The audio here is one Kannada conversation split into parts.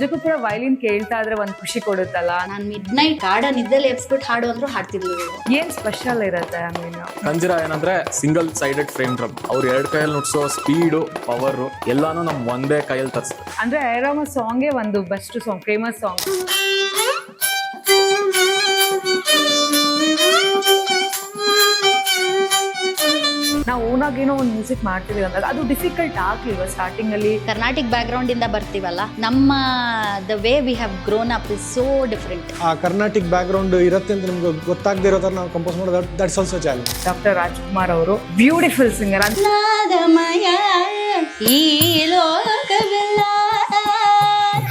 ನಿಜಕ್ಕೂ ಕೂಡ ವೈಲಿನ್ ಕೇಳ್ತಾ ಇದ್ರೆ ಒಂದ್ ಖುಷಿ ಕೊಡುತ್ತಲ್ಲ. ನಾನು ಮಿಡ್ ನೈಟ್ ಗಾರ್ಡನ್ ಇದ್ದಲ್ಲಿ ಎಬ್ಸ್ಬಿಟ್ಟು ಹಾಡು ಅಂದ್ರೂ ಹಾಡ್ತಿದ್ಲು. ಏನ್ ಸ್ಪೆಷಲ್ ಇರುತ್ತೆ ಐ ಮೀನ್ ಕಂಜಿರ ಏನಂದ್ರೆ ಸಿಂಗಲ್ ಸೈಡೆಡ್ ಫ್ರೇಮ್ ಡ್ರಮ್. ಅವ್ರು 2 ಕೈಯಲ್ಲಿ ನುಡ್ಸೋ ಸ್ಪೀಡು ಪವರ್ ಎಲ್ಲಾನು ನಮ್ ಒಂದೇ ಕೈಯಲ್ಲಿ ತರಿಸ್ತಾರೆ. ಅಂದ್ರೆ ಐರಾಮ ಸಾಂಗೇ ಒಂದು ಬೆಸ್ಟ್ ಸಾಂಗ್, ಫೇಮಸ್ ಸಾಂಗ್. ನಾವು ಓನಾಗೇನೋ ಒಂದು ಮ್ಯೂಸಿಕ್ ಮಾಡ್ತೀವಿ ಅಂದಾಗ ಅದು ಡಿಫಿಕಲ್ಟ್ ಆಗ್ಲಿಲ್ವ ಸ್ಟಾರ್ಟಿಂಗ್ ಅಲ್ಲಿ? ಕರ್ನಾಟಿಕ್ ಬ್ಯಾಕ್ ಗ್ರೌಂಡ್ ಇಂದ ಬರ್ತೀವಲ್ಲ, ನಮ್ಮ the way we have grown up is so different. ಆ ಕರ್ನಾಟಿಕ್ ಬ್ಯಾಕ್ ಗ್ರೌಂಡ್ ಇರುತ್ತೆ ಅಂತ ನಿಮ್ಗೆ ಗೊತ್ತಾಗದೇ ಇರೋ ತರ ನಾವು ಕಂಪೋಸ್ ಮಾಡೋದು, that's also challenge. Doctor Rajkumar ಅವರು ಬ್ಯೂಟಿಫುಲ್ ಸಿಂಗರ್. ಈ ಲೋಕವೆಲ್ಲ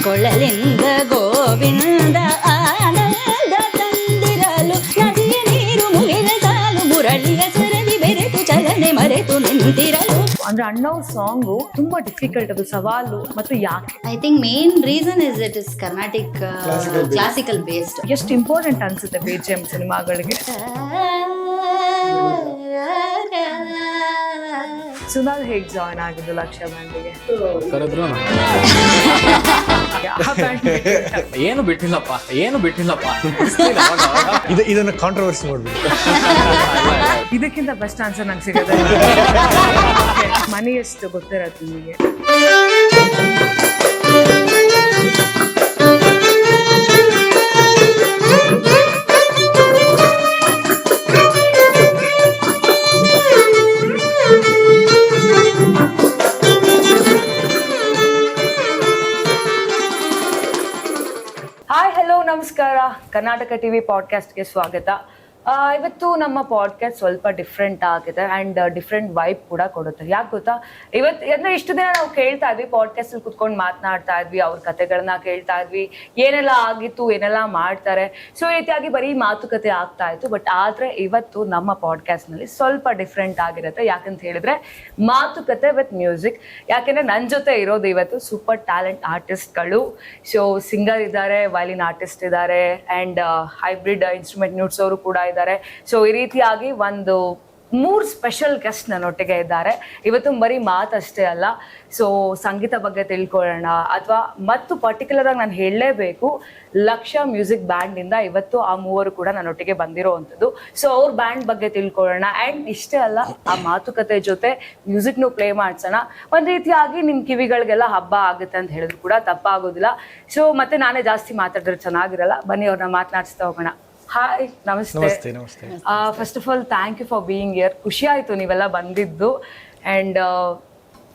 ಕೊಳಲಿಂದ ಗೋವಿಂದ ಆನಂದ ತಂದಿರಲು, ನದಿಯ ನೀರು ಮುಗಿದ ಸಾಲು ಮುರಳಿಯ ಸರದಿ ಬೆರೆತು ಚಲನೆ ಮರೆತು ನಿಂತಿರಲು. ಅಂದ್ರೆ ಅಣ್ಣವ್ರ ಸಾಂಗು ತುಂಬಾ ಡಿಫಿಕಲ್ಟ್, ಅದು ಸವಾಲು. ಮತ್ತು ಯಾಕೆ? I think main reason is it is Carnatic classical based. ಎಷ್ಟು ಇಂಪಾರ್ಟೆಂಟ್ ಅನ್ಸುತ್ತೆ BGM ಸಿನಿಮಾಗಳಿಗೆ. ಸುನಾಲ್ ಹೇಗ್ ಜಾಯ್ನ್ ಆಗಿದ್ದು ಲಕ್ಷ್ಯ ಬ್ಯಾಂಡಿಗೆ? ಕರೆದ್ರು ಏನು ಬಿಟ್ಟಿಲ್ಲಪ್ಪ. ಇದನ್ನ ಕಾಂಟ್ರವರ್ಸಿ ಮಾಡ್ಬಿಟ್ಟು ಇದಕ್ಕಿಂತ ಬೆಸ್ಟ್ ಆನ್ಸರ್ ನಂಗೆ ಸಿಗುತ್ತೆ. ಮನಿ ಎಷ್ಟು ಗೊತ್ತಿರತ್ತೆ ನಿಮಗೆ? ಹಾಯ್, ಹಲೋ, ನಮಸ್ಕಾರ. ಕರ್ನಾಟಕ ಟಿವಿ ಪಾಡ್ಕಾಸ್ಟ್ಗೆ ಸ್ವಾಗತ. ಇವತ್ತು ನಮ್ಮ ಪಾಡ್ಕಾಸ್ಟ್ ಸ್ವಲ್ಪ ಡಿಫ್ರೆಂಟ್ ಆಗಿದೆ ಆ್ಯಂಡ್ ಡಿಫ್ರೆಂಟ್ ವೈಬ್ ಕೂಡ ಕೊಡುತ್ತೆ. ಯಾಕೆ ಗೊತ್ತಾ? ಅಂದರೆ ಇಷ್ಟು ದಿನ ನಾವು ಕೇಳ್ತಾ ಇದ್ವಿ, ಪಾಡ್ಕಾಸ್ಟಲ್ಲಿ ಕುತ್ಕೊಂಡು ಮಾತನಾಡ್ತಾ ಇದ್ವಿ, ಅವ್ರ ಕಥೆಗಳನ್ನ ಕೇಳ್ತಾ ಇದ್ವಿ, ಏನೆಲ್ಲ ಆಗಿತ್ತು, ಏನೆಲ್ಲ ಮಾಡ್ತಾರೆ. ಸೊ ಈ ರೀತಿಯಾಗಿ ಬರೀ ಮಾತುಕತೆ ಆಗ್ತಾ ಇತ್ತು. ಬಟ್ ಆದರೆ ಇವತ್ತು ನಮ್ಮ ಪಾಡ್ಕಾಸ್ಟ್ನಲ್ಲಿ ಸ್ವಲ್ಪ ಡಿಫ್ರೆಂಟ್ ಆಗಿರುತ್ತೆ. ಯಾಕಂತ ಹೇಳಿದ್ರೆ ಮಾತುಕತೆ ವಿತ್ ಮ್ಯೂಸಿಕ್. ಯಾಕೆಂದರೆ ನನ್ನ ಜೊತೆ ಇರೋದು ಇವತ್ತು ಸೂಪರ್ ಟ್ಯಾಲೆಂಟ್ ಆರ್ಟಿಸ್ಟ್ಗಳು. ಸೊ ಸಿಂಗರ್ ಇದ್ದಾರೆ, ವೈಲಿನ್ ಆರ್ಟಿಸ್ಟ್ ಇದ್ದಾರೆ, ಆ್ಯಂಡ್ ಹೈಬ್ರಿಡ್ ಇನ್ಸ್ಟ್ರೂಮೆಂಟ್ ನುಡ್ಸೋರು ಕೂಡ ಇದ್ದಾರೆ. ಸೊ ಈ ರೀತಿಯಾಗಿ ಒಂದು 3 ಸ್ಪೆಷಲ್ ಗೆಸ್ಟ್ ನನ್ನೊಟ್ಟಿಗೆ ಇದ್ದಾರೆ. ಇವತ್ತು ಬರೀ ಮಾತಷ್ಟೇ ಅಲ್ಲ, ಸೊ ಸಂಗೀತ ಬಗ್ಗೆ ತಿಳ್ಕೊಳ್ಳೋಣ. ಅಥವಾ ಮತ್ತು ಪರ್ಟಿಕ್ಯುಲರ್ ಆಗಿ ನಾನು ಹೇಳಲೇಬೇಕು, ಲಕ್ಷ್ಯ ಮ್ಯೂಸಿಕ್ ಬ್ಯಾಂಡಿಂದ ಇವತ್ತು ಆ 3 ಕೂಡ ನನ್ನೊಟ್ಟಿಗೆ ಬಂದಿರೋವಂಥದ್ದು. ಸೊ ಅವ್ರ ಬ್ಯಾಂಡ್ ಬಗ್ಗೆ ತಿಳ್ಕೊಳ್ಳೋಣ. ಆ್ಯಂಡ್ ಇಷ್ಟೇ ಅಲ್ಲ, ಆ ಮಾತುಕತೆ ಜೊತೆ ಮ್ಯೂಸಿಕ್ನು ಪ್ಲೇ ಮಾಡ್ಸೋಣ. ಒಂದು ರೀತಿಯಾಗಿ ನಿಮ್ಮ ಕಿವಿಗಳಿಗೆಲ್ಲ ಹಬ್ಬ ಆಗುತ್ತೆ ಅಂತ ಹೇಳಿದ್ರು ಕೂಡ ತಪ್ಪಾಗೋದಿಲ್ಲ. ಸೊ ಮತ್ತೆ ನಾನೇ ಜಾಸ್ತಿ ಮಾತಾಡಿದ್ರೆ ಚೆನ್ನಾಗಿರಲ್ಲ. ಬನ್ನಿ ಅವ್ರನ್ನ ಮಾತನಾಡಿಸ್ತಾ ಹೋಗೋಣ. ಹಾಯ್, ನಮಸ್ತೆ. First of all thank you for being here. ಖುಷಿ ಆಯಿತು ನೀವೆಲ್ಲ ಬಂದಿದ್ದು.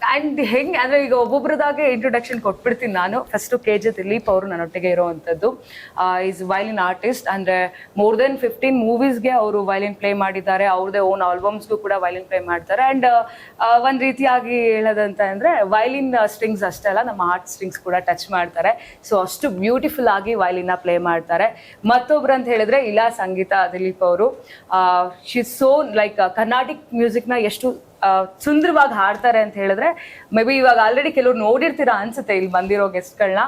ಆ್ಯಂಡ್ ಹೆಂಗೆ ಅಂದರೆ ಈಗ ಒಬ್ಬೊಬ್ರದಾಗೆ ಇಂಟ್ರೊಡಕ್ಷನ್ ಕೊಟ್ಬಿಡ್ತೀನಿ ನಾನು. ಫಸ್ಟು KJ ದಿಲೀಪ್ ಅವರು ನನ್ನೊಟ್ಟಿಗೆ ಇರೋವಂಥದ್ದು. Is violin artist. ಅಂದರೆ ಮೋರ್ ದೆನ್ 15 ಮೂವೀಸ್ಗೆ ಅವರು ವೈಲಿನ್ ಪ್ಲೇ ಮಾಡಿದ್ದಾರೆ. ಅವ್ರದ್ದೇ ಓನ್ ಆಲ್ಬಮ್ಸ್ಗೂ ಕೂಡ ವೈಲಿನ್ ಪ್ಲೇ ಮಾಡ್ತಾರೆ. ಆ್ಯಂಡ್ ಒಂದು ರೀತಿಯಾಗಿ ಹೇಳೋದಂತ ಅಂದರೆ ವೈಲಿನ್ ಸ್ಟ್ರಿಂಗ್ಸ್ ಅಷ್ಟೇ ಅಲ್ಲ, ನಮ್ಮ ಹಾರ್ಟ್ ಸ್ಟ್ರಿಂಗ್ಸ್ ಕೂಡ ಟಚ್ ಮಾಡ್ತಾರೆ. ಸೊ ಅಷ್ಟು ಬ್ಯೂಟಿಫುಲ್ ಆಗಿ ವೈಲಿನ್ನ ಪ್ಲೇ ಮಾಡ್ತಾರೆ. ಮತ್ತೊಬ್ರು ಅಂತ ಹೇಳಿದ್ರೆ ಇಲಾ ಸಂಗೀತ ದಿಲೀಪ್ ಅವರು. ಶಿ ಸೋ ಲೈಕ್ ಕರ್ನಾಟಿಕ್ ಮ್ಯೂಸಿಕ್ನ ಎಷ್ಟು ಸುಂದರವಾಗಿ ಹಾಡ್ತಾರೆ ಅಂತ ಹೇಳಿದ್ರೆ, ಮೇ ಬಿ ಇವಾಗ ಆಲ್ರೆಡಿ ಕೆಲವ್ರು ನೋಡಿರ್ತೀರಾ ಅನ್ಸುತ್ತೆ ಇಲ್ಲಿ ಬಂದಿರೋ ಗೆಸ್ಟ್ಗಳನ್ನ.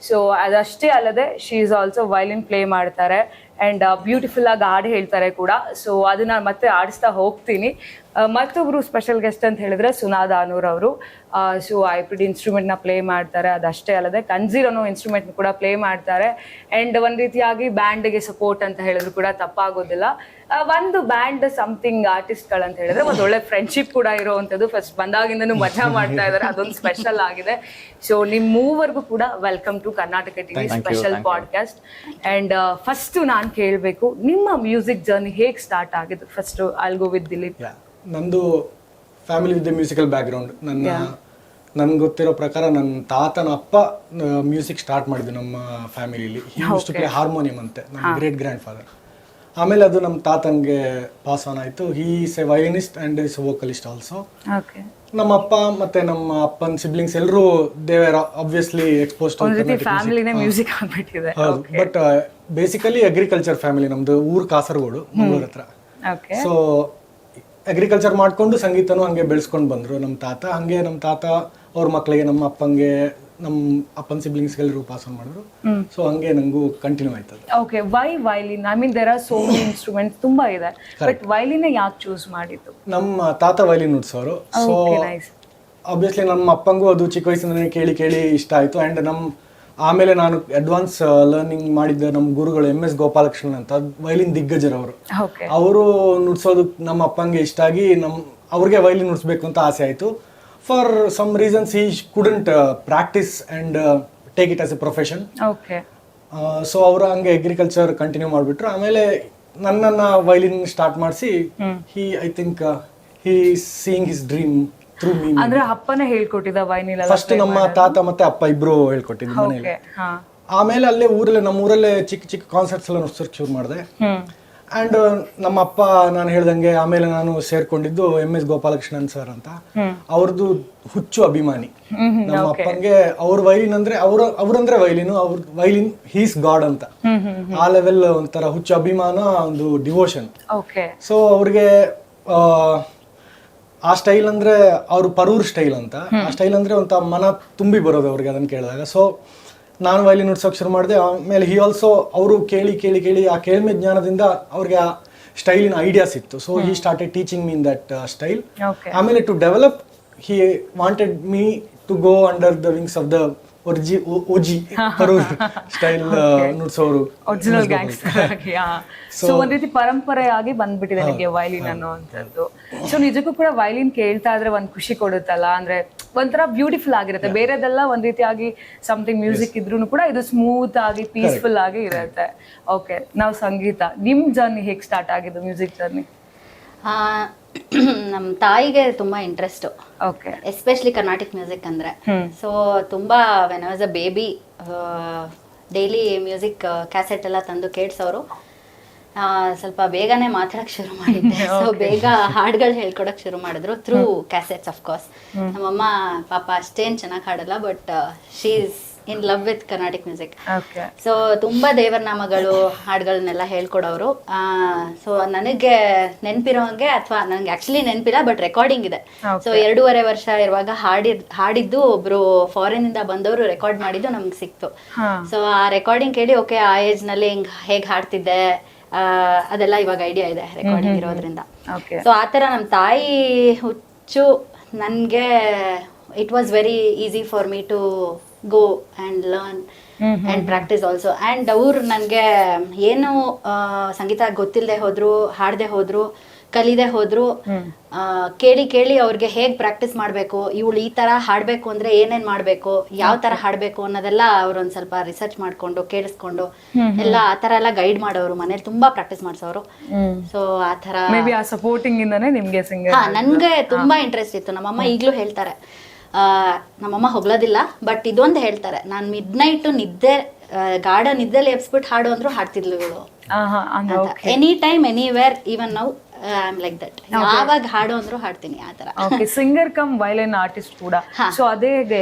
ಸೊ ಅದಷ್ಟೇ ಅಲ್ಲದೆ she is also violin play ಮಾಡ್ತಾರೆ ಆ್ಯಂಡ್ ಬ್ಯೂಟಿಫುಲ್ ಆಗಿ ಹಾಡು ಹೇಳ್ತಾರೆ ಕೂಡ. ಸೊ ಅದನ್ನ ಮತ್ತೆ ಆಡಿಸ್ತಾ ಹೋಗ್ತೀನಿ. ಮತ್ತೊಬ್ರು ಸ್ಪೆಷಲ್ ಗೆಸ್ಟ್ ಅಂತ ಹೇಳಿದ್ರೆ ಸುನಾದ ಅನೂರ್ ಅವರು. ಸೊ ಹೈಬ್ರಿಡ್ ಇನ್ಸ್ಟ್ರೂಮೆಂಟ್ನ ಪ್ಲೇ ಮಾಡ್ತಾರೆ. ಅದಷ್ಟೇ ಅಲ್ಲದೆ ಕಂಜೀರ್ ಅನ್ನೋ ಇನ್ಸ್ಟ್ರೂಮೆಂಟ್ ಕೂಡ ಪ್ಲೇ ಮಾಡ್ತಾರೆ. ಆ್ಯಂಡ್ ಒಂದು ರೀತಿಯಾಗಿ ಬ್ಯಾಂಡ್ಗೆ ಸಪೋರ್ಟ್ ಅಂತ ಹೇಳಿದ್ರು ಕೂಡ ತಪ್ಪಾಗೋದಿಲ್ಲ. ಒಂದು ಬ್ಯಾಂಡ್ ಸಮಥಿಂಗ್ ಆರ್ಟಿಸ್ಟ್ಗಳಂತ ಹೇಳಿದ್ರೆ ಒಂದು ಒಳ್ಳೆ ಫ್ರೆಂಡ್ಶಿಪ್ ಕೂಡ ಇರೋವಂಥದ್ದು. ಫಸ್ಟ್ ಬಂದಾಗಿಂದನೂ ಮಜಾ ಮಾಡ್ತಾ ಇದ್ದಾರೆ, ಅದೊಂದು ಸ್ಪೆಷಲ್ ಆಗಿದೆ. ಸೊ ನಿಮ್ಮ ಮೂವರ್ಗೂ ಕೂಡ welcome to Karnataka TV special podcast. And first ನಾನು ಕೇಳಬೇಕು, ನಿಮ್ಮ ಮ್ಯೂಸಿಕ್ ಜರ್ನಿ ಹೇಗೆ ಸ್ಟಾರ್ಟ್ ಆಗಿದ್ದು? First I'll go with Dileep. ನಂದು ಫ್ಯಾಮಿಲಿ ವಿತ್ ಮ್ಯೂಸಿಕಲ್ ಬ್ಯಾಕ್ಗ್ರೌಂಡ್. ನನ್ಗೆ ಗೊತ್ತಿರೋ ಪ್ರಕಾರ ನನ್ನ ತಾತನ ಅಪ್ಪ ಮ್ಯೂಸಿಕ್ ಸ್ಟಾರ್ಟ್ ಮಾಡಿದ್ದು ನಮ್ಮ ಫ್ಯಾಮಿಲಿಲಿ. ಯೂಸ್ ಟು ಪ್ಲೇ ಹಾರ್ಮೋನಿಯಂ ಅಂತೆ, ನಮ್ಮ ಗ್ರೇಟ್ ಗ್ರ್ಯಾಂಡ್ ಫಾದರ್. ಆಮೇಲೆ ಅದು ನಮ್ಮ ತಾತನಿಗೆ ಪಾಸ್ ಆನ್ ಆಯಿತು. He is A violinist and is A vocalist also. ನಮ್ಮ ಅಪ್ಪ ಮತ್ತೆ ನಮ್ಮ ಅಪ್ಪನ ಸಿಬ್ಲಿಂಗ್ಸ್ ಎಲ್ಲರೂ ದೇವರ ಆಬ್ವಿಯಸ್ಲಿ ಎಕ್ಸ್ಪೋಸ್ ಟು ಮ್ಯೂಸಿಕ್ ಆಗ್ಬಿಟ್ಟಿದೆ. But basically agriculture family. ನಮ್ದು ಊರು ಕಾಸರಗೋಡು, ಮಂಗಳೂರು ಹತ್ರ. ಸೊ ಅಗ್ರಿಕಲ್ಚರ್ ಮಾಡ್ಕೊಂಡು ಸಂಗೀತನೂ ಹಂಗೆ ಬೆಳೆಸ್ಕೊಂಡು ಬಂದರು ನಮ್ಮ ತಾತ. ಹಂಗೆ ನಮ್ಮ ತಾತ ಅವ್ರ ಮಕ್ಕಳಿಗೆ, ನಮ್ಮ ಅಪ್ಪಂಗೆ, ನಮ್ಮ ಅಪ್ಪನ ಸಿಬ್ಲಿಂಗ್ಸ್ಗೆಲ್ಲರೂ ಪಾಸ್ ಆನ್ ಮಾಡಿದ್ರು. ಸೊ ಹಂಗೆ ನಂಗೂ ಕಂಟಿನ್ಯೂ ಆಯ್ತದೆ. Okay, why violin? I mean there are so many instruments ತುಂಬಾ ಇದೆ, ಬಟ್ ವೈಲಿನ್ ಯಾಕೆ ಚೂಸ್ ಮಾಡಿದ್ದು? ನಮ್ಮ ತಾತ ವೈಲಿನ್ ನುಡ್ಸೋರು. ಸೊ ಆಬ್ವಿಯಸ್ಲಿ ನಮ್ಮ ಅಪ್ಪಂಗೂ ಅದು ಚಿಕ್ಕ ವಯಸ್ಸಿಂದನೇ ಕೇಳಿ ಕೇಳಿ ಇಷ್ಟ ಆಯಿತು. ಆ್ಯಂಡ್ ನಮ್ಮ ಆಮೇಲೆ ನಾನು ಅಡ್ವಾನ್ಸ್ ಲರ್ನಿಂಗ್ ಮಾಡಿದ್ದ ನಮ್ಮ ಗುರುಗಳು MS ಗೋಪಾಲಕೃಷ್ಣನ್ ಅಂತ ವೈಲಿನ್ ದಿಗ್ಗಜರವರು. ಓಕೆ ಅವರು ನುಡ್ಸೋದು ನಮ್ಮ ಅಪ್ಪಂಗೆ ಇಷ್ಟ ಆಗಿ ಅವ್ರಿಗೆ ವೈಲಿನ್ ನುಡ್ಸ್ಬೇಕು ಅಂತ ಆಸೆ ಆಯಿತು. For some reasons he couldn't practice and take it as a profession. Okay so ಅವರು ಹಂಗೆ ಅಗ್ರಿಕಲ್ಚರ್ ಕಂಟಿನ್ಯೂ ಮಾಡಿಬಿಟ್ರು. ಆಮೇಲೆ ನನ್ನನ್ನು ವೈಲಿನ್ ಸ್ಟಾರ್ಟ್ ಮಾಡಿಸಿ I think he seeing his dream through me. ಅಂದ್ರೆ ಅಪ್ಪನೇ ಹೇಳ್ಕೊಟ್ಟಿದ್ದ ವೈನಿಲ್ ಫಸ್ಟ್ ನಮ್ಮ ತಾತ ಮತ್ತೆ ಅಪ್ಪ ಇಬ್ರು ಹೇಳ್ಕೊಟ್ಟಿದ್ದು ಮನೇಲಿ. ಆಮೇಲೆ ಅಲ್ಲೇ ನಮ್ಮ ಊರಲ್ಲೇ ಚಿಕ್ಕ ಚಿಕ್ಕ ಕಾನ್ಸರ್ಟ್ಸ್ ಎಲ್ಲ ನುಡ್ಸೋಕೆ ಶುರು ಮಾಡಿದೆ. ಅಂಡ್ ನಮ್ಮ ಅಪ್ಪ ನಾನು ಹೇಳ್ದಂಗೆ ಆಮೇಲೆ ನಾನು ಸೇರ್ಕೊಂಡಿದ್ದು MS ಗೋಪಾಲಕೃಷ್ಣನ್ ಸರ್ ಅಂತ. ಅವ್ರದ್ದು ಹುಚ್ಚು ಅಭಿಮಾನಿ ನಮ್ಮ ಅಪ್ಪಂಗೆ. ಅವ್ರ ವೈಲಿನ್ ಅಂದ್ರೆ ಅವ್ರಂದ್ರೆ ವೈಲಿನ್ ಹೀಸ್ ಗಾಡ್ ಅಂತ ಆ ಲೆವೆಲ್ ಒಂಥರ ಹುಚ್ಚು ಅಭಿಮಾನ, ಒಂದು ಡಿವೋಷನ್. ಸೊ ಅವ್ರಿಗೆ ಆ ಸ್ಟೈಲ್ ಅಂದ್ರೆ ಅವರು ಪರೂರ್ ಸ್ಟೈಲ್ ಅಂತ. ಆ ಸ್ಟೈಲ್ ಅಂದ್ರೆ ಒಂಥ ಮನ ತುಂಬಿ ಬರೋದು ಅವ್ರಿಗೆ ಅದನ್ನ ಕೇಳಿದಾಗ. ಸೊ ನಾನು ವೈಲಿನ್ ನುಡ್ಸೋಕೆ ಶುರು ಮಾಡಿದೆ. ಆಮೇಲೆ ಅವರು ಕೇಳಿ ಆ ಕೇಳ್ಮೆ ಜ್ಞಾನದಿಂದ ಅವ್ರಿಗೆ ಆ ಸ್ಟೈಲಿನ ಐಡಿಯಾ ಸಿಕ್ತು. So he started teaching me in that style. ಆಮೇಲೆ to develop he wanted me to go under the wings of the OG Parur style ನುಡ್ಸೋರು, ಒರಿಜಿನಲ್ ಗ್ಯಾಂಗ್ಸ್ಟರ್ ಆಗಿ. ಸೊ ಒಂದ್ ರೀತಿ ಪರಂಪರೆಯಾಗಿ ಬಂದ್ಬಿಟ್ಟಿದೆ ನಿಮಗೆ ವೈಲಿನ್ ಅನ್ನೋವಂಥದ್ದು. ಸೊ ನಿಜಕ್ಕೂ ಕೂಡ ವೈಲಿನ್ ಕೇಳ್ತಾ ಇದ್ರೆ ಒಂದ್ ಖುಷಿ ಕೊಡುತ್ತಲ್ಲ, ಅಂದ್ರೆ ಒಂಥರ ಬ್ಯೂಟಿಫುಲ್ ಆಗಿರುತ್ತೆ. ಬೇರೆದೆಲ್ಲ ಒಂದ್ ರೀತಿಯಾಗಿ ಸಮಥಿಂಗ್ ಮ್ಯೂಸಿಕ್ ಇದ್ರೂ ಕೂಡ ಇದು ಸ್ಮೂತ್ ಆಗಿ ಪೀಸ್ಫುಲ್ ಆಗಿ ಇರುತ್ತೆ. ಓಕೆ, ನಾವು ಸಂಗೀತ, ನಿಮ್ ಜರ್ನಿ ಹೇಗೆ ಸ್ಟಾರ್ಟ್ ಆಗಿದ್ದು ಮ್ಯೂಸಿಕ್ ಜರ್ನಿ? ನಮ್ಮ ತಾಯಿಗೆ ತುಂಬಾ interest, okay, especially Carnatic music ಅಂದ್ರೆ. ಸೊ ತುಂಬಾ when I was a baby daily music cassette ಎಲ್ಲ ತಂದು ಕೇಳಿಸೋರು. ಸ್ವಲ್ಪ ಬೇಗನೆ ಮಾತಾಡಕ್ ಶುರು ಮಾಡಿದ್ದೆ. ಸೊ ಬೇಗ ಹಾಡುಗಳು ಹೇಳ್ಕೊಡಕ್ ಶುರು ಮಾಡಿದ್ರು ಥ್ರೂ ಕ್ಯಾಸೆಟ್ಸ್. ಆಫ್ ಕೋರ್ಸ್ ನಮ್ಮಮ್ಮ ಪಾಪ ಅಷ್ಟೇನು ಚೆನ್ನಾಗಿ ಹಾಡಲ್ಲ, but she is in love with Carnatic music. So ತುಂಬಾ ದೇವರ ನಾಮಗಳು ಹಾಡುಗಳನ್ನೆಲ್ಲ ಹೇಳ್ಕೊಡೋರು. ಸೊ ನನಗೆ ನೆನಪಿರೋ ಹಂಗೆ, ಅಥವಾ ನನಗೆ ಆಕ್ಚುಲಿ ನೆನಪಿಲ್ಲ, ಬಟ್ ರೆಕಾರ್ಡಿಂಗ್ ಇದೆ. ಸೊ 2.5 ವರ್ಷ ಇರುವಾಗ ಹಾಡಿದ್ದು ಒಬ್ರು ಫಾರಿನ್ ಇಂದ ಬಂದವರು ರೆಕಾರ್ಡ್ ಮಾಡಿದ್ದು ನಮ್ಗೆ ಸಿಕ್ತು. ಸೊ ಆ ರೆಕಾರ್ಡಿಂಗ್ ಕೇಳಿ ಓಕೆ, ಆ ಏಜ್ ನಲ್ಲಿ ಹೇಗೆ ಹಾಡ್ತಿದ್ದೆ ಅದೆಲ್ಲ ಇವಾಗ ಐಡಿಯಾ ಇದೆ ರೆಕಾರ್ಡಿಂಗ್ ಇರೋದ್ರಿಂದ. ಸೊ ಆತರ ನಮ್ಮ ತಾಯಿ ಹುಚ್ಚು ನನಗೆ, it was very easy for me to go and learn and practice also. And ಅವ್ರು ನನಗೆ ಏನು ಸಂಗೀತ ಗೊತ್ತಿಲ್ಲದೆ ಹೋದ್ರು, ಹಾಡದೆ ಹೋದ್ರು, ಕಲಿದೆ ಹೋದ್ರು, ಕೇಳಿ ಅವ್ರಿಗೆ ಹೇಗೆ ಪ್ರಾಕ್ಟೀಸ್ ಮಾಡಬೇಕು, ಇವಳು ಈ ಥರ ಹಾಡಬೇಕು ಅಂದರೆ ಏನೇನು ಮಾಡಬೇಕು, ಯಾವ ಥರ ಹಾಡಬೇಕು ಅನ್ನೋದೆಲ್ಲ ಅವ್ರೊಂದು ಸ್ವಲ್ಪ ರಿಸರ್ಚ್ ಮಾಡಿಕೊಂಡು ಕೇಳಿಸ್ಕೊಂಡು ಎಲ್ಲ ಆ ಥರ ಎಲ್ಲ ಗೈಡ್ ಮಾಡೋರು. ಮನೇಲಿ ತುಂಬ ಪ್ರಾಕ್ಟೀಸ್ ಮಾಡಿಸೋರು. ಸೊ ಆ ಥರ ಸಪೋರ್ಟಿಂಗ್ ಇಂದಾನೆ ನಿಮಗೆ ಸಿಂಗರ್? ನನಗೆ ತುಂಬ ಇಂಟ್ರೆಸ್ಟ್ ಇತ್ತು. ನಮ್ಮಮ್ಮ ಈಗಲೂ ಹೇಳ್ತಾರೆ, ನಮ್ಮಮ್ಮ ಹೊಗಳೋದಿಲ್ಲ, ಬಟ್ ಇದೊಂದು ಹೇಳ್ತಾರೆ, ನಾನು ಮಿಡ್ ನಿದ್ದೆ ಗಾಢ ನಿದ್ದೆಲಿ ಎಬ್ಸ್ಬಿಟ್ಟು ಹಾಡು ಅಂದ್ರು ಹಾಡ್ತಿದ್ಲು ಇವಳು. Any time anywhere, even now I am like that. ಯಾವಾಗ ಹಾಡು ಅಂದ್ರು ಹಾಡ್ತೀನಿ ಆ ತರ. ಸಿಂಗರ್ ಕಮ್ ವೈಲಿನ್ ಆರ್ಟಿಸ್ಟ್ ಕೂಡ. ಸೊ ಅದೇ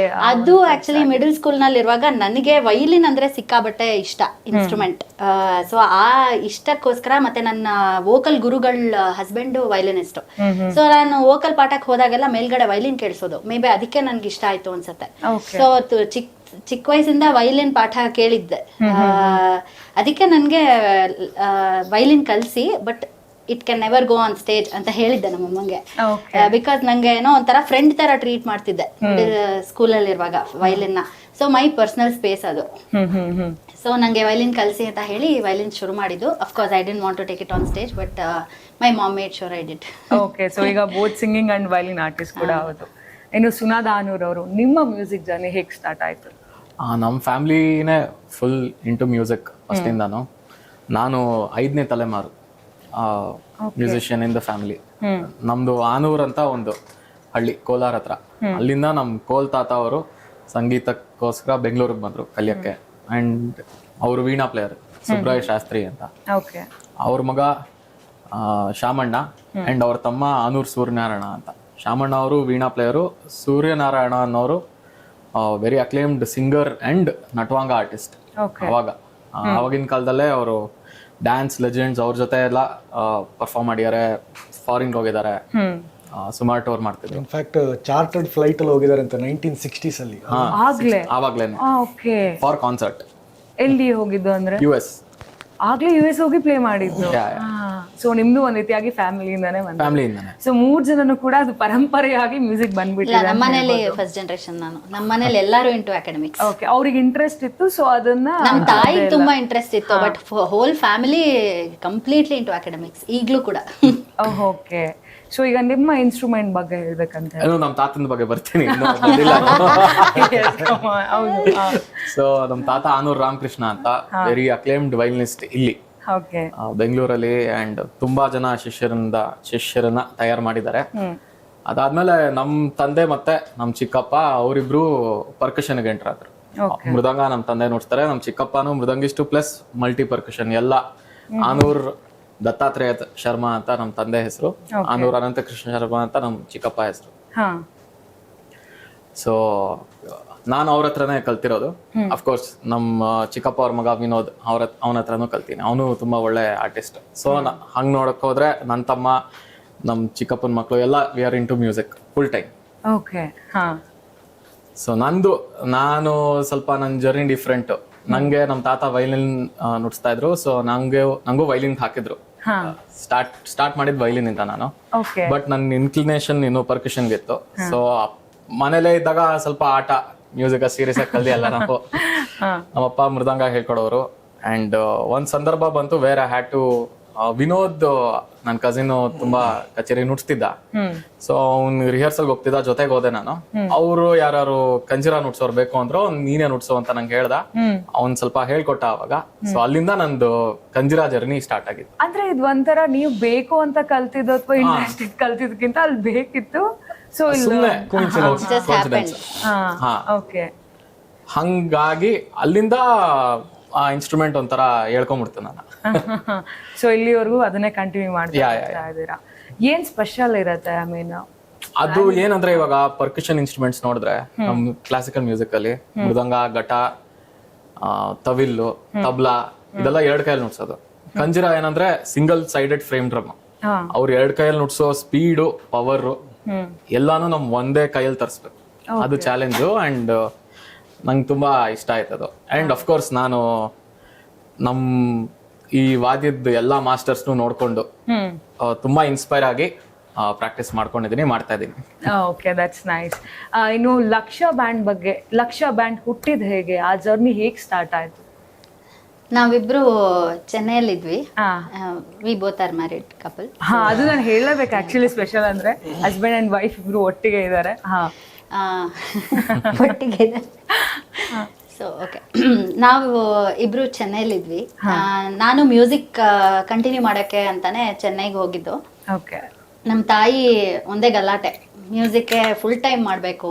ಅದು ಆಕ್ಚುಲಿ ಮಿಡಲ್ ಸ್ಕೂಲ್ ನಲ್ಲಿ ಇರುವಾಗ ನನಗೆ ವೈಲಿನ್ ಅಂದ್ರೆ ಸಿಕ್ಕಾಬಟ್ಟೆ ಇಷ್ಟ ಇನ್ಸ್ಟ್ರೂಮೆಂಟ್. ಸೊ ಆ ಇಷ್ಟಕ್ಕೋಸ್ಕರ, ಮತ್ತೆ ನನ್ನ ವೋಕಲ್ ಗುರುಗಳ ಹಸ್ಬೆಂಡ್ ವೈಲಿನಿಸ್ಟ್. ಸೊ ನಾನು ವೋಕಲ್ ಪಾಠಕ್ಕೆ ಹೋದಾಗೆಲ್ಲ ಮೇಲ್ಗಡೆ ವೈಲಿನ್ ಕೇಳಿಸೋದು. ಮೇ ಬಿ ಅದಕ್ಕೆ ನನ್ಗೆ ಇಷ್ಟ ಆಯ್ತು ಅನ್ಸುತ್ತೆ. ಸೊ ಚಿಕ್ಕ ವಯಸ್ಸಿಂದ ವೈಲಿನ್ ಪಾಠ ಕೇಳಿದ್ದೆ. ಅದಕ್ಕೆ ನನಗೆ ವೈಲಿನ್ ಕಲಿಸಿ, but it can never go on stage ಅಂತ ಹೇಳಿದ್ದೆ ನಮ್ಮಮ್ಮಂಗೆ. ಬಿಕಾಸ್ ನಂಗೆ ಏನೋ ಒಂಥರ ಫ್ರೆಂಡ್ ತರ ಟ್ರೀಟ್ ಮಾಡ್ತಿದ್ದೆ ಸ್ಕೂಲಲ್ಲಿ ಇರುವಾಗ ವೈಲಿನ್ನ. ಸೊ ಮೈ ಪರ್ಸನಲ್ ಸ್ಪೇಸ್ ಅದು. ಸೊ ನಂಗೆ ವೈಲಿನ್ ಕಲಿಸಿ ಅಂತ ಹೇಳಿ ವೈಲಿನ್ ಶುರು ಮಾಡಿದ್ದು. Of course I didn't want to take it on stage, but my mom made sure I did. Okay, so ಈಗ both singing and violin artist ಕೂಡ ಹೌದು. ಇನ್ನು ಸುನಾದ ಆನೂರ್ ಅವರು, ನಿಮ್ಮ ಮ್ಯೂಸಿಕ್ ಜರ್ನಿ ಹೇಗೆ ಸ್ಟಾರ್ಟ್ ಆಯ್ತು? ನಮ್ಮ ಫ್ಯಾಮಿಲಿನೇ ಫುಲ್ ಇಂಟು ಮ್ಯೂಸಿಕ್ ಫಸ್ಟಿಂದಾನು. ನಾನು 5ನೇ ತಲೆಮಾರು ಮ್ಯೂಸಿಷಿಯನ್ ಇನ್ ದ ಫ್ಯಾಮಿಲಿ. ನಮ್ದು ಆನೂರ್ ಅಂತ ಒಂದು ಹಳ್ಳಿ ಕೋಲಾರ ಹತ್ರ. ಅಲ್ಲಿಂದ ನಮ್ಮ ಕೋಲ್ ತಾತ ಅವರು ಸಂಗೀತಕ್ಕೋಸ್ಕರ ಬೆಂಗಳೂರಿಗೆ ಬಂದ್ರು ಕಲಿಯಕ್ಕೆ. ಅಂಡ್ ಅವರು ವೀಣಾ ಪ್ಲೇಯರ್, ಸುಬ್ರಾಯ ಶಾಸ್ತ್ರಿ ಅಂತ. ಅವ್ರ ಮಗ ಶಾಮಣ್ಣ ಅಂಡ್ ಅವ್ರ ತಮ್ಮ ಆನೂರ್ ಸೂರ್ಯನಾರಾಯಣ ಅಂತ. ಶಾಮಣ್ಣ ಅವರು ವೀಣಾ ಪ್ಲೇಯರು, ಸೂರ್ಯನಾರಾಯಣ ಅನ್ನೋರು ವೆರಿ ಅಕ್ಲೇಮ್ಡ್ ಸಿಂಗರ್ ಅಂಡ್ ನಟವಾಂಗ ಆರ್ಟಿಸ್ಟ್. ಅವಾಗಿನ ಕಾಲದಲ್ಲೇ ಅವರು ಡ್ಯಾನ್ಸ್ ಲೆಜೆಂಡ್ಸ್, ಅವ್ರ ಜೊತೆ ಎಲ್ಲ ಪರ್ಫಾರ್ಮ್ ಮಾಡಿದ್ದಾರೆ, ಫಾರಿನ್ ಹೋಗಿದ್ದಾರೆ, ಸುಮಾರು ಟೂರ್ ಮಾಡ್ತಿದ್ರು. ಇನ್ಫ್ಯಾಕ್ಟ್ ಚಾರ್ಟರ್ಡ್ ಫ್ಲೈಟ್ ಅಲ್ಲಿ ಹೋಗಿದ್ದಾರೆ ಅಂತ 1960s ಅಲ್ಲಿ. ಆವಾಗ್ಲೇನೆ ಫಾರ್ ಕಾನ್ಸರ್ಟ್. ಎಲ್ಲಿ ಹೋಗಿದ್ದು ಅಂದ್ರೆ US. ಆಗ್ಲೇ US ಹೋಗಿ ಪ್ಲೇ ಮಾಡಿದ್ದು. ಸೊ ನಿಮ್ದು ಒಂದ್ ರೀತಿಯಾಗಿ ಫ್ಯಾಮಿಲಿಯಿಂದಾನೇ ಬಂದ. ಫ್ಯಾಮಿಲಿಯಿಂದಾನೆ. ಸೊ 3 ಜನನು ಕೂಡ ಅದು ಪರಂಪರೆಯಾಗಿ ಮ್ಯೂಸಿಕ್ ಇಲ್ಲ, ಬಂದ್ಬಿಟ್ಟಿದೆ. ನಮ್ಮ ಮನೇಲಿ ಫಸ್ಟ್ ಜನರೇಷನ್ ನಾನು. ನಮ್ಮ ಮನೇಲಿ ಎಲ್ಲರೂ ಇಂಟು ಅಕಾಡೆಮಿಕ್ಸ್. ಓಕೆ, ಅವ್ರಿಗೆ ಇಂಟ್ರೆಸ್ಟ್ ಇತ್ತು, ಸೊ ಅದನ್ನ ನಮ್ಮ ತಾಯಿಗೆ ತುಂಬಾ ಇಂಟ್ರೆಸ್ಟ್ ಇತ್ತು, but whole family completely into academics ಈಗಲೂ ಕೂಡ. ಓಕೆ, ಸೊ ಈಗ ನಿಮ್ಮ ಇನ್ಸ್ಟ್ರೂಮೆಂಟ್ ಬಗ್ಗೆ ಹೇಳ್ಬೇಕಂತ ನಮ್ಮ ತಾತನ ಬಗ್ಗೆ ಬರ್ತೀನಿ, ಇನ್ನೂ ಬಂದಿಲ್ಲ. ಹೌದು. ಸೊ ನಮ್ಮ ತಾತ ಆನೂರ್ ರಾಮಕೃಷ್ಣ ಅಂತ, ವೆರಿ ಅಕ್ಲೇಮ್ಡ್ ವೈಲಿನಿಸ್ಟ್ ಇಲ್ಲಿ ಓಕೆ, ಬೆಂಗಳೂರಲ್ಲಿ, ಅಂಡ್ ತುಂಬಾ ಜನ ಶಿಷ್ಯರನ್ನ ತಯಾರು ಮಾಡಿದ್ದಾರೆ. ಅದಾದ್ಮೇಲೆ ನಮ್ ತಂದೆ ಮತ್ತೆ ನಮ್ ಚಿಕ್ಕಪ್ಪ ಅವರಿಬ್ರು ಪರ್ಕಷನ್ ಎಂಟರ್ ಆದ್ರು. ಮೃದಂಗ ನಮ್ ತಂದೆ ನೋಡ್ತಾರೆ, ನಮ್ ಚಿಕ್ಕಪ್ಪನು ಮೃದಂಗಿಷ್ಟು ಪ್ಲಸ್ ಮಲ್ಟಿ ಪರ್ಕಷನ್ ಎಲ್ಲ. ಆನೂರ್ ದತ್ತಾತ್ರೇಯ ಶರ್ಮಾ ಅಂತ ನಮ್ ತಂದೆ ಹೆಸರು, ಆನೂರ್ ಅನಂತಕೃಷ್ಣ ಶರ್ಮಾ ಅಂತ ನಮ್ ಚಿಕ್ಕಪ್ಪ ಹೆಸರು. ಸೊ ನಾನು ಅವ್ರ ಹತ್ರನೇ ಕಲ್ತಿರೋದು. ಅಫ್ಕೋರ್ಸ್ ನಮ್ಮ ಚಿಕ್ಕಪ್ಪ ಅವ್ರ ಮಗ ವಿನೋದ್ ಅವನ ಹತ್ರನೂ ಕಲ್ತೀನಿ, ಅವನು ತುಂಬಾ ಒಳ್ಳೆ ಆರ್ಟಿಸ್ಟ್. ಸೊ ಹಂಗ್ ನೋಡಕ್ ಹೋದ್ರೆ ನನ್ನ ತಮ್ಮ, ನಮ್ ಚಿಕ್ಕಪ್ಪನ ಮಕ್ಕಳು ಎಲ್ಲ we are into music full time. Okay, so ನಾನು ಸ್ವಲ್ಪ ನನ್ನ ಜರ್ನಿ ಡಿಫ್ರೆಂಟ್. ನಂಗೆ ನಮ್ಮ ತಾತ ವೈಲಿನ್ ನುಡಿಸ್ತಾ ಇದ್ರು, ಸೊ ನಂಗೂ ವೈಲಿನ್ ಹಾಕಿದ್ರು. ಸ್ಟಾರ್ಟ್ ಮಾಡಿದ್ ವೈಲಿನ್ ಇಂದ ನಾನು, ಬಟ್ ನನ್ನ ಇನ್ಕ್ಲಿನೇಷನ್ ಇನ್ನು ಪರ್ಕಷನ್ಗೆ ಇತ್ತು. ಸೊ ಮನೇಲೇ ಇದ್ದಾಗ ಸ್ವಲ್ಪ ಆಟ ಮ್ಯೂಸಿಕ್ ಸೀರಿಯಸ್ ಆಗಿ ಕಲ್ದಿ ಅಲ್ಲ ನಾವು. ನಮ್ಮಪ್ಪ ಮೃದಂಗ ಹೇಳ್ಕೊಡೋರು. ಅಂಡ್ ಒಂದ್ ಸಂದರ್ಭ ಬಂತು where I had to, Vinod ನನ್ನ ಕಸಿನ್ ತುಂಬಾ ಕಚೇರಿ ನುಡ್ಸ್ತಿದ್ದ. ಸೊ ಅವ್ನ್ ರಿಹರ್ಸಲ್ ಹೋಗ್ತಿದ್ದ, ಜೊತೆಗೆ ಹೋದೆ ನಾನು. ಅವರು ಯಾರು ಕಂಜಿರಾ ನುಡ್ಸೋರ್ ಬೇಕು ಅಂದ್ರು, ನೀನೇ ನುಡ್ಸು ಅಂತ ನಂಗೆ ಹೇಳ್ದ. ಅವ್ನ್ ಸ್ವಲ್ಪ ಹೇಳ್ಕೊಟ್ಟ ಅವಾಗ. ಸೊ ಅಲ್ಲಿಂದ ನಂದು ಕಂಜಿರಾ ಜರ್ನಿ ಸ್ಟಾರ್ಟ್ ಆಗಿತ್ತು. ಅಂದ್ರೆ ಇದು ಒಂಥರ ನೀವು ಬೇಕು ಅಂತ ಕಲ್ತಿದ್ದು ಅಥವಾ ಇಂಟ್ರೆಸ್ಟ್ ಕಲ್ತಿದ್ಕಿಂತ ಅಲ್ಲಿ ಬೇಕಿತ್ತು, ಸೊ ಓಕೆ, ಹಂಗಾಗಿ ಅಲ್ಲಿಂದ ಆ ಇನ್ಸ್ಟ್ರೂಮೆಂಟ್ ಒಂಥರ ಹೇಳ್ಕೊಂಡ್ಬಿಡ್ತು ನಾನು. ಸೊ ಇಲ್ಲಿವರೆಗೂ ಅದನ್ನೇ ಕಂಟಿನ್ಯೂ ಮಾಡ್ತಾ ಇದ್ದೀರಾ. ಏನ್ ಸ್ಪೆಷಲ್ ಇರತ್ತೆ? ಐ ಮೀನ್ ಅದು ಏನಂದ್ರೆ, ಇವಾಗ ಪರ್ಕಷನ್ ಇನ್ಸ್ಟ್ರೂಮೆಂಟ್ಸ್ ನೋಡಿದ್ರೆ ನಮ್ ಕ್ಲಾಸಿಕಲ್ ಮ್ಯೂಸಿಕ್ ಅಲ್ಲಿ ಮೃದಂಗ, ಘಟ, ತವಿಲ್ಲು, ತಬ್ಲಾ ಇದೆಲ್ಲ 2 ಕೈಯಲ್ಲಿ ನುಡ್ಸೋದು. ಕಂಜಿರ ಏನಂದ್ರೆ ಸಿಂಗಲ್ ಸೈಡೆಡ್ ಫ್ರೇಮ್ ಡ್ರಮ್. ಅವ್ರು 2 ಕೈಯಲ್ಲಿ ನುಡ್ಸೋ ಸ್ಪೀಡು, ಪವರ್ ಎಲ್ಲಾನು ನಮ್ ಒಂದೇ ಕೈಯಲ್ಲಿ ತರಿಸ್ಬೇಕು. ಅದು ಚಾಲೆಂಜು. ಅಂಡ್ ನಂಗೆ ತುಂಬಾ ಇಷ್ಟ ಆಯ್ತದು. ಅಂಡ್ ಅಫ್ಕೋರ್ಸ್ ನಾನು ನಮ್ ಈ ವಾದ್ಯದ ಎಲ್ಲಾ ಮಾಸ್ಟರ್ಸ್ನು ನೋಡ್ಕೊಂಡು ತುಂಬಾ ಇನ್ಸ್ಪೈರ್ ಆಗಿ ಪ್ರಾಕ್ಟೀಸ್ ಮಾಡ್ಕೊಂಡಿದ್ದೀನಿ, ಮಾಡ್ತಾ ಇದ್ದೀನಿ. Okay, that's nice. ಇನ್ನು ಲಕ್ಷ್ಯ ಬ್ಯಾಂಡ್ ಬಗ್ಗೆ, ಲಕ್ಷ್ಯ ಬ್ಯಾಂಡ್ ಹುಟ್ಟಿದ್ ಹೇಗೆ? ಆ ಜರ್ನಿ ಹೇಗೆ ಸ್ಟಾರ್ಟ್ ಆಯ್ತು? ನಾವಿಬ್ರು ಚೆನ್ನೈಯಲ್ಲಿದ್ವಿ. We both are married couple. ಅದು ನಾನು ಹೇಳಬೇಕು ಆಕ್ಚುಲಿ. ಸ್ಪೆಷಲ್ ಅಂದ್ರೆ ಹಸ್ಬೆಂಡ್ ಅಂಡ್ ವೈಫ್ ಇಬ್ರು ಒಟ್ಟಿಗೆ ಇದ್ದಾರೆ. ಒಟ್ಟಿಗೆ ಇದೆ. ಸೊ ಓಕೆ, ನಾವು ಇಬ್ರು ಚೆನ್ನೈಲಿದ್ವಿ. ನಾನು ಮ್ಯೂಸಿಕ್ ಕಂಟಿನ್ಯೂ ಮಾಡಕ್ಕೆ ಅಂತಾನೆ ಚೆನ್ನೈಗೆ ಹೋಗಿದ್ದು. ನಮ್ಮ ತಾಯಿ ಒಂದೇ ಗಲಾಟೆ, ಮ್ಯೂಸಿಕ್ ಫುಲ್ ಟೈಮ್ ಮಾಡಬೇಕು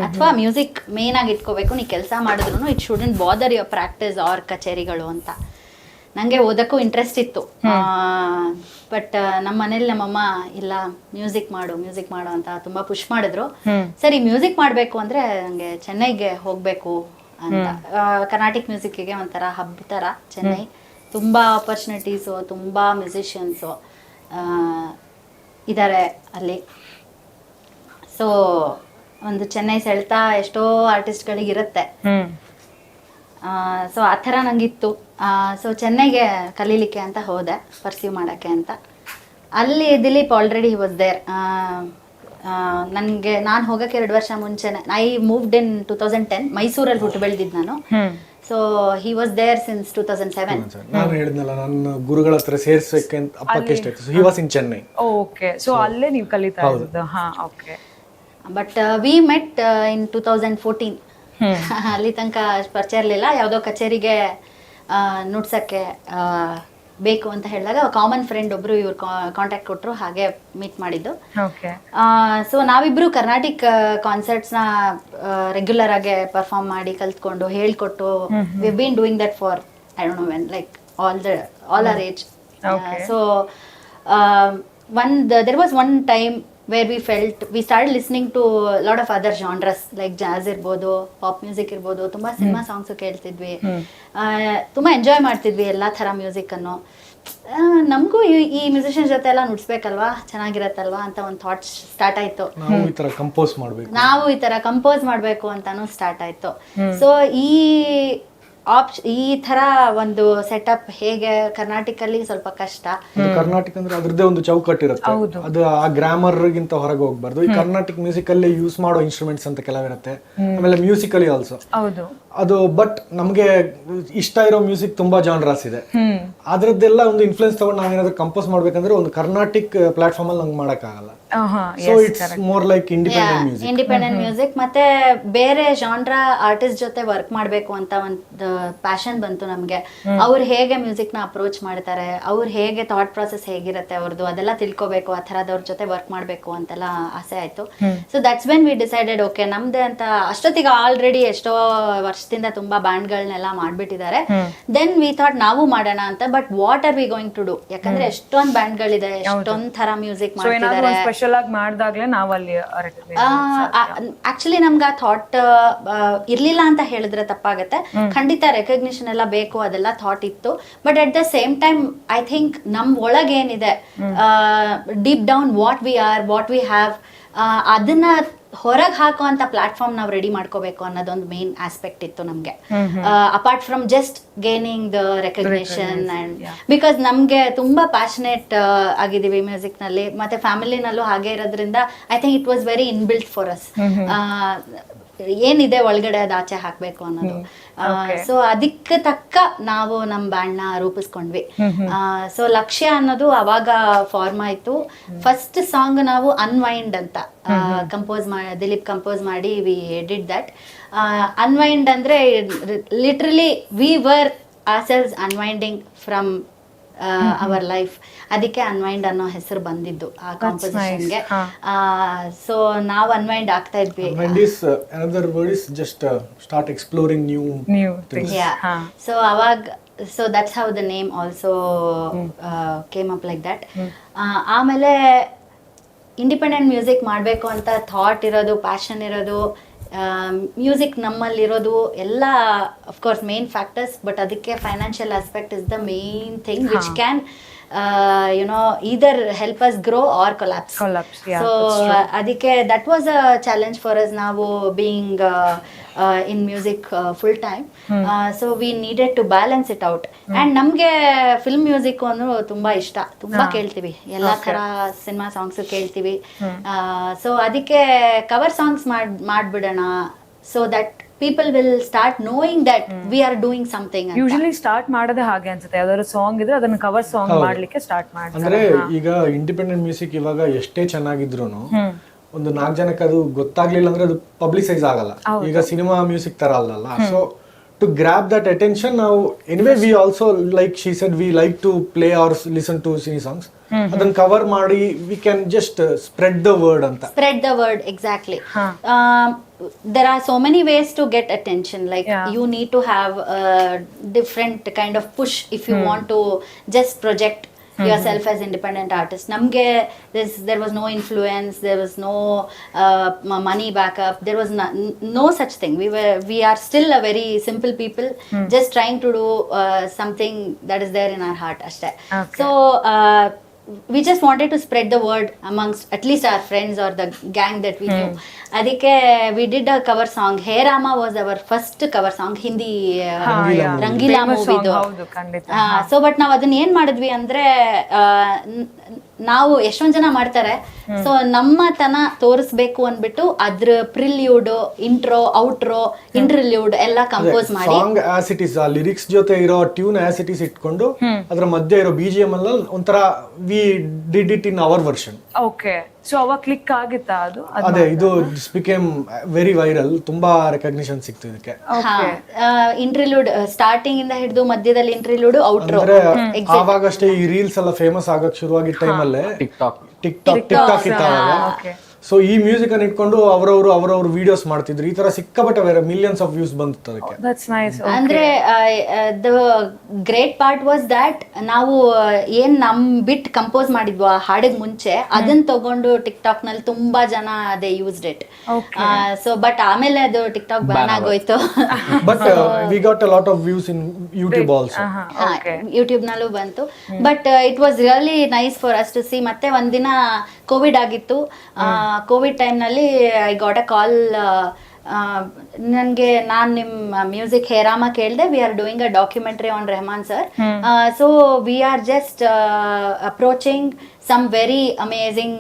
ಅಥವಾ ಮ್ಯೂಸಿಕ್ ಮೇನ್ ಆಗಿ ಇಟ್ಕೋಬೇಕು, ನೀ ಕೆಲಸ ಮಾಡಿದ್ರು it shouldn't bother your practice or ಕಚೇರಿಗಳು ಅಂತ. ನನಗೆ ಓದಕ್ಕೂ ಇಂಟ್ರೆಸ್ಟ್ ಇತ್ತು, ಬಟ್ ನಮ್ಮ ಮನೇಲಿ ನಮ್ಮಮ್ಮ ಇಲ್ಲ ಮ್ಯೂಸಿಕ್ ಮಾಡು ಅಂತ ತುಂಬಾ ಪುಷ್ ಮಾಡಿದ್ರು. ಸರಿ, ಮ್ಯೂಸಿಕ್ ಮಾಡಬೇಕು ಅಂದ್ರೆ ನನಗೆ ಚೆನ್ನೈಗೆ ಹೋಗ್ಬೇಕು ಅಂತ. ಕರ್ನಾಟಿಕ್ ಮ್ಯೂಸಿಕ್ಗೆ ಒಂಥರ ಹಬ್ ಥರ ಚೆನ್ನೈ. ತುಂಬ ಆಪರ್ಚುನಿಟೀಸು, ತುಂಬ ಮ್ಯೂಸಿಷಿಯನ್ಸು ಇದ್ದಾರೆ ಅಲ್ಲಿ. ಸೊ ಒಂದು ಚೆನ್ನೈ ಸೆಳ್ತಾ ಎಷ್ಟೋ ಆರ್ಟಿಸ್ಟ್ಗಳಿಗಿರುತ್ತೆ. ಸೊ ಆ ಥರ ನನಗಿತ್ತು. ಸೊ ಚೆನ್ನೈಗೆ ಕಲೀಲಿಕ್ಕೆ ಅಂತ ಹೋದೆ, ಪರ್ಸ್ಯೂ ಮಾಡೋಕ್ಕೆ ಅಂತ. ಅಲ್ಲಿ ದಿಲೀಪ್ ಆಲ್ರೆಡಿ ವಾಸ್ ದೇರ್. ನನಗೆ ನಾನು ಹೋಗೋಕ್ಕೆ 2 ವರ್ಷ ಮುಂಚೆನೆ, ಐ ಮೂವ್ಡ್ ಇನ್ 2010. ಮೈಸೂರಲ್ಲಿ ಹುಟ್ಟು ಬೆಳೆದಿದ್ದು ನಾನು. So he was there since 2007. ನಾನು ಹೇಳಿದ್ನಲ್ಲ, ನನ್ನ ಗುರುಗಳ ಹತ್ರ ಸೇರಿಸಬೇಕಂತ ಅಪ್ಪಕ್ಕೆ ಇಷ್ಟ ಇತ್ತು. So he was in Chennai. Okay, so ಅಲ್ಲೇ ನೀವು ಕಲಿತಾ ಇರೋದು. ಓಕೆ, ಬಟ್ ವಿ ಮೆಟ್ ಇನ್ 2014. ಅಲ್ಲಿ ತನಕ ಪರಿಚಯ ಇರಲಿಲ್ಲ. ಯಾವುದೋ ಕಚೇರಿಗೆ ನುಡ್ಸಕ್ಕೆ ಬೇಕು ಅಂತ ಹೇಳಿದಾಗ ಕಾಮನ್ ಫ್ರೆಂಡ್ ಒಬ್ರು ಇವ್ರು ಕಾಂಟ್ಯಾಕ್ಟ್ ಕೊಟ್ಟರು, ಹಾಗೆ ಮೀಟ್ ಮಾಡಿದ್ದು. ಸೊ ನಾವಿಬ್ರು ಕರ್ನಾಟಿಕ್ ಕಾನ್ಸರ್ಟ್ಸ್ನ ರೆಗ್ಯುಲರ್ ಆಗಿ ಪರ್ಫಾರ್ಮ್ ಮಾಡಿ ಕಲ್ತ್ಕೊಂಡು ಹೇಳ್ಕೊಟ್ಟು we been doing that for I don't know when, like all are age. So there was one time where we started listening to a lot of other genres like jazz ಇರ್ಬೋದು, ಪಾಪ್ ಮ್ಯೂಸಿಕ್ ಇರ್ಬೋದು, ತುಂಬ ಸಿನಿಮಾ ಸಾಂಗ್ಸು ಕೇಳ್ತಿದ್ವಿ, ತುಂಬ ಎಂಜಾಯ್ ಮಾಡ್ತಿದ್ವಿ ಎಲ್ಲ ಥರ ಮ್ಯೂಸಿಕನ್ನು. ನಮಗೂ ಈ ಮ್ಯೂಸಿಷಿಯನ್ ಜೊತೆ ಎಲ್ಲ ನುಡ್ಸ್ಬೇಕಲ್ವಾ, ಚೆನ್ನಾಗಿರತ್ತಲ್ವಾ ಅಂತ ಒಂದು ಥಾಟ್ಸ್ ಸ್ಟಾರ್ಟ್ ಆಯಿತು. ನಾವು ಈ ಥರ ಕಂಪೋಸ್ ಮಾಡಬೇಕು ಅಂತಾನು ಸ್ಟಾರ್ಟ್ ಆಯಿತು. ಸೊ ಈ ಈ ತರ ಒಂದು ಸೆಟಪ್ ಹೇಗೆ ಕರ್ನಾಟಕಲ್ಲಿ ಸ್ವಲ್ಪ ಕಷ್ಟ. ಕರ್ನಾಟಕ ಅಂದ್ರೆ ಅದ್ರದ್ದೇ ಒಂದು ಚೌಕಟ್ಟಿರುತ್ತೆ, ಅದು ಆ ಗ್ರಾಮರ್ ಗಿಂತ ಹೊರಗೆ ಹೋಗ್ಬಾರ್ದು. ಈ ಕರ್ನಾಟಕ ಮ್ಯೂಸಿಕ್ ಅಲ್ಲಿ ಯೂಸ್ ಮಾಡೋ ಇನ್ಸ್ಟ್ರೂಮೆಂಟ್ಸ್ ಅಂತ ಕೆಲವಿರುತ್ತೆ, ಆಮೇಲೆ ಮ್ಯೂಸಿಕಲಿ ಆಲ್ಸೋ ಅದು. ಬಟ್ ನಮ್ಗೆ ಇಷ್ಟ ಇರೋ ಮ್ಯೂಸಿಕ್ ತುಂಬಾ ಜಾನ್ರಾಸ್ ಇದೆ, ಅದ್ರದ್ದೆಲ್ಲ ಒಂದು ಇನ್ಫ್ಲುಯೆನ್ಸ್ ತಗೊಂಡು ನಾವೇನಾದ್ರೂ ಕಂಪೋಸ್ ಮಾಡ್ಬೇಕಂದ್ರೆ ಒಂದು ಕರ್ನಾಟಿಕ್ ಪ್ಲಾಟ್ಫಾರ್ಮ್ ಅಲ್ಲಿ ನಂಗೆ ಮಾಡಕ್ ಆಗಲ್ಲ. So it's more like independent music. ಮತ್ತೆ ಬೇರೆ ಜಾನ್ರಾ ಆರ್ಟಿಸ್ಟ್ ಜೊತೆ ವರ್ಕ್ ಮಾಡ್ಬೇಕು ಅಂತ ಒಂದು ಪ್ಯಾಷನ್ ಬಂತು ನಮ್ಗೆ. ಅವ್ರು ಹೇಗೆ ಮ್ಯೂಸಿಕ್ ನ ಅಪ್ರೋಚ್ ಮಾಡ್ತಾರೆ, ಅವ್ರು ಹೇಗೆ ಥಾಟ್ ಪ್ರಾಸೆಸ್ ಹೇಗಿರುತ್ತೆ ಅವ್ರದ್ದು, ಅದೆಲ್ಲ ತಿಳ್ಕೊಬೇಕು, ಆ ಥರದವ್ರ ಜೊತೆ ವರ್ಕ್ ಮಾಡ್ಬೇಕು ಅಂತೆಲ್ಲ ಆಸೆ ಆಯ್ತು. So that's when we decided okay ನಮ್ದೆ ಅಂತ. ಅಷ್ಟೊತ್ತಿಗೆ ಆಲ್ರೆಡಿ ಎಷ್ಟೋ ವರ್ಷದಿಂದ ತುಂಬಾ ಬ್ಯಾಂಡ್ಗಳನ್ನೆಲ್ಲ ಮಾಡ್ಬಿಟ್ಟಿದ್ದಾರೆ. ದೆನ್ ವಿ ಥಾಟ್ ನಾವು ಮಾಡೋಣ ಅಂತ. But what are we going to do, ಯಾಕಂದ್ರೆ ಎಷ್ಟೊಂದು ಬ್ಯಾಂಡ್ಗಳಿದೆ, ಎಷ್ಟೊಂದ್ ತರ ಮ್ಯೂಸಿಕ್ ಮಾಡ್ತಿದ್ದಾರೆ. ಸ್ಪೆಷಲ್ ಆಗಿ ಮಾಡಿದಾಗ್ಲೇ ನಾವು ಅಲ್ಲಿ ಆಕ್ಚುಲಿ ನಮ್ಗೆ ಆ ಥಾಟ್ ಇರ್ಲಿಲ್ಲ ಅಂತ ಹೇಳಿದ್ರೆ ತಪ್ಪಾಗತ್ತೆ. ಖಂಡಿತ ರೆಕಗ್ನಿಷನ್ ಎಲ್ಲ ಬೇಕು, ಅದೆಲ್ಲ ಥಾಟ್ ಇತ್ತು. But at the same time I think ನಮ್ ಒಳಗೇನಿದೆ deep down what we are, what we have, ಅದನ್ನ ಹೊರಗೆ ಹಾಕುವಂತ ಪ್ಲಾಟ್ಫಾರ್ಮ್ ನಾವು ರೆಡಿ ಮಾಡ್ಕೋಬೇಕು ಅನ್ನೋದೊಂದು ಮೇನ್ ಆಸ್ಪೆಕ್ಟ್ ಇತ್ತು ನಮ್ಗೆ. Apart from just gaining the recognition and because ನಮ್ಗೆ ತುಂಬಾ ಪ್ಯಾಷನೇಟ್ ಆಗಿದೀವಿ ಮ್ಯೂಸಿಕ್ ನಲ್ಲಿ, ಮತ್ತೆ ಫ್ಯಾಮಿಲಿನಲ್ಲೂ ಹಾಗೆ ಇರೋದ್ರಿಂದ I think it was very inbuilt for us. ಏನಿದೆ ಒಳಗಡೆ ಅದು ಆಚೆ ಹಾಕ್ಬೇಕು ಅನ್ನೋದು. ಸೊ ಅದಕ್ಕೆ ತಕ್ಕ ನಾವು ನಮ್ಮ ಬ್ಯಾಂಡ್ ನ ರೂಪಿಸ್ಕೊಂಡ್ವಿ. ಸೊ ಲಕ್ಷ್ಯ ಅನ್ನೋದು ಅವಾಗ ಫಾರ್ಮ್ ಆಯ್ತು. ಫಸ್ಟ್ ಸಾಂಗ್ ನಾವು ಅನ್ವೈಂಡ್ ಅಂತ ದಿಲೀಪ್ ಕಂಪೋಸ್ ಮಾಡಿ ವಿ ಡಿಡ್ ದಟ್. ಅನ್ವೈಂಡ್ ಅಂದ್ರೆ literally we were ourselves unwinding from our life. ಅದಕ್ಕೆ ಅನ್ವೈಂಡ್ ಅನ್ನೋ ಹೆಸರು ಬಂದಿದ್ದು ಆ ಕಾಂಪೋಸಿಷನ್ಗೆ. ಸೊ ನಾವು ಅನ್ವೈಂಡ್ ಆಗ್ತಾ ಇದ್ವಿ. another word is just start exploring new things. So ಅವಾಗ so that's how the name also came up like that. ಆಮೇಲೆ ಇಂಡಿಪೆಂಡೆಂಟ್ ಮ್ಯೂಸಿಕ್ ಮಾಡಬೇಕು ಅಂತ ಥಾಟ್ ಇರೋದು, ಪ್ಯಾಷನ್ ಇರೋದು, ಮ್ಯೂಸಿಕ್ ನಮ್ಮಲ್ಲಿರೋದು ಎಲ್ಲ ಅಫ್ಕೋರ್ಸ್ ಮೇನ್ ಫ್ಯಾಕ್ಟರ್ಸ್. ಬಟ್ ಅದಕ್ಕೆ financial aspect is the main thing which can either help us grow or collapse. So ಅದಕ್ಕೆ that was a challenge for us, ನಾವು being in music full time. So we needed to balance it out. And ನಮ್ಗೆ ಫಿಲ್ಮ್ ಮ್ಯೂಸಿಕ್ ಅಂದ್ರೆ ತುಂಬಾ ಇಷ್ಟ, ತುಂಬಾ ಕೇಳ್ತೀವಿ, ಎಲ್ಲಾ ತರ ಸಿನಿಮಾ ಸಾಂಗ್ಸ್ ಕೇಳ್ತೀವಿ. ಸೊ ಅದಕ್ಕೆ ಕವರ್ ಸಾಂಗ್ಸ್ ಮಾಡ್ಬಿಡೋಣ, so that people will start knowing that we are doing something. Usually start ಮಾಡೋದೇ ಹಾಗೆ ಅನ್ಸುತ್ತೆ, ಯಾವ್ದಾದ್ರು ಸಾಂಗ್ ಇದ್ರೆ ಅದನ್ನ ಕವರ್ ಸಾಂಗ್ ಮಾಡ್ಲಿಕ್ಕೆ ಸ್ಟಾರ್ಟ್ ಮಾಡ್ತಾರೆ. ಅಂದ್ರೆ ಈಗ ಇಂಡಿಪೆಂಡೆಂಟ್ ಮ್ಯೂಸಿಕ್ ಇವಾಗ ಎಷ್ಟೇ ಚೆನ್ನಾಗಿದ್ರೂನು ಒಂದು 4 ಜನಕ್ಕೆ ಅದು ಗೊತ್ತಾಗ್ಲಿಲ್ಲ ಅಂದ್ರೆ ಅದು ಪಬ್ಲಿಸೈಸ್ ಆಗಲ್ಲ. ಈಗ ಸಿನಿಮಾ ಮ್ಯೂಸಿಕ್ ತರ ಅಲ್ಲಲ್ಲ. So to grab that attention, now anyway we also, like she said, we like to play or listen to cine songs. ಅದನ್ನ ಕವರ್ ಮಾಡಿ we can just spread the word anta. Spread the word, exactly. There are so many ways to get attention, like you need to have a different kind of push if you want to just project yourself as independent artist. Namge there was no influence, there was no money backup, there was no such thing. We are still a very simple people, just trying to do something that is there in our heart ashte. So we just wanted to spread the word amongst at least our friends or the gang that we knew. Adike we did a cover song. Hey Rama was our first cover song, Hindi Rangila movie do. So but ನಾವು ಅದನ್ನ ಏನ್ ಮಾಡಿದ್ವಿ ಅಂದ್ರೆ ನಾವು ಎಷ್ಟೊಂದ್ ಜನ ಮಾಡ್ತಾರೆ, ಸೊ ನಮ್ಮ ತನ ತೋರಿಸ್ಬೇಕು ಅಂದ್ಬಿಟ್ಟು ಅದ್ರ ಪ್ರಿಲ್ಯೂಡ್, ಇಂಟ್ರೋ, ಔಟ್ರೋ, ಇಂಟರ್ಲ್ಯೂಡ್ ಎಲ್ಲ ಕಂಪೋಸ್ ಮಾಡಿ ಸಾಂಗ್ ಆಸ್ ಇಟ್ ಇಸ್, ಆ ಲಿರಿಕ್ಸ್ ಜೊತೆ ಇರೋ ಟ್ಯೂನ್ ಆಸ್ ಇಟ್ ಇಸ್ ಇಟ್ಕೊಂಡು ಅದ್ರ ಮಧ್ಯೆ ಇರೋ BGM ಅಲ್ಲ ಒಂಥರ we did it in our version. Okay, so ಅವಾಗ ಕ್ಲಿಕ್ ಆಗಿತ್ತಾ ಅದು? ಅದೇ ಇದು ದಿಸ್ ಬಿಕೇಮ್ ವೆರಿ ವೈರಲ್, ತುಂಬಾ ರೆಕಗ್ನಿಷನ್ ಸಿಕ್ತು ಇದಕ್ಕೆ. ಇಂಟರ್ಲ್ಯೂಡ್ ಸ್ಟಾರ್ಟಿಂಗ್ ಇಂದ ಹಿಡಿದು ಮಧ್ಯದಲ್ಲಿ ಇಂಟರ್ಲ್ಯೂಡ್, ಔಟ್ರೋ. ಆವಾಗಷ್ಟೇ ಈ ರೀಲ್ಸ್ ಎಲ್ಲ ಫೇಮಸ್ ಆಗಕ್ ಶುರುವಾಗಿದ್ದ ಟೈಮಲ್ಲೇ ಟಿಕ್ ಟಾಕ್ ಇತ್ತು ಅವಾಗ. ಸೊ ಈ ಮ್ಯೂಸಿಕ್ ಅನ್ನು ಇಟ್ಕೊಂಡು ಅವರವರು ವಿಡಿಯೋಸ್ ಮಾಡ್ತಿದ್ರು. ಈ ತರ ಸಿಕ್ಕಾಪಟ್ಟೆ ಬೇರೆ ಮಿಲಿಯನ್ಸ್ ಆಫ್ ವ್ಯೂಸ್ ಬಂತು ಅದಕ್ಕೆ. ಅಂದ್ರೆ the great part was that ನಾವು ಏನ್ ನಮ್ ಬಿಟ್ ಕಂಪೋಸ್ ಮಾಡಿದ್ವು ಆ ಹಾಡಿಗೆ ಮುಂಚೆ, ಅದನ್ನ ತಗೊಂಡು ಟಿಕ್ ಟಾಕ್ ನಲ್ಲಿ ತುಂಬಾ ಜನ ಅದೇ ಯೂಸ್ಡ್ ಇಟ್. ಸೊ ಬಟ್ ಆಮೇಲೆ ಅದು ಟಿಕ್ ಟಾಕ್ ಬ್ಯಾನ್ ಆಗೋಯ್ತು. But we got a lot of views in YouTube also. YouTube ನಲ್ಲೂ ಬಂತು. But it was really nice for us to see. ಮತ್ತೆ ಒಂದಿನ ಕೋವಿಡ್ ಆಗಿತ್ತು. ಕೋವಿಡ್ ಟೈಮ್ನಲ್ಲಿ ಐ ಗಾಟ್ ಅ ಕಾಲ್ ನನಗೆ ನಾನು ನಿಮ್ಮ ಮ್ಯೂಸಿಕ್ ಹೇರಾಮ ಕೇಳಿದೆ. We are doing a documentary on Rahman sir. So we are just approaching some very amazing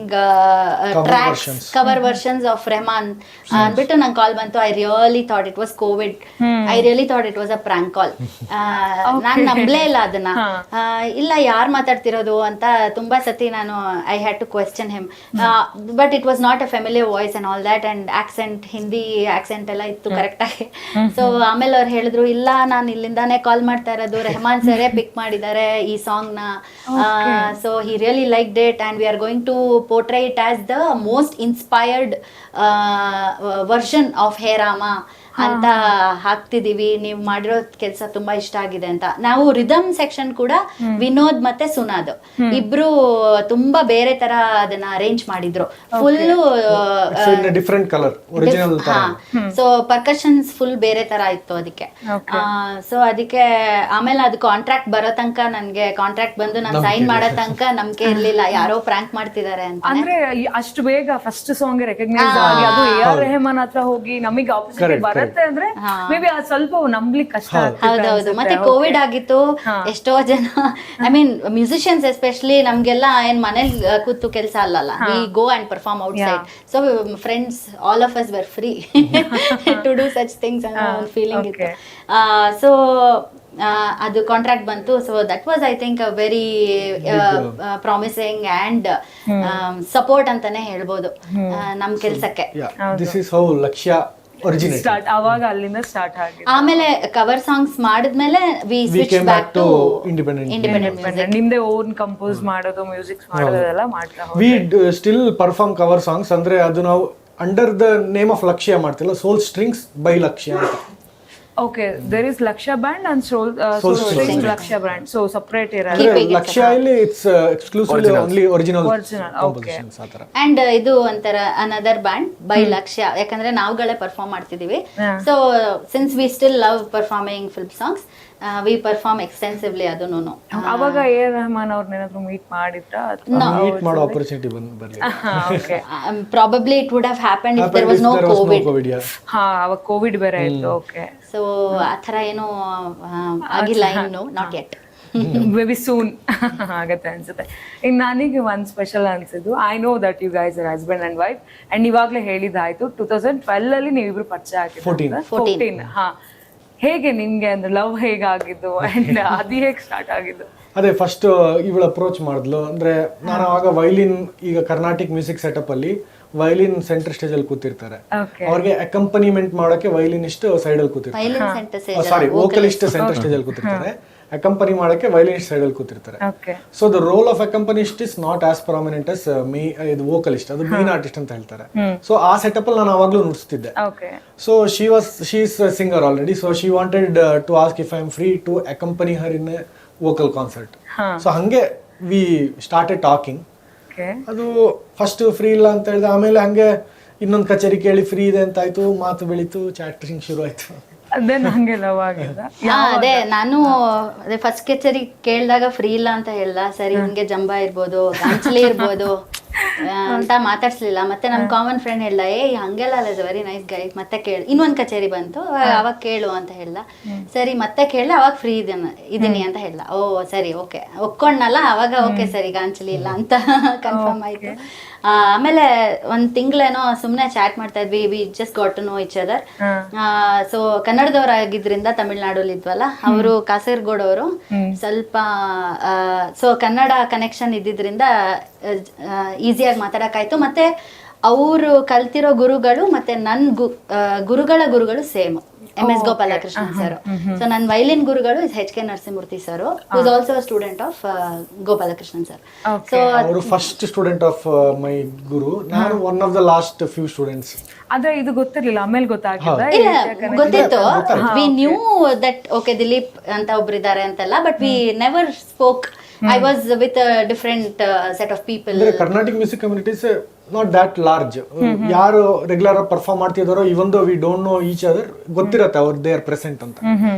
tracks, cover versions of Rahman. ಅಂದ್ಬಿಟ್ಟು ನಂಗೆ ಕಾಲ್ ಬಂತು. I really thought it was COVID. I really thought it was a prank call. ನಾನು ನಂಬಲೇ ಇಲ್ಲ ಅದನ್ನ. ಇಲ್ಲ ಯಾರು ಮಾತಾಡ್ತಿರೋದು ಅಂತ ತುಂಬಾ ಸತಿ ನಾನು I had to question him. But it was not a familiar voice and all that, and accent, Hindi accent ಎಲ್ಲ ಇತ್ತು ಕರೆಕ್ಟ್ ಆಗಿ. ಸೊ ಆಮೇಲೆ ಅವ್ರು ಹೇಳಿದ್ರು ಇಲ್ಲ ನಾನು ಇಲ್ಲಿಂದಾನೇ ಕಾಲ್ ಮಾಡ್ತಾ ಇರೋದು, ರೆಹಮಾನ್ ಸರೇ ಪಿಕ್ ಮಾಡಿದ್ದಾರೆ ಈ ಸಾಂಗ್ ನ. So he really liked it and we are going to portray it as the most inspired version of Hey Rama ಅಂತ ಹಾಕ್ತಿದೀವಿ. ನೀವು ಮಾಡಿರೋ ಕೆಲಸ ತುಂಬಾ ಇಷ್ಟ ಆಗಿದೆ ಅಂತ. ನಾವು ರಿದಮ್ ಸೆಕ್ಷನ್ ಕೂಡ ವಿನೋದ್ ಮತ್ತೆ ಸುನಾದ್ ಇಬ್ರು ತುಂಬಾ ಬೇರೆ ತರ ಅದನ್ನ ಅರೇಂಜ್ ಮಾಡಿದ್ರು. Full different colour original. So percussions full ಬೇರೆ ತರ ಇತ್ತು ಅದಕ್ಕೆ. ಸೊ ಅದಕ್ಕೆ ಆಮೇಲೆ ಅದು ಕಾಂಟ್ರಾಕ್ಟ್ ಬರೋ ತನಕ ನನ್ಗೆ ಕಾಂಟ್ರಾಕ್ಟ್ ಬಂದು ನಾನು ಸೈನ್ ಮಾಡೋ ತನಕ ನಂಬಿಕೆ ಇರ್ಲಿಲ್ಲ ಯಾರೋ ಪ್ರ್ಯಾಂಕ್ ಮಾಡ್ತಿದ್ದಾರೆ ಅಂತ. ಅಂದ್ರೆ ಅಷ್ಟು ಬೇಗ ಫಸ್ಟ್ ಸಾಂಗ್ ರೆಕಗ್ನೈಸ್ ಆಗಿ ಅದು AR ರೆಹಮಾನ್ ಹತ್ರ ಹೋಗಿ ನಮಗೆ ಆಪರ್ಚುನಿಟಿ ಬರುತ್ತೆ ಅಂದ್ರೆ ಮೇ ಬಿ ಅದು ಸ್ವಲ್ಪ ನಂಬಲಿಕ್ಕೆ ಕಷ್ಟ. ಹೌದೌದು. ಮತ್ತೆ ಕೋವಿಡ್ ಆಗಿತ್ತು. ಎಷ್ಟೋ ಜನ ಐ ಮೀನ್ ಮ್ಯೂಸಿಷಿಯನ್ಸ್ ಎಸ್ಪೆಷಲಿ ನಮ್ಗೆಲ್ಲ ಏನ್ ಮನೇಲಿ ಕೂತು ಕೆಲಸ ಅಲ್ಲಲ್ಲ. We go and perform outside. So friends all of us were free to do such things ಅನ್ನೋ ಒಂದು ಫೀಲಿಂಗ್ ಇತ್ತು. ಸೊ ಅದು ಕಾಂಟ್ರಾಕ್ಟ್ ಬಂತು. So that was I think a very promising and support ಅಂತಾನೆ ಹೇಳ್ಬೋದು ನಮ್ ಕೆಲ್ಸಕ್ಕೆ. This is how Lakshya start ಅವಾಗ ಅಲ್ಲಿಂದ ಸ್ಟಾರ್ಟ್ ಆಗಿದೆ. ಆಮೇಲೆ ಕವರ್ ಸಾಂಗ್ಸ್ ಮಾಡಿದ್ಮೇಲೆ we switch back to independent. ನಿಮ್ದೇ ಓನ್ ಕಂಪೋಸ್ ಮಾಡೋದು, ಮ್ಯೂಸಿಕ್ ಮಾಡೋದೆಲ್ಲ ಮಾಡ್ತಾ we still perform cover songs. ಅಂದ್ರೆ ಅದು ನಾವು ಅಂಡರ್ ದ ನೇಮ್ ಆಫ್ ಲಕ್ಷ್ಯ ಮಾಡ್ತಿಲ್ಲ, ಸೋಲ್ ಸ್ಟ್ರಿಂಗ್ಸ್ ಬೈ ಲಕ್ಷ್ಯ ಅಂತ. Okay, there is Lakshya band and Soul Strings Lakshya band. So separate ಇರಲ್ಲ. ಲಕ್ಷ್ಯ ಇಲ್ಲಿ it's exclusively only original compositions ಆತರ. ಅಂಡ್ ಇದು ಒಂಥರ ಅನದರ್ ಬ್ಯಾಂಡ್ ಬೈ ಲಕ್ಷ್ಯ, ಯಾಕಂದ್ರೆ ನಾವುಗಳೇ ಪರ್ಫಾರ್ಮ್ ಮಾಡ್ತಿದೀವಿ. So since we still love performing film songs, we perform extensively ಅದನ್ನು. ಅವಾಗ AR ರೆಹಮಾನ್ ಅವ್ರನ್ನ ಏನಾದ್ರು ಮೀಟ್ ಮಾಡಿದ್ರಾ? ಮೀಟ್ ಮಾಡೋ ಆಪರ್ಚುನಿಟಿ ಬರ್ಲಿಲ್ಲ. Probably it would have happened if there was no Covid. ಅವಾಗ ಕೋವಿಡ್ ಬೇರೆ ಇತ್ತು. ಓಕೆ. ಸೊ ಆ ಥರ ಏನೂ ಆಗಿಲ್ಲ ಇನ್ನು, ನಾಟ್ ಯೆಟ್. ಮೇಬಿ ಸೂನ್ ಆಗತ್ತೆ ಅನ್ಸುತ್ತೆ. ಇನ್ನು ನನಗೆ ಒಂದು ಸ್ಪೆಷಲ್ ಅನ್ಸಿದ್ದು, I know that you guys are husband and wife and ಇವಾಗಲೇ ಹೇಳಿದ್ದಾಯ್ತು 2012 ಅಲ್ಲಿ ನೀವಿಬ್ರು ಪರಿಚಯ ಆಗಿದ್ದು. 14. ಹಾ, ಹೇಗೆ ನಿಮ್ಗೆ ಅಂದ್ರೆ ಲವ್ ಹೇಗಾಗಿದ್ದು ಅಂಡ್ ಅದು ಹೇಗೆ ಸ್ಟಾರ್ಟ್ ಆಗಿದ್ದು? ಅದೇ ಫಸ್ಟ್ ಇವಳು ಅಪ್ರೋಚ್ ಮಾಡಿದ್ಲು. ಅಂದ್ರೆ ನಾನು ಆವಾಗ ವೈಲಿನ್, ಈಗ ಕರ್ನಾಟಿಕ್ ಮ್ಯೂಸಿಕ್ ಸೆಟಪ್ ಅಲ್ಲಿ ವೈಲಿನ್ ಸೆಂಟರ್ ಸ್ಟೇಜ್ ಅಲ್ಲಿ ಕೂತಿರ್ತಾರೆ. ಅವ್ರಿಗೆ ಅಕಂಪನಿಮೆಂಟ್ ಮಾಡೋಕೆ ವೈಲಿನಿಸ್ಟ್ ಸೈಡ್ ಅಲ್ಲಿ ಕೂತಿರ್ತಾರೆ. ಸಾರಿ, ವೋಕಲಿಸ್ಟ್ ಸೆಂಟರ್ ಸ್ಟೇಜ್ ಅಲ್ಲಿ ಕೂತಿರ್ತಾರೆ. ಅಕಂಪನಿ ಮಾಡಕ್ಕೆ ವೈಲಿನಿಸ್ಟ್ ಸೈಡ್ ಅಲ್ಲಿ ಕೂತಿರ್ತಾರೆ. So the role of accompanist is not as prominent as ಇದು ವೋಕಲಿಸ್ಟ್, ಅದು ಮೇನ್ ಆರ್ಟಿಸ್ಟ್ ಅಂತ ಹೇಳ್ತಾರೆ. ಸೊ ಆ ಸೆಟಪ್ ಅಲ್ಲಿ ನಾನು ಅವಾಗ್ಲೂ ನುಡಿಸ್ತಿದ್ದೆ. So she is singer already. So she wanted to ask if I am free to accompany her in vocal concert. So ಹಂಗೆ ವಿ ಸ್ಟಾರ್ಟೆಡ್ ಟಾಕಿಂಗ್. ಅದು ಫಸ್ಟ್ ಫ್ರೀ ಇಲ್ಲ ಅಂತ ಹೇಳಿದೆ. ಆಮೇಲೆ ಹಂಗೆ ಇನ್ನೊಂದು ಕಚೇರಿ ಕೇಳಿ ಫ್ರೀ ಇದೆ ಅಂತ ಆಯ್ತು, ಮಾತು ಬೆಳೀತು, ಚಾಟಿಂಗ್ ಶುರು ಆಯ್ತು. ಅದೇ ನಾನು ಅದೇ ಫಸ್ಟ್ ಕಚೇರಿ ಕೇಳಿದಾಗ ಫ್ರೀ ಇಲ್ಲ ಅಂತ ಹೇಳ್ದ. ಸರಿ, ಹಿಂಗೆ ಜಂಬಾ ಇರ್ಬೋದು, ಗಾಂಚಲಿ ಇರ್ಬೋದು ಅಂತ ಮಾತಾಡ್ಸ್ಲಿಲ್ಲ. ಮತ್ತೆ ನಮ್ ಕಾಮನ್ ಫ್ರೆಂಡ್ ಹೇಳ್ದ, ಹಂಗೆಲ್ಲ ಅಲ್ಲ, ಇಸ್ ವೆರಿ ನೈಸ್ ಗೈ, ಮತ್ತೆ ಕೇಳಿ. ಇನ್ನೊಂದ್ ಕಚೇರಿ ಬಂತು, ಅವಾಗ ಕೇಳು ಅಂತ ಹೇಳ್ದ. ಸರಿ, ಮತ್ತೆ ಕೇಳಿದೆ, ಅವಾಗ ಫ್ರೀ ಇದೀನಿ ಅಂತ ಹೇಳ್ದ. ಓ ಸರಿ, ಓಕೆ, ಒಪ್ಕೊಂಡ್ನಲ್ಲ ಅವಾಗ. ಓಕೆ ಸರಿ, ಗಾಂಚಲಿ ಇಲ್ಲ ಅಂತ ಕನ್ಫರ್ಮ್ ಆಯ್ತು. ಆಮೇಲೆ ಒಂದ್ ತಿಂಗಳೇನೋ ಸುಮ್ನೆ ಚಾಟ್ ಮಾಡ್ತಾ ಇದ್ವಿ. We just got to know each other. So ಕನ್ನಡದವರಾಗಿದ್ರಿಂದ ತಮಿಳ್ನಾಡಲ್ಲಿ ಇದ್ವಲ್ಲ, ಅವರು ಕಾಸರಗೋಡು ಅವರು, ಸ್ವಲ್ಪ ಸೊ ಕನ್ನಡ ಕನೆಕ್ಷನ್ ಇದ್ದಿದ್ರಿಂದ ಈಸಿಯಾಗಿ ಮಾತಾಡಕ್ಕಾಯ್ತು. ಮತ್ತೆ ಅವರು ಕಲ್ತಿರೋ ಗುರುಗಳು ಮತ್ತೆ ನನ್ ಗುರುಗಳು same, MS Gopalakrishna sir. So ನನ್ನ ವೈಲಿನ್ ಗುರುಗಳು HK Narasimhamurthy sir, who is also a student of Gopalakrishnan sir. So ಅವರು first student of my guru, ನಾನು one of the last few students. ಆದ್ರೆ ಇದು ಗೊತ್ತಿರ್ಲಿಲ್ಲ, ಆಮೇಲೆ ಗೊತ್ತಾಗಿಲ್ಲ. ಗೊತ್ತಿತ್ತು, we knew that okay Dilip ಅಂತ ಒಬ್ರಿದ್ದಾರೆ ಅಂತೆಲ್ಲ, but we never spoke. I was with a different set of people. Carnatic music community is not that large. ಯಾರು ರೆಗ್ಯುಲರ್ ಪರ್ಫಾರ್ಮ್ ಮಾಡ್ತಿದಾರೋ, even though we don't know each other, ಗೊತ್ತಿರತ್ತೆ ಅವ್ರು ದೇ ಆರ್ ಪ್ರೆಸೆಂಟ್ ಅಂತ.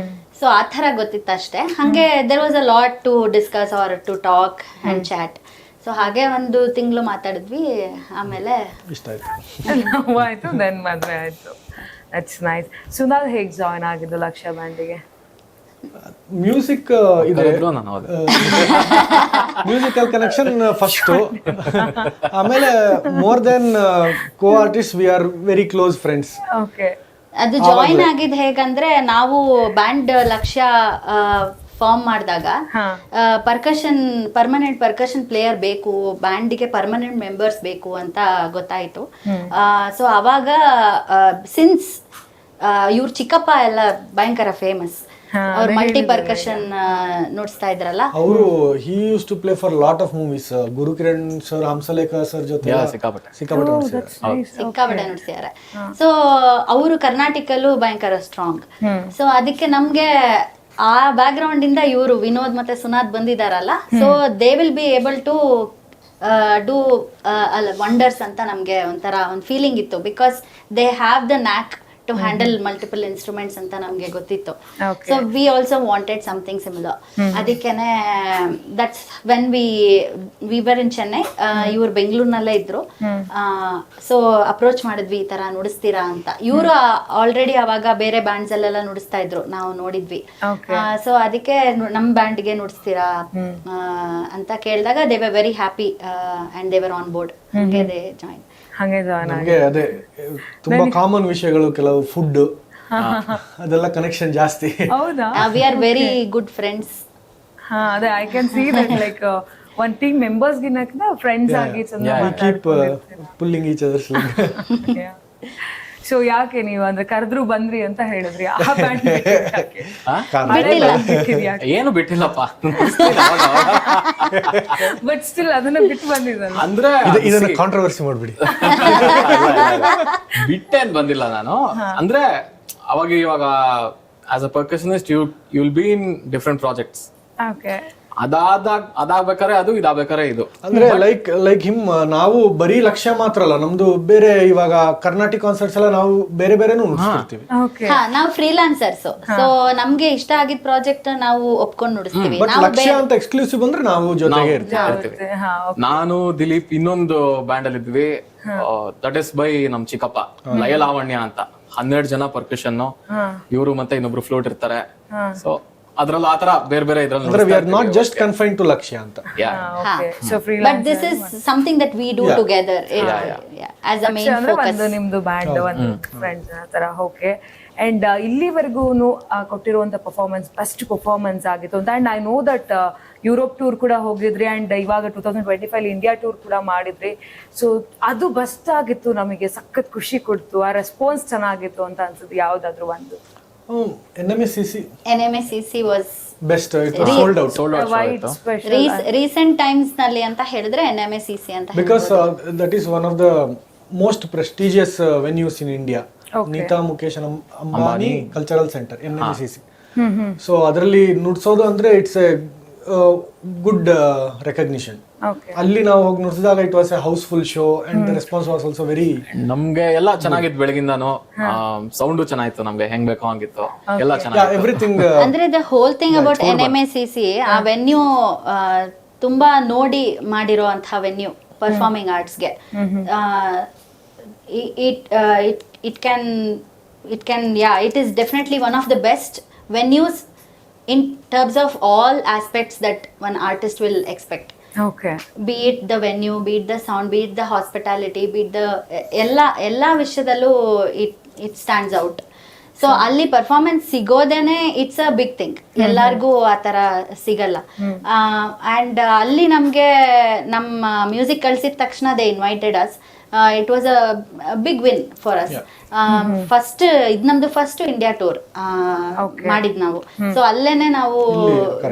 ಸೊ ಆ ಥರ ಗೊತ್ತಿತ್ತು ಅಷ್ಟೇ. ಹಾಗೆ there was a lot to discuss or to talk and chat. So ಹಾಗೆ ಒಂದು ತಿಂಗಳು ಮಾತಾಡಿದ್ವಿ, ಆಮೇಲೆ ಇಷ್ಟ ಆಯ್ತು, ದೆನ್ ಮದುವೆ ಆಯ್ತು. That's nice. ಸುನಾಲ್ ಹೇಗೆ ಜಾಯ್ನ್ ಆಗಿದ್ದು ಲಕ್ಷ್ಯ ಬ್ಯಾಂಡಿಗೆ? ಮ್ಯೂಸಿಕ್ ಇದೆ, ಕರೆದ್ರು ನಾನು ಹೋದೆ. Musical connection first. ಆಮೇಲೆ more than co artist we are very close friends. Okay. ಅದು ಜಾಯಿನ್ ಆಗಿದ್ ಹೇಗಂದ್ರೆ, ನಾವು ಬ್ಯಾಂಡ್ ಲಕ್ಷ್ಯ ಫಾರ್ಮ್ ಮಾಡಿದಾಗ ಪರ್ಮನೆಂಟ್ ಪರ್ಕಷನ್ ಪ್ಲೇಯರ್ ಬೇಕು, ಬ್ಯಾಂಡಿಗೆ ಪರ್ಮನೆಂಟ್ ಮೆಂಬರ್ಸ್ ಬೇಕು ಅಂತ ಗೊತ್ತಾಯ್ತು. ಸೊ ಅವಾಗ ಸಿನ್ಸ್ ಇವ್ರ ಚಿಕ್ಕಪ್ಪ ಎಲ್ಲ ಭಯಂಕರ ಫೇಮಸ್, ಅವ್ರು ಮಲ್ಟಿ ಪರ್ಕಷನ್ ನೋಡ್ಸ್ತಾ ಇದ್ರಲ್ಲ. ಅವರು he use to play for lot of movies. Gurukiran sir, Hamsalekha sir ಜೊತೆ ಸಿಕ್ಕಾಪಟ್ಟೆ ನೋಡ್ಸಿದ್ದಾರೆ. ಸೊ ಅವರು ಕರ್ನಾಟಕಲ್ಲೂ ಭಯಂಕರ ಸ್ಟ್ರಾಂಗ್. ಸೊ ಅದಕ್ಕೆ ನಮ್ಗೆ ಆ ಬ್ಯಾಕ್ ಗ್ರೌಂಡ್ ಇಂದ ಇವರು ವಿನೋದ್ ಮತ್ತೆ ಸುನಾದ್ ಬಂದಿದಾರಲ್ಲ, so they will be able to do wonders ಅಂತ ನಮ್ಗೆ ಒಂಥರ ಒಂದು ಫೀಲಿಂಗ್ ಇತ್ತು. Because they have the knack to handle multiple instruments ಅಂತ ನಮ್ಗೆ ಗೊತ್ತಿತ್ತು. So we also wanted something similar. ಅದಕ್ಕೇನೆ that's when we were in Chennai. ಇವ್ರು ಬೆಂಗಳೂರಿನಲ್ಲೇ ಇದ್ರು. ಸೊ ಅಪ್ರೋಚ್ ಮಾಡಿದ್ವಿ, ಈ ತರ ನುಡಿಸ್ತೀರಾ ಅಂತ. ಇವರು ಆಲ್ರೆಡಿ ಅವಾಗ ಬೇರೆ ಬ್ಯಾಂಡ್ಸ್ ಅಲ್ಲೆಲ್ಲ ನುಡಿಸ್ತಾ ಇದ್ರು, ನಾವು ನೋಡಿದ್ವಿ. ಸೊ ಅದಕ್ಕೆ ನಮ್ ಬ್ಯಾಂಡ್ಗೆ ನುಡಿಸ್ತೀರಾ ಅಂತ ಕೇಳಿದಾಗ they were very happy and they were on board. ಹಾಗೆ ದೇ ಜಾಯಿನ್. ನಮಗೆ ಅದೇ ತುಂಬಾ ಕಾಮನ್ ವಿಷಯಗಳು, ಕೆಲವು ಫುಡ್ ಅದೆಲ್ಲ ಕನೆಕ್ಷನ್ ಜಾಸ್ತಿ. ಹೌದಾ? We are very good friends. ಅದೇ I can see that like one team members ಗಿನ್ನಕ್ಕಿಂತ ಫ್ರೆಂಡ್ಸ್ ಆಗಿ keep pulling each others. So ಯಾಕೆ ನೀವು ಅಂದ್ರೆ ಕರೆದ್ರು ಬಂದ್ರಿ ಅಂತ ಹೇಳಿದ್ರಿ, ಆ ಬ್ಯಾಂಡ್ ಏನು ಬಿಟ್ಟಿಲ್ಲಪ್ಪ. ಬಟ್ ಸ್ಟಿಲ್ ಅದನ್ನ ಬಿಟ್ಟು ಬಂದಿದ್ದಲ್ಲ ಅಂದ್ರೆ ಇದನ್ನ ಕಾಂಟ್ರವರ್ಸಿ ಮಾಡ್ಬಿಡಿ. ಬಿಟ್ಟೇನ್ ಬಂದಿಲ್ಲ ನಾನು. ಅಂದ್ರೆ ಅವಾಗ ಇವಾಗ as a percussionist you will be in different projects. Okay. ಅದಾಗ್ಬೇಕಾರೆ ಅದು, ಇದಾಗ್ಬೇಕಾರೆ ಇದು. ಅಂದ್ರೆ ಲೈಕ್ ಹಿಮ್ ನಾವು ಬರೀ ಲಕ್ಷ್ಯ ಮಾತ್ರ ಅಲ್ಲ, ನಮ್ದು ಬೇರೆ ಇವಾಗ ಕರ್ನಾಟಕ ಕಾನ್ಸರ್ಟ್ಸ್ ಎಲ್ಲ ನಾವು ಬೇರೆ ಬೇರೆನೂ ನುಡಿಸ್ತಿರ್ತೀವಿ. ನಾವು ಫ್ರೀಲಾನ್ಸರ್ಸ್. ಸೊ ನಮ್ಗೆ ಇಷ್ಟ ಆಗಿದ್ ಪ್ರಾಜೆಕ್ಟ್ ನಾವು ಒಪ್ಕೊಂಡು ನುಡಿಸ್ತೀವಿ. ಬಟ್ ಲಕ್ಷ್ಯ ಅಂತ ಎಕ್ಸ್ಕ್ಲೂಸಿವ್ ಬಂದ್ರೆ ನಾವು ಜೊತೆಗೆ ಇರ್ತೀವಿ. ನಾನು ದಿಲೀಪ್ ಇನ್ನೊಂದು ಬ್ಯಾಂಡ್ ಅಲ್ಲಿ ಇದ್ವಿ, ದಟ್ ಇಸ್ ಬೈ ನಮ್ ಚಿಕ್ಕಪ್ಪ ಲಯ ಲಾವಣ್ಯ ಅಂತ. 12 ಜನ ಪರ್ಕಷನ್, ಇವರು ಮತ್ತೆ ಇನ್ನೊಬ್ರು ಫ್ಲೂಟ್ ಇರ್ತಾರೆ. ಸೊ ಅದ್ರಲ್ಲಿ ಆತರ ಬೇರೆ ಬೇರೆ ಅಂದ್ರೆ we are not just confined to Lakshya ಅಂತ. So but this is something that we do together as a main focus. ನಿಮ್ದು ಬ್ಯಾಂಡ್ ಒಂದು ಫ್ರೆಂಡ್ಸ್ ತರ. ಓಕೆ. ಅಂಡ್ ಇಲ್ಲಿವರೆಗೂ ಕೊಟ್ಟಿರುವಂತ ಪರ್ಫಾರ್ಮೆನ್ಸ್ ಬೆಸ್ಟ್ ಪರ್ಫಾರ್ಮೆನ್ಸ್ ಆಗಿತ್ತು ಅಂತ. And I know that Europe tour ಕೂಡ ಹೋಗಿದ್ರಿ, ಅಂಡ್ ಇವಾಗ 2025 ಇಂಡಿಯಾ ಟೂರ್ ಕೂಡ ಮಾಡಿದ್ರಿ. ಸೊ ಅದು ಬೆಸ್ಟ್ ಆಗಿತ್ತು, ನಮಗೆ ಸಖತ್ ಖುಷಿ ಕೊಡ್ತು, ಆ ರೆಸ್ಪಾನ್ಸ್ ಚೆನ್ನಾಗಿತ್ತು ಅಂತ ಅನ್ಸುತ್ತೆ. ಯಾವ್ದಾದ್ರು ಒಂದು? NMACC was best. It was sold out. Recent times ನಲ್ಲಿ ಅಂತ ಹೇಳಿದ್ರೆ NMACC ಅಂತ ಹೇಳ್ಬೋದು. Because that is one of the most prestigious venues in India. Neeta Mukesh Ambani Cultural Center, NMACC. So ಅದರಲ್ಲಿ ನುಡ್ಸೋದು ಅಂದ್ರೆ ಇಟ್ಸ್ ಎ ಗುಡ್ ರೆಕಗ್ನಿಷನ್. ಅಲ್ಲಿ ನಾವು ಹೋಗಿ ನುಡಿಸಿದಾಗ it was a house full show and the response was also very. ನಮ್ಗೆ ಎಲ್ಲ ಚೆನ್ನಾಗಿತ್ತು, ಬೆಳಗಿಂದಾನು ಸೌಂಡ್ ಚೆನ್ನಾಗಿತ್ತು, ನಮ್ಗೆ ಹೆಂಗ್ ಬೇಕೋ ಹಂಗಿತ್ತು, ಎಲ್ಲ ಚೆನ್ನಾಗಿತ್ತು, ಎವ್ರಿಥಿಂಗ್. ಅಂದ್ರೆ the whole thing about NMACC, ಆ ವೆನ್ಯೂ ತುಂಬಾ ನೋಡಿ ಮಾಡಿರೋ ಅಂತ ವೆನ್ಯೂ ಪರ್ಫಾರ್ಮಿಂಗ್ ಆರ್ಟ್ಸ್ಗೆ. it is definitely one of the best venues in terms of all aspects that one artist will expect. Okay. Be it the venue, be it the sound, be it the hospitality, be it the ಎಲ್ಲ ವಿಷಯದಲ್ಲೂ it stands out. ಸೊ ಅಲ್ಲಿ ಪರ್ಫಾರ್ಮೆನ್ಸ್ ಸಿಗೋದೇನೆ ಇಟ್ಸ್ ಅ ಬಿಗ್ ಥಿಂಗ್. ಎಲ್ಲಾರ್ಗೂ ಆ ತರ ಸಿಗಲ್ಲ. ಅಂಡ್ ಅಲ್ಲಿ ನಮ್ಗೆ ನಮ್ಮ ಮ್ಯೂಸಿಕ್ ಕಳ್ಸಿದ ತಕ್ಷಣ they invited us. It was a big win for us. First ಇದು ನಮ್ದು ಫಸ್ಟ್ ಇಂಡಿಯಾ ಟೂರ್ ಮಾಡಿದ್ ನಾವು. ಸೊ ಅಲ್ಲೇನೆ ನಾವು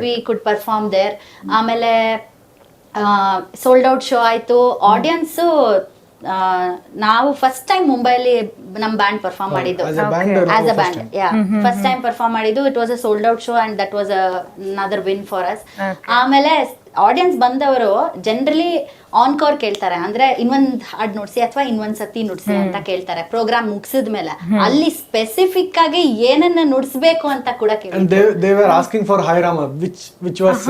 ವಿ ಕುಡ್ ಪರ್ಫಾರ್ಮ್ ದೇರ್. ಆಮೇಲೆ ಸೋಲ್ಡ್ ಔಟ್ ಶೋ ಆಯ್ತು. ಆಡಿಯನ್ಸು ನಾವು ಫಸ್ಟ್ ಟೈಮ್ ಮುಂಬೈಲಿ ನಮ್ ಬ್ಯಾಂಡ್ ಪರ್ಫಾರ್ಮ್ ಮಾಡಿದ್ದು as a band. First time perform ಮಾಡಿದ್ದು. It was a sold out show and that was another win for us. ಆಮೇಲೆ ಆಡಿಯನ್ಸ್ ಬಂದವರು ಜನರಲಿ ಆನ್ಕೋರ್ ಕೇಳ್ತಾರೆ, ಅಂದ್ರೆ ಇನ್ನೊಂದ್ ಹಾಡ್ ನುಡ್ಸಿ ಅಥವಾ ಇನ್ನೊಂದ್ ಸತಿ ನುಡ್ಸಿ ಅಂತ ಕೇಳ್ತಾರೆ ಪ್ರೋಗ್ರಾಮ್ ಮುಗಿಸಿದ್ಮೇಲೆ. ಅಲ್ಲಿ ಸ್ಪೆಸಿಫಿಕ್ ಆಗಿ ಏನನ್ನ ನುಡ್ಸ್ಬೇಕು ಅಂತ ಕೂಡ And ಕೇಳ್ತಾರೆ. they were asking for Hai Rama, which was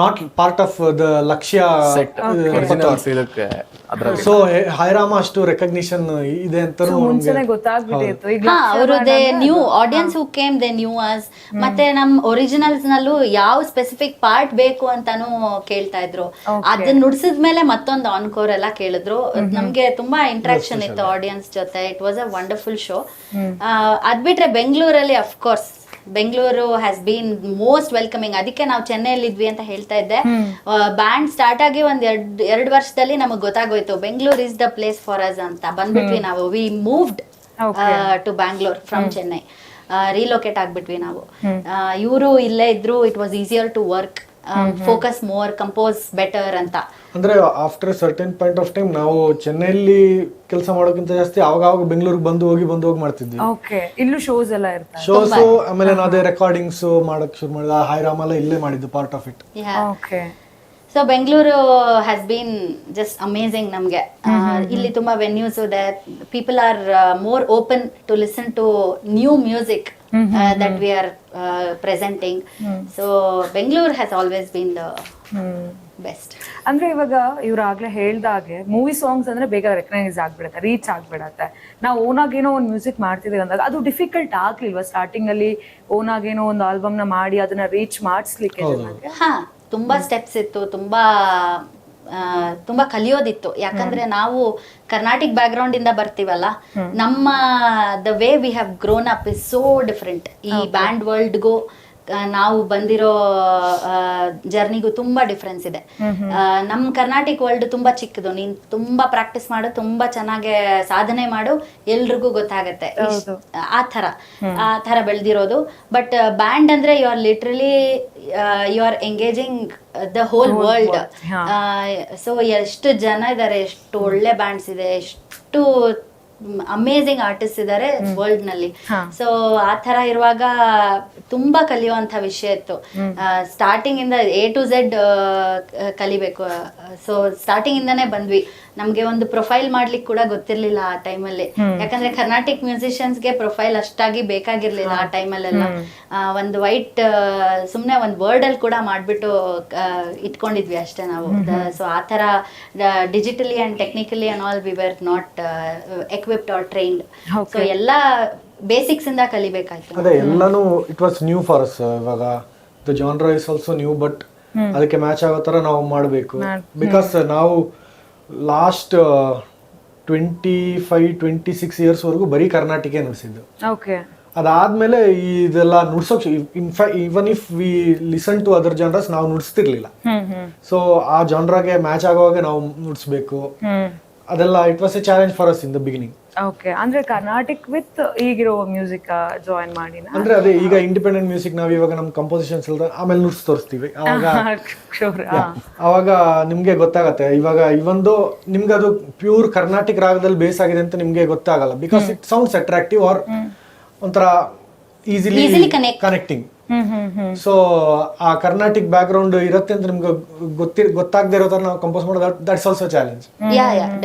not part of the Lakshya set original ಇದಕ್ಕೆ ಅದ್ರಲ್ಲಿ. ಸೊ Hai Rama ಅಷ್ಟು ರೆಕಗ್ನಿಷನ್ ಇದೆ ಅಂತ ಮುಂಚೆನೆ ಗೊತ್ತಾಗ್ಬಿಟ್ಟಿತ್ತು. ಈಗ ಹಾ, ಅವರು they new audience who came they new us. ಮತ್ತೆ ನಮ್ ಒರಿಜಿನಲ್ಸ್ ನಲ್ಲೂ ಯಾವ ಸ್ಪೆಸಿಫಿಕ್ ಪಾರ್ಟ್ ಬೇಕು ಅಂತಾನು ಕೇಳ್ತಾ ಇದ್ರು. ಅದನ್ನ ನುಡ್ಸಿದ್ಮೇಲೆ ಮತ್ತೊಂದು ಆನ್ಕೋರ್ ಎಲ್ಲ ಕೇಳಿದ್ರು. ನಮ್ಗೆ ತುಂಬಾ ಇಂಟ್ರಾಕ್ಷನ್ ಇತ್ತು ಆಡಿಯನ್ಸ್ ಜೊತೆ. It was a wonderful show. ಅದ್ ಬಿಟ್ರೆ ಬೆಂಗಳೂರಲ್ಲಿ of course Bengaluru has bean most welcoming. ಅದಕ್ಕೆ ನಾವು ಚೆನ್ನೈಯಲ್ಲಿ ಇದ್ವಿ ಅಂತ ಹೇಳ್ತಾ ಇದ್ದೆ. ಬ್ಯಾಂಡ್ ಸ್ಟಾರ್ಟ್ ಆಗಿ ಒಂದ್ ಎರಡು ವರ್ಷದಲ್ಲಿ ನಮಗ್ ಗೊತ್ತಾಗೋಯ್ತು Bengaluru is the place for us ಅಂತ. ಬಂದ್ಬಿಟ್ವಿ ನಾವು. We moved to Bangalore from Chennai. Relocate ಆಗ್ಬಿಟ್ವಿ ನಾವು. ಇವರು ಇಲ್ಲೇ ಇದ್ರು. It was easier to work, focus more, compose better ಅಂತ. ಅಂದ್ರೆ after certain point of time ನಾವು ಚೆನ್ನೈಲಿ ಕೆಲಸ ಮಾಡೋಕ್ಕಿಂತ ಜಾಸ್ತಿ ಅವಾಗ ಬೆಂಗಳೂರಿಗೆ ಬಂದು ಹೋಗಿ ಮಾಡ್ತಿದ್ವಿ. ಓಕೆ, ಇಲ್ಲೂ ಶೋಸ್ ಎಲ್ಲ ಇರ್ತಾರೆ. ಶೋಸ್ ಆಮೇಲೆ ಅದೇ ರೆಕಾರ್ಡಿಂಗ್ಸ್ ಮಾಡಕ್ ಶುರು ಮಾಡಿದ. Hai Rama ಎಲ್ಲ ಇಲ್ಲೇ ಮಾಡಿದ್ದು part of it. Okay, so Bengaluru has been just amazing ನಮಗೆ. ಇಲ್ಲಿ ತುಂಬಾ ವೆನ್ಯೂಸ್ ಇದೆ. People are more open to listen to new music that we are presenting. So Bengaluru has always been the best. ಅಂದ್ರೆ ಇವಾಗ ಇವ್ರಾಗ್ಲೇ ಹೇಳ್ದಾಗೆ ಮೂವಿ ಸಾಂಗ್ಸ್ ಅಂದ್ರೆ ಬೇಗ ರೆಕಗ್ನೈಸ್ ಆಗ್ಬಿಡುತ್ತೆ, ರೀಚ್ ಆಗ್ಬಿಡತ್ತೆ. ನಾವು ಓನಾಗಿ ಏನೋ ಒಂದು ಮ್ಯೂಸಿಕ್ ಮಾಡ್ತಿದ್ದೀವಿ ಅಂದಾಗ ಅದು ಡಿಫಿಕಲ್ಟ್ ಆಗ್ಲಿಲ್ವಾ ಸ್ಟಾರ್ಟಿಂಗ್ ಅಲ್ಲಿ? ಓನಾಗಿ ಏನೋ ಒಂದು ಆಲ್ಬಮ್ ನ ಮಾಡಿ ಅದನ್ನ ರೀಚ್ ಮಾಡಿಸ್ಲಿಕ್ಕೆ ಹಾ, ತುಂಬಾ ಸ್ಟೆಪ್ಸ್ ಇತ್ತು. ತುಂಬಾ ಕಲಿಯೋದಿತ್ತು. ಯಾಕಂದ್ರೆ ನಾವು ಕರ್ನಾಟಿಕ್ ಬ್ಯಾಕ್ ಗ್ರೌಂಡ್ ಇಂದ ಬರ್ತೀವಲ್ಲ, ನಮ್ಮ the way we have grown up is so different. ಈ ಬ್ಯಾಂಡ್ ವರ್ಲ್ಡ್ಗೂ ನಾವು ಬಂದಿರೋ ಜರ್ನಿಗೂ ತುಂಬಾ ಡಿಫ್ರೆನ್ಸ್ ಇದೆ. ನಮ್ ಕರ್ನಾಟಿಕ್ ವರ್ಲ್ಡ್ ತುಂಬಾ ಚಿಕ್ಕದು. ನೀನ್ ತುಂಬಾ ಪ್ರಾಕ್ಟೀಸ್ ಮಾಡು, ತುಂಬಾ ಚೆನ್ನಾಗಿ ಸಾಧನೆ ಮಾಡು, ಎಲ್ರಿಗೂ ಗೊತ್ತಾಗತ್ತೆ ಆ ತರ ಬೆಳೆದಿರೋದು. ಬಟ್ ಬ್ಯಾಂಡ್ ಅಂದ್ರೆ you are literally you are engaging the whole world. So ಎಷ್ಟು ಜನ ಇದ್ದಾರೆ, ಎಷ್ಟು ಒಳ್ಳೆ ಬ್ಯಾಂಡ್ಸ್ ಇದೆ, ಎಷ್ಟು ಅಮೇಝಿಂಗ್ ಆರ್ಟಿಸ್ಟ್ ಇದ್ದಾರೆ ವರ್ಲ್ಡ್ ನಲ್ಲಿ. ಸೊ ಆ ತರ ಇರುವಾಗ ತುಂಬಾ ಕಲಿಯುವಂತ ವಿಷಯ ಇತ್ತು. ಸ್ಟಾರ್ಟಿಂಗ್ ಇಂದ A to Z ಕಲಿಬೇಕು. ಸೊ ಸ್ಟಾರ್ಟಿಂಗ್ ಇಂದಾನೇ ಬಂದ್ವಿ. ನಮ್ಗೆ ಒಂದು ಪ್ರೊಫೈಲ್ ಮಾಡ್ಲಿಕ್ಕೆ ಕೂಡ ಗೊತ್ತಿರ್ಲಿಲ್ಲ ಆ ಟೈಮಲ್ಲಿ. ಯಾಕಂದ್ರೆ ಕರ್ನಾಟಿಕ್ ಮ್ಯೂಸಿಷಿಯನ್ಸ್ಗೆ ಪ್ರೊಫೈಲ್ ಅಷ್ಟಾಗಿ ಬೇಕಾಗಿರ್ಲಿಲ್ಲ ಆ ಟೈಮಲ್ಲೆಲ್ಲ. ಒಂದು ವೈಟ್ ಸುಮ್ನೆ ಒಂದು ವರ್ಡ್ ಅಲ್ಲಿ ಕೂಡ ಮಾಡ್ಬಿಟ್ಟು ಇಟ್ಕೊಂಡಿದ್ವಿ ಅಷ್ಟೇ ನಾವು. ಸೊ ಆ ತರ digitally and technically and all we were not equipped or trained. So ಎಲ್ಲ ಬೇಸಿಕ್ಸ್ ಇಂದ ಕಲಿಬೇಕಾಯ್ತು. ಅದೇ ಎಲ್ಲಾನು it was new for us. ಇವಾಗ the genre is also new, but ಅದಕ್ಕೆ ಮ್ಯಾಚ್ ಆಗೋ ತರ ನಾವು ಮಾಡಬೇಕು. ಬಿಕಾಸ್ ನಾವು ಲಾಸ್ಟ್ 25-26 ಇಯರ್ಸ್ ವರೆಗೂ ಬರೀ ಕರ್ನಾಟಕ ನುಡಿಸಿದ್ದು. ಅದಾದ್ಮೇಲೆ ಇದೆಲ್ಲ ನುಡ್ಸೋಕ್ even if we listen to other genres ನಾವು ನುಡಿಸ್ತಿರ್ಲಿಲ್ಲ. ಸೊ ಆ ಜಾನ್ರಾಗೆ ಮ್ಯಾಚ್ ಆಗುವಾಗ ನಾವು ನುಡಿಸ್ಬೇಕು. ಅದೆಲ್ಲ it was A challenge for us in the beginning. Okay, ಅಂದ್ರೆ ಕರ್ನಾಟಿಕ್ ವಿತ್ ಈಗಿರೋ ಮ್ಯೂಸಿಕ್ ಜಾಯಿನ್ ಮಾಡಿ ಅಂದ್ರೆ ಅದೇ ಈಗ ಇಂಡಿಪೆಂಡೆಂಟ್ ಮ್ಯೂಸಿಕ್ ನಾವು ಇವಾಗ ನಮ್ ಕಂಪೋಸಿಷನ್ಸ್ ಎಲ್ಲ ಆಮೇಲೆ ನುಡ್ಸ್ ತೋರಿಸ್ತೀವಿ. ಅವಾಗ ನಿಮ್ಗೆ ಗೊತ್ತಾಗತ್ತೆ. ಇವಾಗ ಇವೊಂದು ನಿಮ್ಗೆ ಅದು ಪ್ಯೂರ್ ಕರ್ನಾಟಿಕ್ ರಾಗದಲ್ಲಿ ಬೇಸ್ ಆಗಿದೆ ಅಂತ ನಿಮ್ಗೆ ಗೊತ್ತಾಗಲ್ಲ. Because it sounds attractive or ಒಂಥರ ಈಸಿಲಿ ಕನೆಕ್ಟಿಂಗ್. ಸೊ ಆ ಕರ್ನಾಟಿಕ್ ಬ್ಯಾಕ್ ಗ್ರೌಂಡ್ ಇರುತ್ತೆ ಅಂತ ನಿಮ್ಗೆ ಗೊತ್ತಾಗದೇ ಇರೋ ತರ ನಾವು ಕಂಪೋಸ್ ಮಾಡೋದು, ದಟ್ಸ್ ಆಲ್ಸೋ ಚಾಲೆಂಜ್.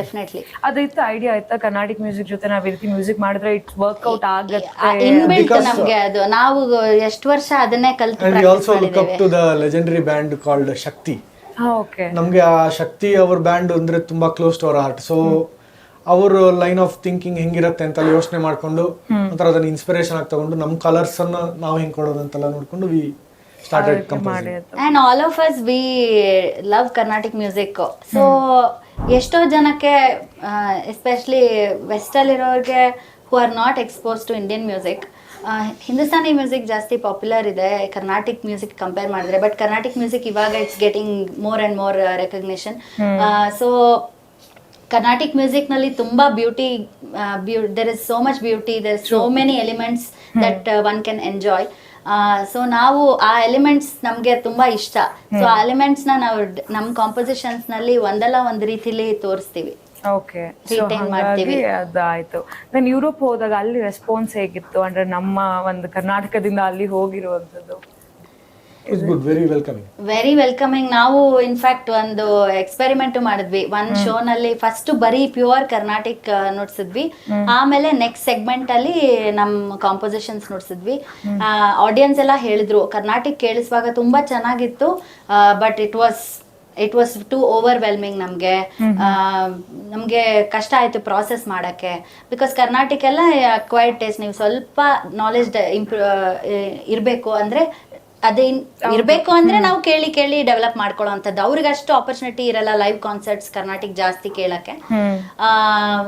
ಡೆಫಿನೆಟ್ಲಿ ಅದಿತ್ತು ಐಡಿಯಾ ಆಯ್ತಾ ಕರ್ನಾಟಿಕ್ ಮ್ಯೂಸಿಕ್ ಜೊತೆ ನಾವ್ ಈ ರೀತಿ ಮ್ಯೂಸಿಕ್ ಮಾಡಿದ್ರೆ ಇಟ್ ವರ್ಕ್ಔಟ್ ಆಗುತ್ತೆ ಇನ್ಬಿಲ್ಟ್ ನಮ್ಗೆ. ಅದು ನಾವು ಎಷ್ಟು ವರ್ಷ ಅದನ್ನೇ ಕಲಿತು. And we also look up to the legendary band called Shakti. ನಮ್ಗೆ ಆ ಶಕ್ತಿ ಅವ್ರ ಬ್ಯಾಂಡ್ ಅಂದ್ರೆ ತುಂಬಾ close to our heart. So ಅವ್ರ ಲೈನ್ ಆಫ್ ಥಿಂಕಿಂಗ್ ಹೆಂಗಿರುತ್ತೆ ಅಂತ ಯೋಚನೆ ಮಾಡ್ಕೊಂಡು ಒಂಥರ ಅದನ್ನ ಇನ್ಸ್ಪಿರೇಷನ್ ಆಗಿ ತಗೊಂಡು ನಮ್ ಕಲರ್ಸ್ ಅನ್ನ ನಾವು ಹೆಂಗ್ ಕೊಡೋದು ಅಂತೆಲ್ಲ ನೋಡ್ಕೊಂಡು we started composing. And all of us we love Carnatic music. So ಎಷ್ಟೋ ಜನಕ್ಕೆ ಎಸ್ಪೆಷಲಿ ವೆಸ್ಟ್ ಅಲ್ಲಿರೋರಿಗೆ who are not expose to Indian music, Hindustani music ಜಾಸ್ತಿ ಪಾಪ್ಯುಲರ್ ಇದೆ ಕರ್ನಾಟಿಕ್ ಮ್ಯೂಸಿಕ್ ಕಂಪೇರ್ ಮಾಡಿದ್ರೆ. ಬಟ್ ಕರ್ನಾಟಿಕ್ ಮ್ಯೂಸಿಕ್ ಇವಾಗ it's getting more and more recognition. So Carnatic music ನಲ್ಲಿ ತುಂಬಾ beauty, there is so much beauty, there is so many elements that one can enjoy. So ನಾವು ಆ ಎಲಿಮೆಂಟ್ಸ್ ನಮ್ಗೆ ತುಂಬಾ ಇಷ್ಟ. ಸೊ ಆ ಎಲಿಮೆಂಟ್ಸ್ ನ ನಾವು ನಮ್ ಕಾಂಪೋಸಿಷನ್ಸ್ ನಲ್ಲಿ ಒಂದಲ್ಲ ಒಂದ್ ರೀತಿಲಿ ತೋರಿಸ್ತೀವಿ. ಓಕೆ, ಅದಾಯ್ತು. ನಾನು ಯುರೋಪ್ ಹೋದಾಗ ಅಲ್ಲಿ ರೆಸ್ಪಾನ್ಸ್ ಹೇಗಿತ್ತು? ಅಂದ್ರೆ ನಮ್ಮ ಒಂದು ಕರ್ನಾಟಕದಿಂದ ಅಲ್ಲಿ ಹೋಗಿರುವಂತದ್ದು it's good, very welcoming. Very welcoming. ನಾವು ಇನ್ಫ್ಯಾಕ್ಟ್ ಒಂದು ಎಕ್ಸ್ಪೆರಿಮೆಂಟ್ ಮಾಡಿದ್ವಿ ಒಂದ್ ಶೋ ನಲ್ಲಿ. ಫಸ್ಟ್ ಬರೀ ಪ್ಯೂರ್ ಕರ್ನಾಟಿಕ್ ನುಡ್ಸಿದ್ವಿ, ಆಮೇಲೆ ನೆಕ್ಸ್ಟ್ ಸೆಗ್ಮೆಂಟ್ ಅಲ್ಲಿ ನಮ್ ಕಾಂಪೋಸಿಷನ್ಸ್ ನುಡ್ಸಿದ್ವಿ. ಆಡಿಯನ್ಸ್ ಎಲ್ಲ ಹೇಳಿದ್ರು ಕರ್ನಾಟಿಕ್ ಕೇಳಿಸುವಾಗ ತುಂಬಾ ಚೆನ್ನಾಗಿತ್ತು, but it was too overwhelming. ನಮಗೆ ಕಷ್ಟ ಆಯ್ತು ಪ್ರಾಸೆಸ್ ಮಾಡಕ್ಕೆ, ಬಿಕಾಸ್ ಕರ್ನಾಟಿಕ್ ಎಲ್ಲ ಕ್ವೈಟ್ ಟೇಸ್ಟ್. ನೀವು ಸ್ವಲ್ಪ ನಾಲೆಜ್ ಇರಬೇಕು ಅಂದ್ರೆ ಇರ್ಬೇಕು ಅಂದ್ರೆ ನಾವು ಕೇಳಿ ಕೇಳಿ ಡೆವಲಪ್ ಮಾಡ್ಕೊಳ್ಳೋ ಅಂತದ್ದು. ಅವ್ರಿಗೆ ಅಷ್ಟು ಆಪರ್ಚುನಿಟಿ ಇರಲ್ಲ ಲೈವ್ ಕಾನ್ಸರ್ಟ್ಸ್ ಕರ್ನಾಟಿಕ್ ಜಾಸ್ತಿ ಕೇಳಕ್ಕೆ.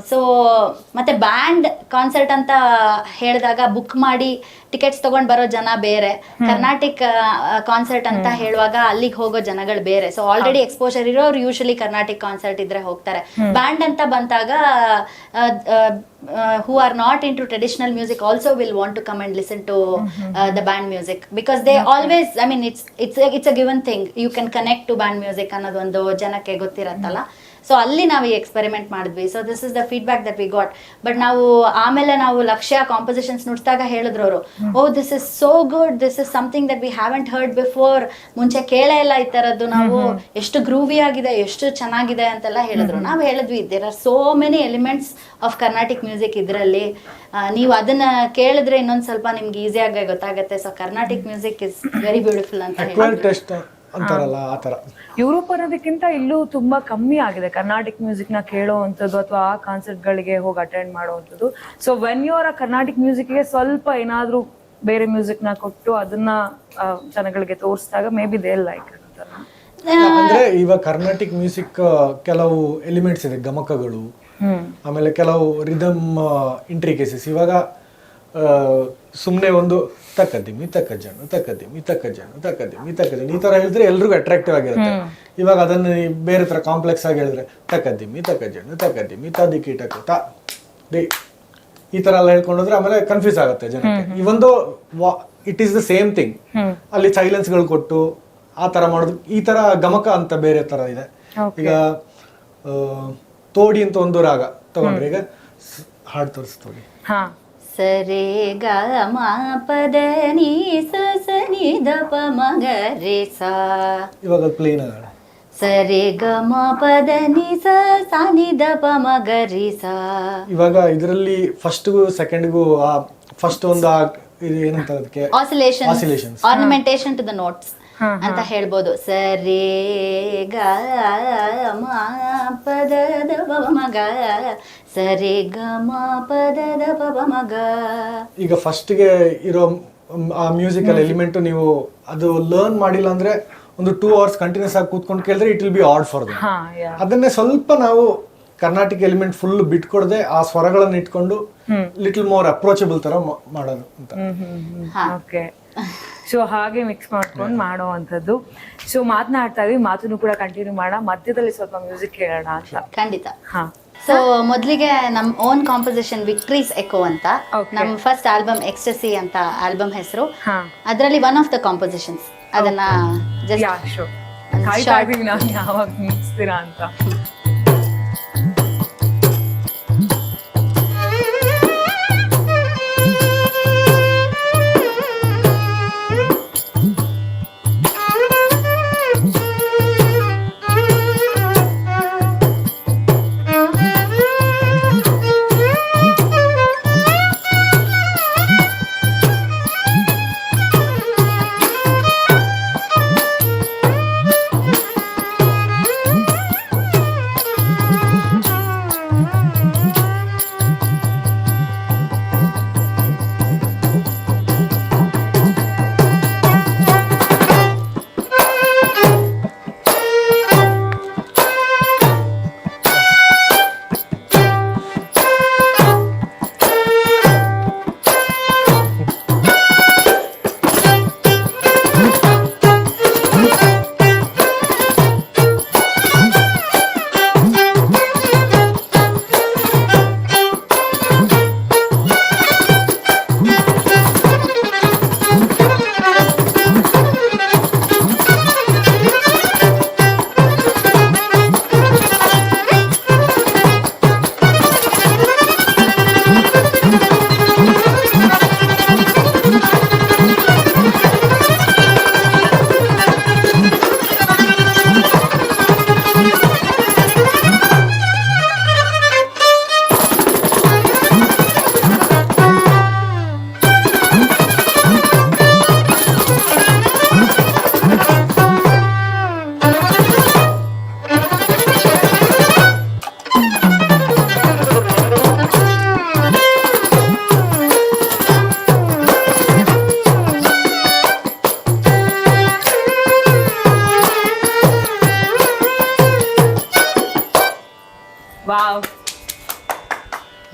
ಸೊ ಮತ್ತೆ ಬ್ಯಾಂಡ್ ಕಾನ್ಸರ್ಟ್ ಅಂತ ಹೇಳಿದಾಗ ಬುಕ್ ಮಾಡಿ ಟಿಕೆಟ್ಸ್ ತಗೊಂಡ್ ಬರೋ ಜನ ಬೇರೆ, ಕರ್ನಾಟಿಕ್ ಕಾನ್ಸರ್ಟ್ ಅಂತ ಹೇಳುವಾಗ ಅಲ್ಲಿಗೆ ಹೋಗೋ ಜನಗಳು ಬೇರೆ. ಸೊ ಆಲ್ರೆಡಿ ಎಕ್ಸ್ಪೋಜರ್ ಇರೋರು ಯೂಶಲಿ ಕರ್ನಾಟಿಕ್ ಕಾನ್ಸರ್ಟ್ ಇದ್ರೆ ಹೋಗ್ತಾರೆ. ಬ್ಯಾಂಡ್ ಅಂತ ಬಂದಾಗ who are not into traditional music also will want to come and listen to the band music, because they always, I mean, it's a given thing, you can connect to band music ಅನ್ನೋದು ಒಂದು ಜನಕ್ಕೆ ಗೊತ್ತಿರತ್ತಲ್ಲ. ಸೊ ಅಲ್ಲಿ ನಾವು ಈ ಎಕ್ಸ್ಪೆರಿಮೆಂಟ್ ಮಾಡಿದ್ವಿ. So this is the feedback that we got. But ನಾವು ಆಮೇಲೆ ನಾವು ಲಕ್ಷ್ಯ ಕಾಂಪೋಸಿಷನ್ಸ್ ನುಡಿಸಿದಾಗ ಹೇಳಿದ್ರು ಅವರು, oh this is so good, this is something that V haven't heard before, ಮುಂಚೆ ಕೇಳೇ ಇಲ್ಲ ಈ ತರದ್ದು ನಾವು, ಎಷ್ಟು ಗ್ರೂವಿ ಆಗಿದೆ, ಎಷ್ಟು ಚೆನ್ನಾಗಿದೆ ಅಂತೆಲ್ಲ ಹೇಳಿದ್ರು. ನಾವು ಹೇಳಿದ್ವಿ there are so many elements of Carnatic music ಇದರಲ್ಲಿ, ನೀವು ಅದನ್ನ ಕೇಳಿದ್ರೆ ಇನ್ನೊಂದು ಸ್ವಲ್ಪ ನಿಮ್ಗೆ ಈಸಿಯಾಗಿ ಗೊತ್ತಾಗುತ್ತೆ. So Carnatic music is very beautiful ಅಂತ ಹೇಳಿ ಅಂತಾರಲ್ಲ ಆ ತರ. ಯುರೋಪ್ ಅನ್ನೋದಕ್ಕಿಂತ ಇಲ್ಲೂ ತುಂಬಾ ಕಮ್ಮಿ ಆಗಿದೆ ಕರ್ನಾಟಿಕ್ ಮ್ಯೂಸಿಕ್ ನ ಕೇಳೋವಂಥದ್ದು ಅಥವಾ ಆ ಕಾನ್ಸರ್ಟ್ ಗಳಿಗೆ ಹೋಗಿ ಅಟೆಂಡ್ ಮಾಡುವಂಥದ್ದು. So when you are a Carnatic ಮ್ಯೂಸಿಕ್ಗೆ ಸ್ವಲ್ಪ ಏನಾದ್ರೂ ಬೇರೆ ಮ್ಯೂಸಿಕ್ ನ ಕೊಟ್ಟು ಅದನ್ನ ಜನಗಳಿಗೆ ತೋರಿಸಿದಾಗ ಮೇ ಬಿ ದೇ ಲೈಕ್ ಅಂದ್ರೆ ಇವಾಗ ಕರ್ನಾಟಿಕ್ ಮ್ಯೂಸಿಕ್ ಕೆಲವು ಎಲಿಮೆಂಟ್ಸ್ ಇದೆ, ಗಮಕಗಳು, ಆಮೇಲೆ ಕೆಲವು ರಿದಮ್ ಇಂಟ್ರಿಕೇಸಸ್. ಇವಾಗ ಸುಮ್ಮನೆ ಒಂದು ತಕ್ಕದಿಮ್ಮಿ ತಕ್ಕಜ್ಜಣ್ಣು ತಕ್ಕದಿಮ್ಮಿ ತಕ್ಕಜ್ಜಣ್ಣು ತಕ್ಕದಿಮ್ಮಿ ತಕ್ಕದಿಮ್ಮಿ ಈ ತರ ಹೇಳಿದ್ರೆ ಎಲ್ರಿಗೂ ಅಟ್ರಾಕ್ಟಿವ್ ಆಗಿರುತ್ತೆ. ಇವಾಗ ಅದನ್ನ ಬೇರೆ ತರ ಕಾಂಪ್ಲೆಕ್ಸ್ ಆಗಿ ಹೇಳಿದ್ರೆ ತಕ್ಕದಿಮ್ಮಿ ತಕ್ಕಜ್ಜಣ್ಣು ತಕ್ಕದಿಮ್ಮಿ ತದಿಕ್ಕಿ ಟಕ್ಕ ಈ ತರ ಎಲ್ಲ ಹೇಳ್ಕೊಂಡ್ರೆ ಆಮೇಲೆ ಕನ್ಫ್ಯೂಸ್ ಆಗುತ್ತೆ ಜನಕ್ಕೆ. ಇವೊಂದು it is the same thing, ಅಲ್ಲಿ ಸೈಲೆನ್ಸ್ ಗಳು ಕೊಟ್ಟು ಆ ತರ ಮಾಡೋದು. ಈ ತರ ಗಮಕ ಅಂತ ಬೇರೆ ತರ ಇದೆ. ಈಗ ತೋಡಿ ಅಂತ ಒಂದು ರಾಗ ತಗೊಂಡ್ರೆ, ಈಗ ಹಾಡು ತೋರಿಸ್ತೋಡಿ. ಸರೆ ಗ ಮ ಪದ ನೀ ಸ ನಿ ದ ಪ ಮ ಗ ರೇ ಸಾ. ಇವಾಗ ಪ್ಲೇನ್ ಆಗ ಸರೆ ಗ ಮ ಪದ ನಿ ಸ ನಿ ದ ಪ ಮ ಗ ರೇ ಸಾ. ಇವಾಗ ಇದರಲ್ಲಿ ಫಸ್ಟ್ಗೂ ಸೆಕೆಂಡ್ಗೂ ಫಸ್ಟ್ ಒಂದು ಇದು ಏನಂತ ಅದಕ್ಕೆ ಆಸಿಲೇಷನ್ಸ್, ಆರ್ನಮೆಂಟೇಷನ್ ಟು ದ ನೋಟ್ಸ್ ಅಂತ ಹೇಳ್ಬೋದು. ಸರೆ ಗ ಮ ಪದ ದ ಪ ಮ ಗ ಸರೆ ಗ ಮ ಪದ ದ ಪ ಮ ಗ. ಈಗ ಫಸ್ಟ್ ಗೆ ಇರೋ ಆ ಮ್ಯೂಸಿಕಲ್ ಎಲಿಮೆಂಟ್ ನೀವು ಅದು ಲರ್ನ್ ಮಾಡಿಲ್ಲ ಅಂದ್ರೆ ಒಂದು 2 hours ಕಂಟಿನ್ಯೂಸ್ ಆಗಿ ಕೂತ್ಕೊಂಡು ಕೇಳಿದ್ರೆ it will be odd for them. ಅದನ್ನೇ ಸ್ವಲ್ಪ ನಾವು ಕರ್ನಾಟಿಕ್ ಎಲಿಮೆಂಟ್ ಫುಲ್ ಬಿಟ್ಕೊಡದೆ ಆ ಸ್ವರಗಳನ್ನ ಇಟ್ಕೊಂಡು ಲಿಟಲ್ ಮೋರ್ ಅಪ್ರೋಚಬಲ್ ತರ ಮಾಡೋದು ಅಂತ. ಓಕೆ, ಸೊ ಹಾಗೆ ಮಿಕ್ಸ್ ಮಾಡ್ಕೊಂಡು ಮಾಡುವಂಥದ್ದು. ಸೊ ಮಾತನಾಡ್ತಾ ಇದ್ವಿ, ಮಾತನ್ನು ಕೂಡ ಕಂಟಿನ್ಯೂ ಮಾಡೋಣ, ಮಧ್ಯದಲ್ಲಿ ಸ್ವಲ್ಪ ಮ್ಯೂಸಿಕ್ ಕೇಳೋಣ ಅಂತ. ಖಂಡಿತ. ಸೊ ಮೊದಲಿಗೆ ನಮ್ ಓನ್ ಕಾಂಪೋಸಿಷನ್ ವಿಕ್ಟ್ರೀಸ್ ಎಕೋ ಅಂತ, ನಮ್ ಫಸ್ಟ್ ಆಲ್ಬಮ್ ಎಕ್ಸ್ಟಸಿ ಅಂತ ಆಲ್ಬಮ್ ಹೆಸರು. ಅದರಲ್ಲಿ ಒನ್ ಆಫ್ ದ ಕಾಂಪೋಸಿಷನ್ಸ್, ಅದನ್ನ ನಾನು ಯಾವಾಗ ಮುಗಿಸ್ತೀರಾ ಅಂತ.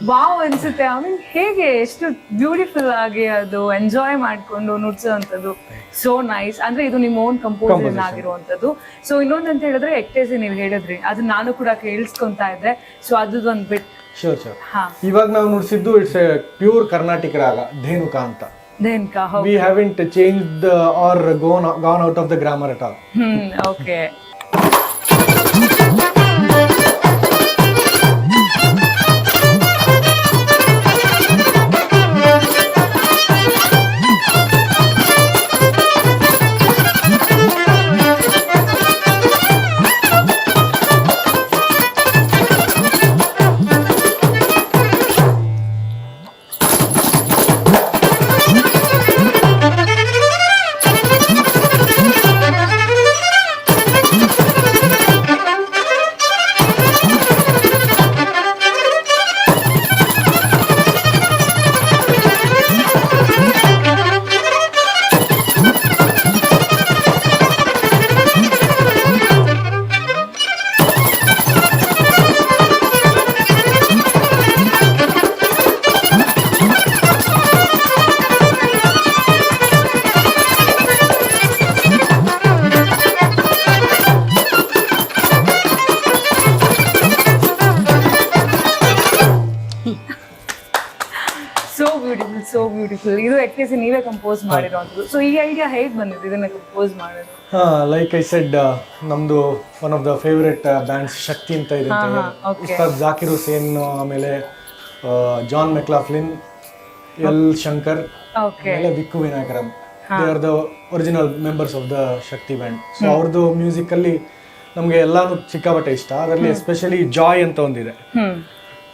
ವಾವ್ ಅನ್ಸುತ್ತೆ. ಐ ಮೀನ್ ಹೇಗೆ ಎಷ್ಟು ಬ್ಯೂಟಿಫುಲ್ ಆಗಿ ಅದು ಎಂಜಾಯ್ ಮಾಡ್ಕೊಂಡು ನುಡ್ಸೋವಂಥದ್ದು. So nice. ಅಂದ್ರೆ ಇದು ನಿಮ್ಮ ಓನ್ ಕಂಪೋಸಿಷನ್ ಆಗಿರುವಂಥದ್ದು. ಸೊ ಇನ್ನೊಂದು ಅಂತ ಹೇಳಿದ್ರೆ ಎಕ್ಟೇಸಿ ನೀವು ಹೇಳಿದ್ರಿ, ಅದು ನಾನು ಕೂಡ ಕೇಳಿಸ್ಕೊಂತಾ ಇದ್ದೆ. ಸೊ ಅದು ಒಂದು ಬಿಟ್. ಶೋರ್. ಇವಾಗ ನಾವು ನುಡಿಸಿದ್ದು ಇಟ್ಸ್ ಎ ಪ್ಯೂರ್ ಕರ್ನಾಟಿಕ ರಾಗ, ಧೇನುಕಾ ಅಂತ. We haven't changed or gone out of the grammar at all. Okay. So beautiful. ಇದು ಎಕ್ಟೇಸಿ ನೀವೇ ಕಂಪೋಸ್ ಮಾಡಿರೋದು. ಸೊ ಈ ಐಡಿಯಾ ಹೇಗೆ ಬಂದಿದೆ ಇದನ್ನ ಕಂಪೋಸ್ ಮಾಡೋದು? ಲೈಕ್ ಐ ಸೆಡ್, ನಮ್ದು one of the favourite bands Shakti ಅಂತ ಇದೆ. ಉಸ್ತಾದ್ ಜಾಕಿರ್ ಹುಸೇನ್, ಆಮೇಲೆ ಜಾನ್ ಮೆಕ್ಲಾಫ್ಲಿನ್, ಎಲ್ ಶಂಕರ್, ಆಮೇಲೆ Vikku Vinayakram, they are the original members of the Shakti band. So ಅವ್ರದ್ದು ಮ್ಯೂಸಿಕ್ ಅಲ್ಲಿ ನಮ್ಗೆ ಎಲ್ಲಾನು ಸಿಕ್ಕಾಪಟ್ಟೆ ಇಷ್ಟ. ಅದರಲ್ಲಿ ಎಸ್ಪೆಷಲಿ ಜಾಯ್ ಅಂತ ಒಂದಿದೆ,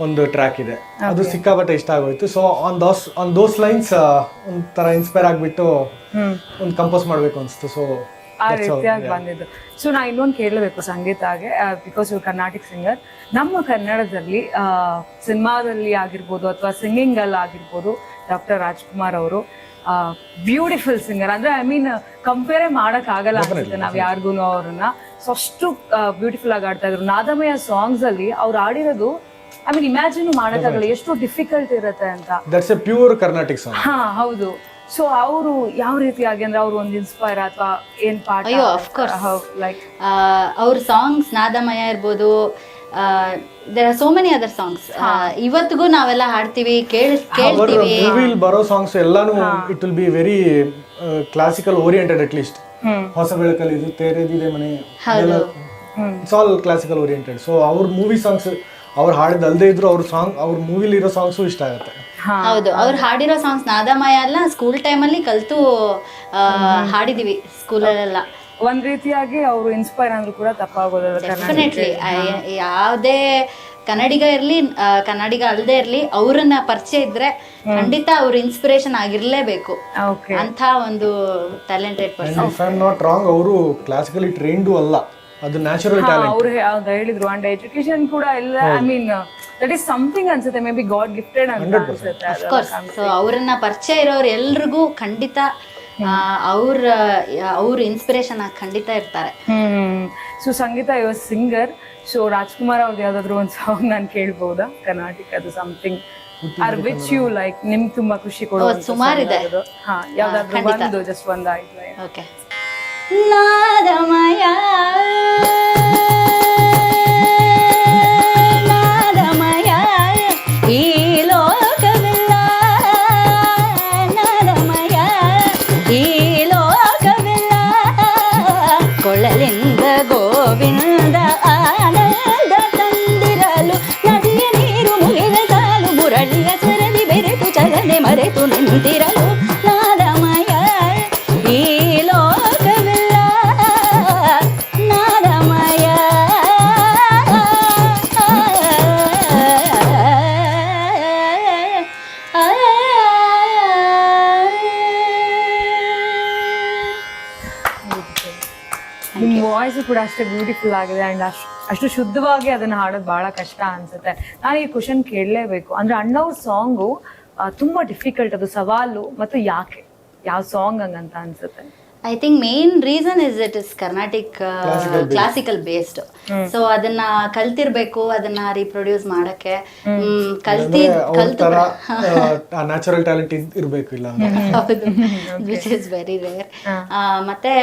ಒಂದು ಟ್ರ್ಯಾಕ್ ಇದೆ, ಅದು ಸಿಕ್ಕಾಪಟ್ಟೆ ಇಷ್ಟ ಆಗೋಯ್ತು. ಸೊ ಆನ್ ದೋಸ್ ಲೈನ್ಸ್ ಒಂಥರ ಇನ್ಸ್ಪೈರ್ ಆಗ್ಬಿಟ್ಟು ಒಂದು ಕಂಪೋಸ್ ಮಾಡ್ಬೇಕು ಅನ್ಸ್ತು. ಸೊ ಆ ರೀತಿಯಾಗಿ ಬಂದಿದ್ದು. ಸೊ ನಾ ಇನ್ನೊಂದು ಕೇಳಬೇಕು ಸಂಗೀತಾಗೆ, ಬಿಕಾಸ್ ಇವ್ರು ಕರ್ನಾಟಿಕ್ ಸಿಂಗರ್. ನಮ್ಮ ಕನ್ನಡದಲ್ಲಿ ಸಿನಿಮಾದಲ್ಲಿ ಆಗಿರ್ಬೋದು ಅಥವಾ ಸಿಂಗಿಂಗ್ ಅಲ್ಲಿ ಆಗಿರ್ಬೋದು, ಡಾಕ್ಟರ್ ರಾಜ್ಕುಮಾರ್ ಅವರು ಬ್ಯೂಟಿಫುಲ್ ಸಿಂಗರ್. ಅಂದ್ರೆ ಐ ಮೀನ್ ಕಂಪೇರೇ ಮಾಡಕ್ ಆಗಲ್ಲ ಅನ್ಸುತ್ತೆ ನಾವ್ ಯಾರಿಗೂ ಅವ್ರನ್ನ. ಸೊ ಅಷ್ಟು ಬ್ಯೂಟಿಫುಲ್ ಆಗಿ ಆಡ್ತಾ ಇದ್ರು. ನಾದಮಯ ಸಾಂಗ್ಸ್ ಅಲ್ಲಿ ಅವ್ರು ಆಡಿರೋದು ಐ ಮೀನ್ ಇಮ್ಯಾಜಿನ್ ಮಾಡಕ್ಕಾಗಲ್ಲ ಎಷ್ಟು ಡಿಫಿಕಲ್ಟ್ ಇರುತ್ತೆ ಅಂತ. That's A pure Carnatic song. ಹಾ ಹೌದು. ಸೊ ಅವರು ಯಾವ ರೀತಿಯಾಗಿ ಅಂದ್ರೆ ಅವ್ರು ಒಂದು ಇನ್ಸ್ಪೈರ್ ಅಥವಾ ಏನ್ ಪಾಠ? ಅಯ್ಯೋ ಅಫ್ಕೋರ್ಸ್, ಲೈಕ್ ಅವ್ರ ಸಾಂಗ್ಸ್ ನಾದಮಯ ಇರ್ಬೋದು, there are so many other songs ಇವತ್ತಿಗೂ ನಾವೆಲ್ಲ ಹಾಡ್ತೀವಿ, ಕೇಳ್ತೀವಿ. ಮೂವಿಲ್ ಬರೋ ಸಾಂಗ್ಸ್ ಎಲ್ಲಾನು it will be very classical oriented. At least ಹೊಸ ಬೆಳಕಲ್ಲಿ ಇದು ತೇರೆದಿದೆ ಮನೆ, it's all classical oriented. So ಅವ್ರ ಮೂವಿ ಸಾಂಗ್ಸ್ ಅವ್ರು ಹಾಡಿದ ಅಲ್ದೇ ಇದ್ರು ಅವ್ರ ಸಾಂಗ್, ಅವ್ರ ಮೂವಿಲಿ ಇರೋ ಸಾಂಗ್ಸು ಇಷ್ಟ ಆಗುತ್ತೆ. ಹೌದು, ಅವ್ರು ಹಾಡಿರೋ ಸಾಂಗ್ಸ್ ನಾದಮಯ ಎಲ್ಲ ಸ್ಕೂಲ್ ಟೈಮಲ್ಲಿ ಕಲ್ತು ಹಾಡಿದೀವಿ ಸ್ಕೂಲಲ್ಲೆಲ್ಲ. ಒಂದ್ ರೀತಿಯಾಗಿ ಅವರು ಇನ್ಸ್ಪೈರ್ ಅಂದ್ರೂ ಕೂಡ ತಪ್ಪಾಗೋದಿಲ್ಲ. ಡೆಫಿನೆಟ್ಲಿ ಯಾವುದೇ ಕನ್ನಡಿಗ ಇರ್ಲಿ ಕನ್ನಡಿಗ ಅಲ್ಲದೆ ಇರ್ಲಿ, ಅವ್ರನ್ನ ಪರಿಚಯ ಇದ್ರೆ ಖಂಡಿತ ಅವ್ರ ಇನ್ಸ್ಪಿರೇಷನ್ ಆಗಿರ್ಲೇಬೇಕು ಅಂತ ಒಂದು talented person. If I am not wrong, ಅವರು ಕ್ಲಾಸಿಕಲಿ ಟ್ರೈನ್ಡು ಅಲ್ಲ, ಅದು ನ್ಯಾಚುರಲ್ ಟ್ಯಾಲೆಂಟ್. ಅವ್ರು ಹೇಳಿದ್ರು. ಅಂಡ್ ಎಜುಕೇಶನ್ ಕೂಡ ಇಲ್ಲ. I mean that is something ಅನ್ಸುತ್ತೆ, ಮೇ ಬಿ ಗಾಡ್ ಗಿಫ್ಟೆಡ್ ಅಂತ ಅನ್ಸುತ್ತೆ. ಸೊ ಅವ್ರನ್ನ ಪರಿಚಯ ಇರೋರು ಎಲ್ರಿಗೂ ಖಂಡಿತ ಅವ್ರ ಇನ್ಸ್ಪಿರೇಷನ್ ಆಗಿ ಖಂಡಿತ ಇರ್ತಾರೆ. ಸೊ ಸಂಗೀತ ಯುವ ಸಿಂಗರ್. ಸೊ ರಾಜ್ಕುಮಾರ್ ಅವ್ರದ್ದು ಯಾವ್ದಾದ್ರು ಒಂದು ಸಾಂಗ್ ನಾನು ಕೇಳ್ಬಹುದಾ ಕರ್ನಾಟಕದ? Something or which you like, ನಿಮ್ಗೆ ತುಂಬಾ ಖುಷಿ ಕೊಡೋ ಸುಮಾರಿದೆ. ಹಾ, ಯಾವ್ದಾದ್ರು ಒಂದು, ಜಸ್ಟ್ ಒಂದು ಆಯ್ತು. ಓಕೆ. ನಾದಮಯ ನಾದಮಯ ಈ ಲೋಕವಿಲ್ಲ, ನಾದಮಯ ಈ ಲೋಕವಿಲ್ಲ, ಕೊಳಲಿಂದ ಗೋವಿಂದ ಆನಂದ ತಂದಿರಲು, ನದಿಯ ನೀರು ಮುಗಿದ ಸಾಲು, ಮುರಳಿಯ ಸರದಿ ಬೆರೆತು ಚಲನೆ ಮರೆತು ನಿಂತಿರಲು, ನಾದಮಯ ಈ ಲೋಕವಿಲ್ಲ, ನಾದಮಯ. ನಿಮ್ಮ ವಾಯ್ಸ್ ಕೂಡ ಅಷ್ಟೇ ಬ್ಯೂಟಿಫುಲ್ ಆಗಿದೆ ಅಂಡ್ ಅಷ್ಟು ಶುದ್ಧವಾಗಿ ಅದನ್ನ ಹಾಡೋದು ಬಹಳ ಕಷ್ಟ ಅನ್ಸುತ್ತೆ. ನಾನು ಈ ಕ್ವಶನ್ ಕೇಳಲೇಬೇಕು. ಅಂದ್ರೆ ಅಣ್ಣವ್ರ ಸಾಂಗು ತುಂಬಾ ಡಿಫಿಕಲ್ಟ್, ಅದು ಸವಾಲು, ಮತ್ತು ಯಾಕೆ ಯಾವ ಸಾಂಗ್ ಹಂಗಂತ ಅನ್ಸುತ್ತೆ? I think main reason it is Carnatic classical based. So ಅದನ್ನ ಕಲ್ತಿರ್ಬೇಕು, ಅದನ್ನ ರೀಪ್ರೊಡ್ಯೂಸ್ ಮಾಡಕ್ಕೆ ನ್ಯಾಚುರಲ್ ಟ್ಯಾಲೆಂಟ್ ಇರಬೇಕು, ಇಲ್ಲ ಹೌದು, ವಿಚ್ ಇಸ್ ವೆರಿ ರೇರ್. ಮತ್ತೆ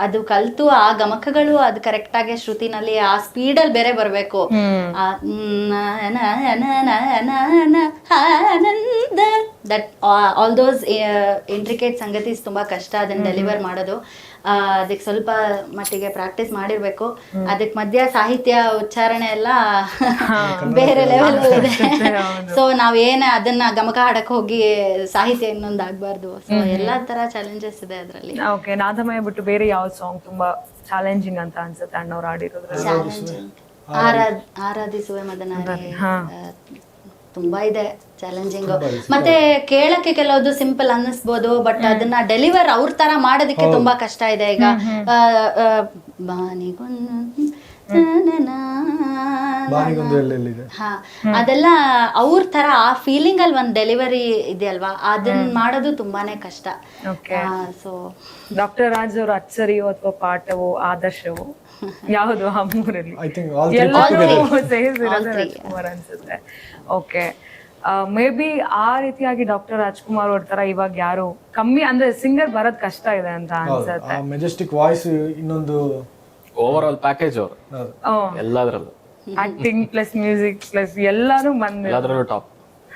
ಅದು ಕಲ್ತು ಆ ಗಮಕಗಳು ಅದು ಕರೆಕ್ಟ್ ಆಗಿ ಶ್ರುತಿನಲ್ಲಿ ಆ ಸ್ಪೀಡಲ್ಲಿ ಬೇರೆ ಬರಬೇಕು. ದಟ್ ಆಲ್ ದೋಸ್ ಇಂಟ್ರಿಕೇಟ್ ಸಂಗತೀಸ್ ತುಂಬಾ ಕಷ್ಟ ಅದನ್ನ ಡೆಲಿವರ್ ಮಾಡೋದು. ಅದಕ್ಕೆ ಸ್ವಲ್ಪ ಮಟ್ಟಿಗೆ ಪ್ರಾಕ್ಟೀಸ್ ಮಾಡಿರ್ಬೇಕು. ಅದಕ್ಕೆ ಮಧ್ಯ ಸಾಹಿತ್ಯ ಉಚ್ಚಾರಣೆ ಎಲ್ಲ ಬೇರೆ ಲೆವೆಲ್ ಇದೆ. ಸೊ ನಾವೇನು ಅದನ್ನ ಗಮಕ ಹಾಡಕ್ ಹೋಗಿ ಸಾಹಿತ್ಯ ಇನ್ನೊಂದು ಆಗ್ಬಾರ್ದು. ಸೊ ಎಲ್ಲಾ ತರ ಚಾಲೆಂಜಸ್ ಇದೆ ಅದರಲ್ಲಿ. ಓಕೆ, ನಾದಮಯ ಬಿಟ್ಟು ಬೇರೆ ಯಾವ ಸಾಂಗ್ ತುಂಬಾ ಚಾಲೆಂಜಿಂಗ್ ಅಂತ ಅನ್ಸುತ್ತೆ ಅಣ್ಣವ್ರು ಆಡಿರೋದ್ರಲ್ಲಿ? ಚಾಲೆಂಜಿಂಗ್ ಆರಾಧಿಸುವೆ ಮದನಾರಿ ತುಂಬಾ ಇದೆ ಚಾಲೆಂಜಿಂಗ್. ಮತ್ತೆ ಕೇಳಕ್ಕೆ ಕೆಲವೊಂದು ಸಿಂಪಲ್ ಅನ್ನಿಸ್ಬೋದು, ಬಟ್ ಅದನ್ನ ಡೆಲಿವರ್ ಅವ್ರ ತರ ಮಾಡೋದಕ್ಕೆ ತುಂಬಾ ಕಷ್ಟ ಇದೆ. ಈಗ ಅದೆಲ್ಲ ಅವ್ರ ತರ ಆ ಫೀಲಿಂಗ್ ಅಲ್ಲಿ ಒಂದ್ ಡೆಲಿವರಿ ಇದೆಯಲ್ವಾ, ಅದನ್ನ ಮಾಡೋದು ತುಂಬಾನೇ ಕಷ್ಟ. ಸೊ ಡಾಕ್ಟರ್ ರಾಜ್ ಅವ್ರ ಅಚ್ಚರಿಯೋ ಅಥವಾ ಪಾಠವೋ ಆದರ್ಶವೋ ಯಾವುದು ಆ ಮೂರಲ್ಲಿ? ರಾಜ್ಕುಮಾರ್ ಅನ್ಸುತ್ತೆ. ಓಕೆ, ಮೇ ಬಿ ಆ ರೀತಿಯಾಗಿ ಡಾಕ್ಟರ್ ರಾಜ್ಕುಮಾರ್ ಅವ್ರ ತರ ಇವಾಗ ಯಾರು ಕಮ್ಮಿ ಅಂದ್ರೆ ಸಿಂಗರ್ ಬರೋದ್ ಕಷ್ಟ ಇದೆ ಅಂತ ಅನ್ಸುತ್ತೆ. ಮೆಜೆಸ್ಟಿಕ್ ವಾಯ್ಸ್ ಇನ್ನೊಂದು ಓವರ್ ಆಲ್ ಪ್ಯಾಕೇಜ್ ಅವರು ಎಲ್ಲದರಲ್ಲೂ ಆಕ್ಟಿಂಗ್ ಪ್ಲಸ್ ಮ್ಯೂಸಿಕ್ ಪ್ಲಸ್ ಎಲ್ಲಾನು ಎಲ್ಲದರಲ್ಲೂ ಟಾಪ್.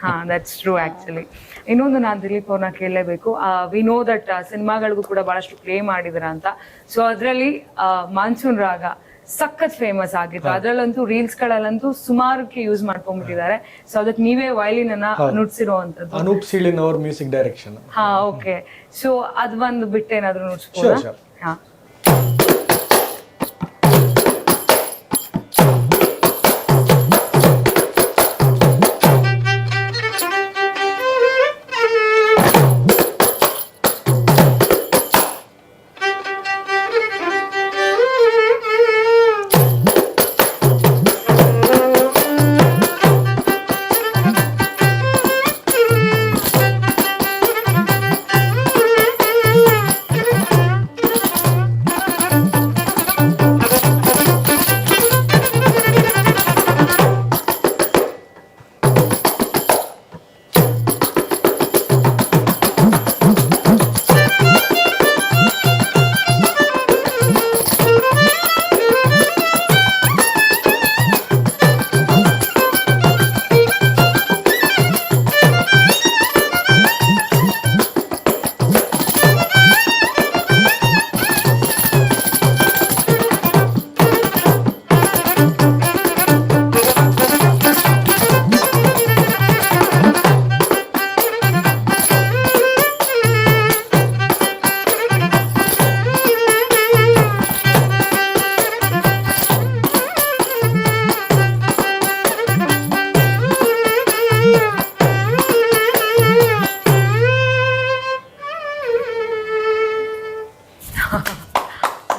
ಹಾ, ದಟ್ಸ್ ಟ್ರೂ. ಆಕ್ಚುಲಿ ಇನ್ನೊಂದು ನಾನು ದಿಲೀಪ್ ಅವ್ರನ್ನ ಕೇಳಲೇಬೇಕು. ವಿ ನೋ ದಟ್ ಸಿನಿಮಾಗಳಿಗೂ ಕೂಡ ಬಹಳಷ್ಟು ಪ್ಲೇ ಮಾಡಿದ್ರ ಅಂತ. ಸೊ ಅದ್ರಲ್ಲಿ ಮಾನ್ಸೂನ್ ರಾಗ ಸಖತ್ ಫೇಮಸ್ ಆಗಿತ್ತು. ಅದ್ರಲ್ಲಂತೂ ರೀಲ್ಸ್ ಗಳಲ್ಲಂತೂ ಸುಮಾರಕ್ಕೆ ಯೂಸ್ ಮಾಡ್ಕೊಂಡ್ಬಿಟ್ಟಿದ್ದಾರೆ. ಸೊ ಅದಕ್ಕೆ ನೀವೇ ವಯಲಿನ್ ಅನ್ನ ನುಡ್ಸಿರುವಂತದ್ದು. ಅನೂಪ್ ಸೀಳಿನ್ ಅವ್ರ ಮ್ಯೂಸಿಕ್ ಡೈರೆಕ್ಷನ್. ಹಾ, ಓಕೆ. ಸೊ ಅದ್ ಒಂದು ಬಿಟ್ಟು ಏನಾದ್ರು ನುಡ್ಸ್ಬೋದಾ? ಹಾ,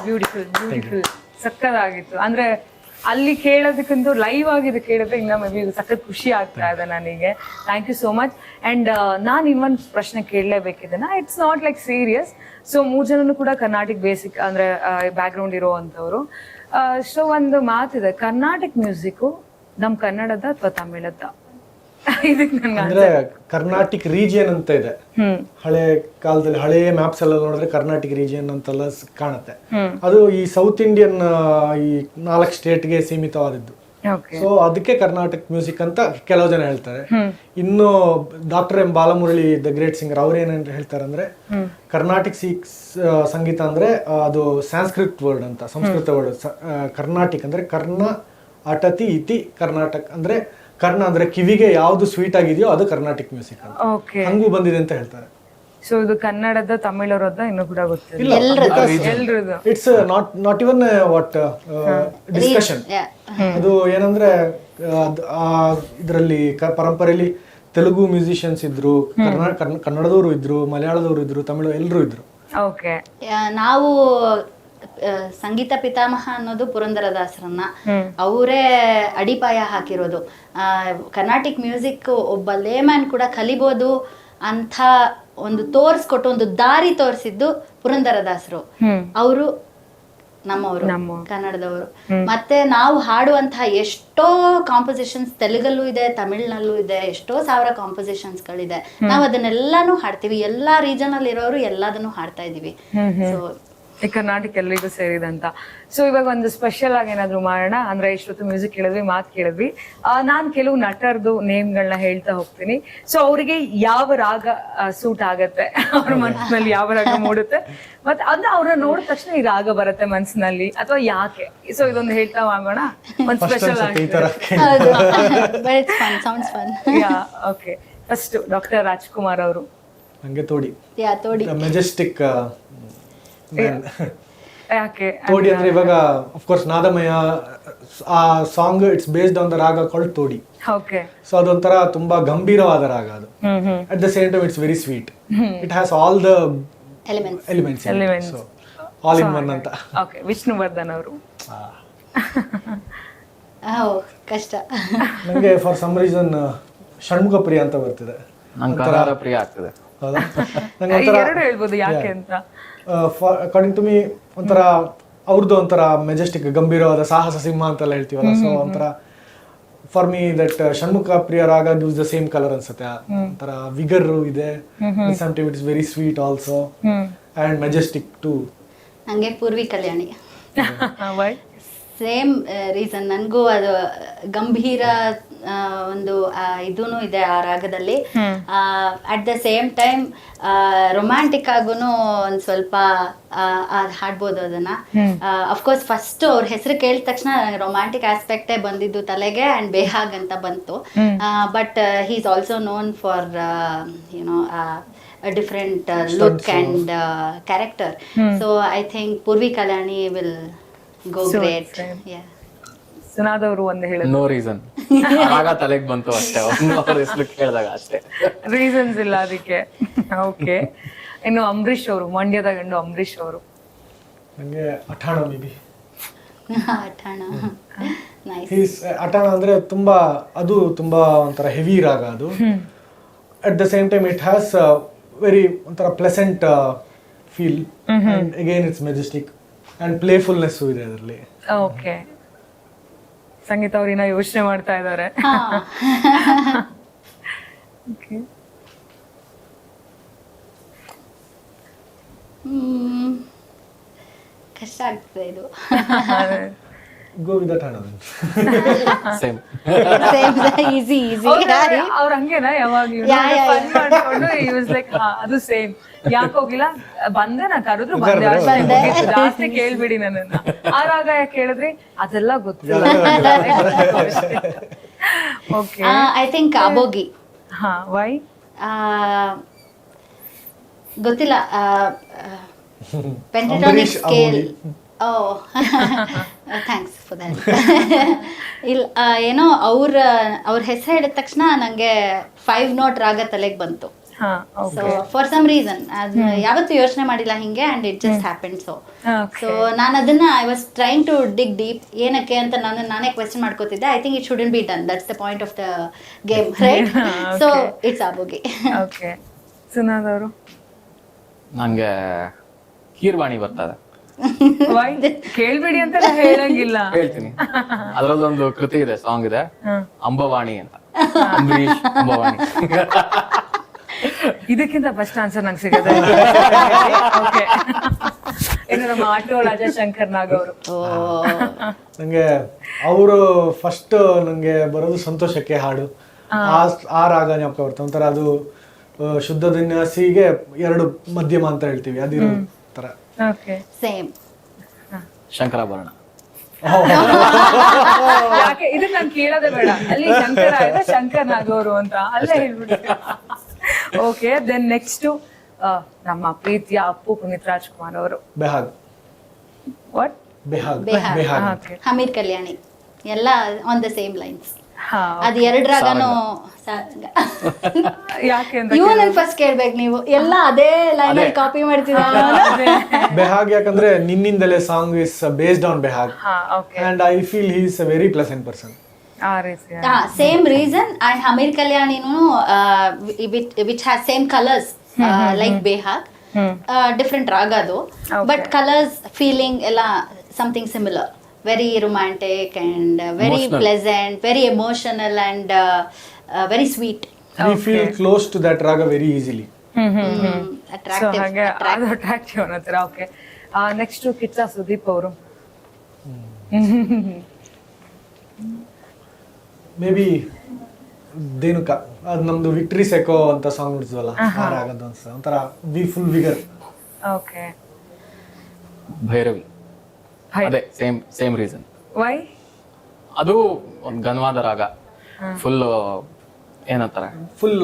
ಬ್ಯೂಟಿಫುಲ್ ಸಕ್ಕದಾಗಿತ್ತು. ಅಂದ್ರೆ ಅಲ್ಲಿ ಕೇಳೋದಕ್ಕಂತೂ ಲೈವ್ ಆಗಿದೆ ಕೇಳಿದ್ರೆ ಇನ್ನ ಮೇ ಬಿ ಸಖತ್ ಖುಷಿ ಆಗ್ತಾ ಇದೆ ನನಗೆ. Thank you so much. And ನಾನು ಇನ್ನೊಂದು ಪ್ರಶ್ನೆ ಕೇಳಲೇಬೇಕಿದೆನಾ, it's not like serious. So 3 ಜನನು ಕೂಡ ಕರ್ನಾಟಿಕ್ ಬೇಸಿಕ್ ಅಂದ್ರೆ ಬ್ಯಾಕ್ ಗ್ರೌಂಡ್ ಇರೋವಂಥವ್ರು. ಸೊ ಒಂದು ಮಾತಿದೆ, ಕರ್ನಾಟಿಕ್ ಮ್ಯೂಸಿಕ್ ನಮ್ ಕನ್ನಡದ ಅಥವಾ ತಮಿಳದ? ಅಂದ್ರೆ ಕರ್ನಾಟಿಕ್ ರೀಜಿಯನ್ ಅಂತ ಇದೆ. ಹಳೆ ಕಾಲದಲ್ಲಿ ಹಳೆ ಮ್ಯಾಪ್ಸ್ ಎಲ್ಲ ನೋಡಿದ್ರೆ ಕರ್ನಾಟಿಕ್ ರೀಜಿಯನ್ ಅಂತೆಲ್ಲ ಕಾಣುತ್ತೆ. ಅದು ಈ ಸೌತ್ ಇಂಡಿಯನ್ ಈ 4 ಸ್ಟೇಟ್ಗೆ ಸೀಮಿತವಾದದ್ದು. ಸೊ ಅದಕ್ಕೆ ಕರ್ನಾಟಕ ಮ್ಯೂಸಿಕ್ ಅಂತ ಕೆಲವು ಜನ ಹೇಳ್ತಾರೆ. ಇನ್ನು doctor M Balamurali the great singer ಅವ್ರು ಏನ್ ಹೇಳ್ತಾರೆ ಅಂದ್ರೆ, ಕರ್ನಾಟಿಕ್ ಸಂಗೀತ ಅಂದ್ರೆ ಅದು ಸಂಸ್ಕೃತ್ ವರ್ಡ್ ಅಂತ, ಸಂಸ್ಕೃತ ವರ್ಡ್. ಕರ್ನಾಟಿಕ್ ಅಂದ್ರೆ ಕರ್ಣ ಅಟತಿ ಇತಿ ಕರ್ನಾಟಕ ಅಂದ್ರೆ ಕರ್ಣ ಅಂದ್ರೆ ಕಿವಿಗೆ ಯಾವ್ದು ಸ್ವೀಟ್ ಆಗಿದೆಯೋ ಅದು ಕರ್ನಾಟಿಕ್ ಮ್ಯೂಸಿಕ್ ಅಂತ. ಹಂಗೂ ಬಂದಿದೆ ಅಂತ ಹೇಳ್ತಾರೆ. ಸೊ ಇದು ಕನ್ನಡದ ತಮಿಳರದ ಇನ್ನೂ ಕೂಡ ಗೊತ್ತಿಲ್ಲ. It's not even what discussion. ಅದು ಏನಂದ್ರೆ ಇದರಲ್ಲಿ ಪರಂಪರೆಯಲ್ಲಿ ತೆಲುಗು ಮ್ಯೂಸಿಷಿಯನ್ಸ್ ಇದ್ರು, ಕನ್ನಡದವರು ಇದ್ರು, ಮಲಯಾಳದವರು ಇದ್ರು, ತಮಿಳು ಎಲ್ಲರೂ ಇದ್ರು. ಓಕೆ, ನಾವು ಸಂಗೀತ ಪಿತಾಮಹ ಅನ್ನೋದು ಪುರಂದರದಾಸರನ್ನ ಅವರೇ ಅಡಿಪಾಯ ಹಾಕಿರೋದು. ಕರ್ನಾಟಿಕ್ ಮ್ಯೂಸಿಕ್ ಒಬ್ಬ ಲೇಮ್ಯಾನ್ ಕೂಡ ಕಲಿಬೋದು, ಅಂಥ ಒಂದು ತೋರಿಸ್ಕೊಟ್ಟು ಒಂದು ದಾರಿ ತೋರಿಸಿದ್ದು ಪುರಂದರದಾಸರು. ಅವರು ನಮ್ಮವರು, ಕನ್ನಡದವರು. ಮತ್ತೆ ನಾವು ಹಾಡುವಂತಹ ಎಷ್ಟೋ ಕಾಂಪೋಸಿಷನ್ಸ್ ತೆಲುಗಲ್ಲೂ ಇದೆ, ತಮಿಳ್ನಲ್ಲೂ ಇದೆ, ಎಷ್ಟೋ ಸಾವಿರ ಕಾಂಪೋಸಿಷನ್ಸ್ಗಳಿದೆ. ನಾವು ಅದನ್ನೆಲ್ಲಾನು ಹಾಡ್ತೀವಿ. ಎಲ್ಲಾ ರೀಜನ್ ಅಲ್ಲಿ ಇರೋರು ಎಲ್ಲದನ್ನು ಹಾಡ್ತಾ ಇದೀವಿ. ಸೊ ಈ ಕರ್ನಾಟಕ ಎಲ್ಲಿಗೂ ಸೇರಿದಂತ. ಸೊ ಇವಾಗ ಒಂದು ಸ್ಪೆಷಲ್ ಆಗಿ ಏನಾದ್ರು ಮಾಡೋಣ ಅಂದ್ರೆ, ಇಷ್ಟೊತ್ತು ಮ್ಯೂಸಿಕ್ ಕೇಳಿದ್ವಿ, ಮಾತು ಕೇಳಿದ್ವಿ. ನಾನ್ ಕೆಲವು ನಟರದು ನೇಮ್ಗಳನ್ನ ಹೇಳ್ತಾ ಹೋಗ್ತೀನಿ. ಸೊ ಅವರಿಗೆ ಯಾವ ರಾಗ ಸೂಟ್ ಆಗತ್ತೆ, ಅವ್ರ ಮನಸ್ಸಿನಲ್ಲಿ ಯಾವ ರಾಗ ಮೂಡುತ್ತೆ, ಮತ್ತೆ ಅದ ಅವ್ರನ್ನ ನೋಡಿದ ತಕ್ಷಣ ಈ ರಾಗ ಬರುತ್ತೆ ಮನಸ್ಸಿನಲ್ಲಿ, ಅಥವಾ ಯಾಕೆ? ಸೊ ಇದೊಂದು ಹೇಳ್ತಾ ಹೋಗೋಣ. ಒಂದು ಸ್ಪೆಷಲ್ ಆಗಿ. ಓಕೆ, ಫಸ್ಟ್ ಡಾಕ್ಟರ್ ರಾಜ್ಕುಮಾರ್ ಅವರು. ನಂಗೆ ತೋಡಿ ಮೆಜೆಸ್ಟಿಕ್. ಯಾಕೆ ತೋಡಿ ಅಂದ್ರೆ ಇವಾಗ ಅಫ್ಕೋರ್ಸ್ ನಾದಮಯ ಆ song it's based on the ರಾಗ ಕಾಲ್ಡ್ ತೋಡಿ. ಓಕೆ. ಸೊ ಅದೊಂಥರ ತುಂಬಾ ಗಂಭೀರವಾದ ರಾಗ ಅದು. At the same time it's very sweet. It has all the elements all in one ಅಂತ. ಓಕೆ, ವಿಷ್ಣುವರ್ಧನ್ ಅವರು. ಕಷ್ಟ. ನಂಗೆ ಫಾರ್ ಸಮ್ ರೀಸನ್ ಷಣ್ಮುಖ ಪ್ರಿಯ ಅಂತ ಬರ್ತಿದೆ. ನಂಗೆ ಪ್ರಿಯ ಆಗ್ತದೆ. ಹೌದಾ? ನಂಗೆ ಒಂಥರ ಎರಡು ಹೇಳ್ಬೋದು ಯಾಕೆ ಅಂತ. ಅಕಾರ್ಡಿಂಗ್ ಟು ಮೀ ಒಂಥರ ಅವ್ರದ್ದು ಒಂಥರ ಮೆಜೆಸ್ಟಿಕ್, ಗಂಭೀರವಾದ ಸಾಹಸ ಸಿಂಹ ಅಂತೆಲ್ಲ ಹೇಳ್ತೀವಲ್ಲ. ಸೊ ಒಂಥರ for me that Shanmukhapriya raga gives the same colour ಅನ್ಸುತ್ತೆ. ಒಂಥರ ವಿಗರ್ ಇದೆ, some time it's very sweet also and majestic too. ನಂಗೆ ಪೂರ್ವಿ ಕಲ್ಯಾಣಿ. Same reason. ನನಗೂ ಅದು ಗಂಭೀರ ಒಂದು ಇದೂ ಇದೆ ಆ ರಾಗದಲ್ಲಿ. At the same time romantic ಆಗೂ ಒಂದು ಸ್ವಲ್ಪ ಹಾಡ್ಬೋದು ಅದನ್ನ. ಅಫ್ಕೋರ್ಸ್ ಫಸ್ಟ್ ಅವ್ರ ಹೆಸರು ಕೇಳಿದ ತಕ್ಷಣ ರೊಮ್ಯಾಂಟಿಕ್ ಆಸ್ಪೆಕ್ಟೇ ಬಂದಿದ್ದು ತಲೆಗೆ, ಅಂಡ್ ಬೇಹಾಗ್ ಅಂತ ಬಂತು. But he is also known for YONO a different look and character. So I think Purvi Kalyani will go so great. Yeah. ಸುನಾದವರು ಒಂದು ಹೇಳಿದ್ರು. ನೋ ರೀಸನ್, ಆಗ ತಲೆಗೆ ಬಂತು ಅಷ್ಟೇ, ಅವ್ರ ಹೆಸರು ಕೇಳಿದಾಗ ಅಷ್ಟೇ, ರೀಸನ್ಸ್ ಇಲ್ಲ ಅದಕ್ಕೆ. ಓಕೆ, ಇನ್ನು ಅಂಬರೀಷ್ ಅವರು, ಮಂಡ್ಯದ ಗಂಡು ಅಂಬರೀಷ್ ಅವರು. ನಂಗೆ Athana maybe. Athana nice. Athana ಅಂದ್ರೆ ತುಂಬಾ, ಅದು ತುಂಬಾ ಒಂಥರ ಹೆವಿ ರಾಗ ಅದು. At the same time it has very ಒಂಥರ pleasant feel, and again it's majestic and playfulness ಇದೆ ಅದರಲ್ಲಿ. ಓಕೆ, ಸಂಗೀತ ಅವ್ರಿನ ಯೋಚನೆ ಮಾಡ್ತಾ ಇದ್ದಾರೆ. ಕಷ್ಟ ಆಗ್ತದೆ ಇದು. Go with Athana. Same easy ಅವ್ರ ಹಂಗೇನಾ ಯಾವಾಗ್ಲೂ ಮಾಡ್ಕೊಂಡು ಯೂಸ್ ಲೈಕ್ ಅದು ಸೇಮ್. ಯಾಕೆ ಹೋಗಿಲ್ಲ, ಬಂದೆ, ನಾ ಕರೆದ್ರು ಬಂದೆ ಅಷ್ಟೇ, ಜಾಸ್ತಿ ಕೇಳ್ಬಿಡಿ ನನ್ನನ್ನ. ಆ ರಾಗ ಯಾಕೆ ಕೇಳಿದ್ರಿ ಅದೆಲ್ಲ ಗೊತ್ತಿಲ್ಲ. ಓಕೆ, ಐ ಥಿಂಕ್ ಅಬೋಗಿ. ಹಾ, ವೈ ಗೊತ್ತಿಲ್ಲ. Pentatonic scale. Thanks for that. ಇಲ್ಲ, ಏನೋ ಅವ್ರ ಹೆಸರು ಹೇಳಿದ ತಕ್ಷಣ ನಂಗೆ 5 ನೋಟ್ ರಾಗ ತಲೆಗೆ ಬಂತು. ಸೊ ಫಾರ್ ಸಮ್ ರೀಸನ್ ಯಾವತ್ತೂ ಯೋಚನೆ ಮಾಡಿಲ್ಲ ಹಿಂಗೆ, and it just happen. So ನಾನು ಅದನ್ನ I was trying to dig deep, ಏನಕ್ಕೆ ಅಂತ ನಾನೇ ಕ್ವೆಶ್ಚನ್ ಮಾಡ್ಕೋತಿದ್ದೆ. I think it shouldn't be done, that's the point of the game, right? So it's ಅಬೋಗಿ. ಓಕೆ, ಸುನಾದವರು. ನಂಗೆ ಕೀರ್ವಾಣಿ ಬರ್ತದೆ. ಕೇಳ್ಬೇಡಿ ಅಂತ ಹೇಳಂಗಿಲ್ಲ, ಹೇಳ್ತೀನಿ. ಅದ್ರಲ್ಲೊಂದು ಕೃತಿ ಇದೆ, ಸಾಂಗ್ ಇದೆ, ಅಂಬವಾಣಿ ಅಂತ. ಅಂಬರೀಷ್ ಅಂಬವಾಣಿ. ಇದಕ್ಕಿಂತ ಫಸ್ಟ್ ಆನ್ಸರ್ ನಂಗೆ ಸಿಗತ್ತೆ. ಓಕೆ, ಇನ್ನು ನಮ್ಮ ಆಟೋ ರಾಜಶಂಕರ್ ನಾಗ್ ಅವರು. ನಂಗೆ ಅವರು ಫಸ್ಟ್ ನಂಗೆ ಬರೋದು ಸಂತೋಷಕ್ಕೆ ಹಾಡು, ಆ ರಾಗ ಜ್ಞಾಪಕ ಬರ್ತದೆ. ಒಂಥರ ಅದು ಶುದ್ಧ ವಿನ್ಯಾಸಿಗೆ 2 ಮಧ್ಯಮ ಅಂತ ಹೇಳ್ತೀವಿ, ಅದಿರೋ ತರ. Okay, same. ಶಂಕರಾಭರಣ. ಯಾಕೆ ಇದು ನಾನು ಕೇಳೋದೇ ಬೇಡ, ಅಲ್ಲಿ ಶಂಕರ ಇದೆ, ಶಂಕರ್ ನಾಗವರು ಅಂತ ಅಲ್ಲೇ ಹೇಳ್ಬಿಡಿ. ಓಕೆ, ದೆನ್ ನೆಕ್ಸ್ಟ್ ನಮ್ಮ ಪ್ರೀತಿಯ ಅಪ್ಪು ಪುನೀತ್ ರಾಜ್ಕುಮಾರ್ ಅವರು. ಬೆಹಾಗ್. ವಾಟ್? ಬೆಹಾಗ್. ಹಮೀರ್ ಕಲ್ಯಾಣಿ. ಎಲ್ಲ ಆನ್ ದ ಸೇಮ್ ಲೈನ್ಸ್. ಅದು 2 ರಾಗನು. ಯಾಕೆ ಅಂತ ಇವನಲ್ಲಿ ಫಸ್ಟ್ ಕೇಳ್ಬೇಕು ನೀವು, ಎಲ್ಲ ಅದೇ ಲೈನ್ ಅಲ್ಲಿ ಕಾಪಿ ಮಾಡ್ತಿದ್ದೀರಾ. ಬೆಹಾಗ್ ಯಾಕಂದ್ರೆ ನಿನ್ನಿಂದಲೇ song is based on Behag, and I feel he is a very pleasant person. ಆ ರೀತಿ ಸೇಮ್ ರೀಸನ್ ಅಂಡ್ ಹಮೀರ್ ಕಲ್ಯಾಣಿನೂ which has same colours like Behag different raga ಅದು ಬಟ್ ಕಲರ್ಸ್ ಫೀಲಿಂಗ್ ಎಲ್ಲ something similar very romantic and very pleasant very emotional and very sweet We feel close to that raga very easily. So ಹಾಗೆ ಅದು ಅಟ್ರಾಕ್ಟಿವ್ ಅನ್ನತ್ತರ. ಓಕೆ, ನೆಕ್ಸ್ಟ್ ಕಿಚ್ಚ ಸುದೀಪ್ ಅವರು. ಮೇ ಬಿ ದೇನುಕ, ಅದು ನಮ್ದು ವಿಕ್ಟ್ರಿ ಸೆಕೋ ಅಂತ ಸಾಂಗ್ ನೋಡಿದ್ವಲ್ಲ, ಆ ರಾಗದ ಒಂಥರ ಫುಲ್ ವಿಗರ್. ಓಕೆ, ಭೈರವಿ. ಅದೇ ಸೇಮ್ ರೀಸನ್. ವೈ? ಅದು ಒಂದು ಘನವಾದ ರಾಗ, ಫುಲ್ ಏನಂತಾರೆ, ಫುಲ್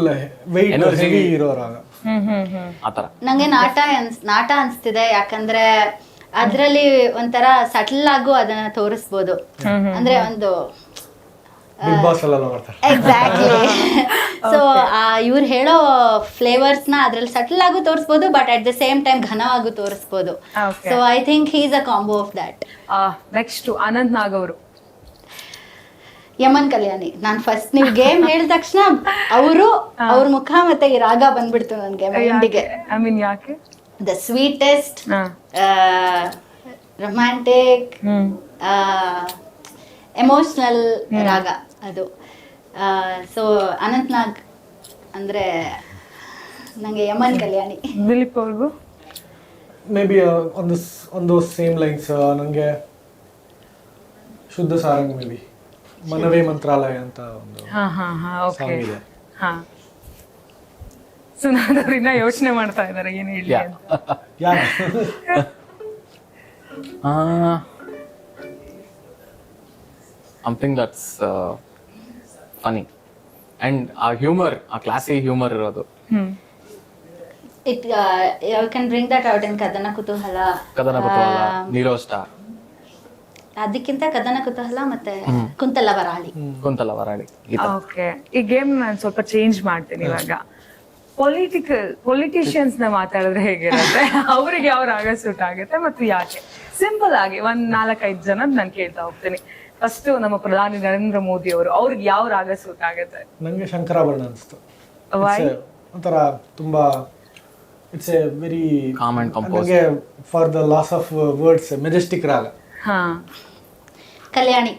ವೆಯ್ಟ್ Energy. ಹೆವಿ ಇರೋ ರಾಗ. ಆತರ. ನಂಗೆ ನಾಟ ಅನ್ಸ್ತಿದೆ, ಯಾಕಂದ್ರೆ ಅದ್ರಲ್ಲಿ ಒಂಥರ ಸಟಲ್ ಆಗು ಅದನ್ನ ತೋರಿಸ್ಬೋದು. ಅಂದ್ರೆ ಒಂದು ಬಿಗ್ ಬಾಸ್ ಅಲ್ಲೆಲ್ಲ ಮಾಡ್ತಾರೆ. ಎಕ್ಸಾಕ್ಟ್ಲಿ. ಸೊ ಇವ್ರು ಹೇಳೋ ಫ್ಲೇವರ್ಸ್ ನ ಅದ್ರಲ್ಲಿ ಸಟಲ್ ಆಗು ತೋರಿಸ್ಬೋದು, but at the same time ಘನವಾಗೂ ತೋರಿಸ್ಬೋದು. Okay. So I think he's a combo of that. Next Anant Nag ಅವರು. ಯಮನ್ ಕಲ್ಯಾಣಿ. ನಾನು ಫಸ್ಟ್ ನೀವು ಗೇಮ್ ಹೇಳಿದ ತಕ್ಷಣ ಅವ್ರ ಮುಖ ಮತ್ತೆ ಈ ರಾಗ ಬಂದ್ಬಿಡ್ತು ನನ್ಗೆ ಮೈಂಡಿಗೆ. ಐ ಮೀನ್ ಯಾಕೆ? ದ ಸ್ವೀಟೆಸ್ಟ್, ರೊಮ್ಯಾಂಟಿಕ್, ಎಮೋಷನಲ್ ರಾಗ ಅದು. ಸೊ ಅನಂತ್ ನಾಗ್ ಅಂದ್ರೆ ನಂಗೆ ಯಮನ್ ಕಲ್ಯಾಣಿ. ದಿಲೀಪ್ ಅವ್ರಿಗೂ ಮೇ ಬಿ ಒಂದು ಸೇಮ್ ಲೈನ್ಸ್ ನನಗೆ ಶುದ್ಧ ಸಾರಂಗ್, ಮೇ ಬಿ ಮನವೇ ಮಂತ್ರಾಲಯ ಅಂತ ಒಂದು ಓಕೆ. ಸಾಂಗ್ ಇದೆ. ಹಾ, ಸುನಾದ್ ಅವ್ರು ಇನ್ನ ಯೋಚನೆ ಮಾಡ್ತಾ ಇದಾರೆ ಏನ್ ಹೇಳಿ ಅಂತ. ಯಾರು? Something that's funny and ಆ ಹ್ಯೂಮರ್, ಆ ಕ್ಲಾಸಿ ಹ್ಯೂಮರ್ ಇರೋದು. It you can bring that out in Kadanakutuhala. Nero star, ಅದಕ್ಕಿಂತ ಕದನ ಕುತೂಹಲ ಮತ್ತೆ ಕುಂತಲ ವರಾಳಿ. ಕುಂತಲ ವರಾಳಿ. ಓಕೆ, ಈ ಗೇಮ್ ನಾನು ಸ್ವಲ್ಪ ಚೇಂಜ್ ಮಾಡ್ತೀನಿ ಇವಾಗ. ಪೊಲಿಟಿಷಿಯನ್ಸ್ ನ ಮಾತಾಡಿದ್ರೆ ಹೇಗಿರುತ್ತೆ, ಅವ್ರಿಗೆ ಯಾವ ರಾಗ ಸೂಟ್ ಆಗುತ್ತೆ ಮತ್ತು ಯಾಕೆ? ಸಿಂಪಲ್ ಆಗಿ ಒಂದ್ 4-5 ಜನ ನಾನು ಕೇಳ್ತಾ ಹೋಗ್ತೀನಿ. ಫಸ್ಟ್ ನಮ್ಮ ಪ್ರಧಾನಿ ನರೇಂದ್ರ ಮೋದಿ ಅವರು, ಅವ್ರಿಗೆ ಯಾವ ರಾಗ ಸೂಟ್ ಆಗುತ್ತೆ? ನಂಗೆ ಶಂಕರಾಭರಣ ಅನಿಸ್ತು. ಒಂಥರ ತುಂಬಾ it's A very Calm and composed. ನನಗೆ for the loss of words Majestic ರಾಗ. ಹಾ, ಕಲ್ಯಾಣಿ.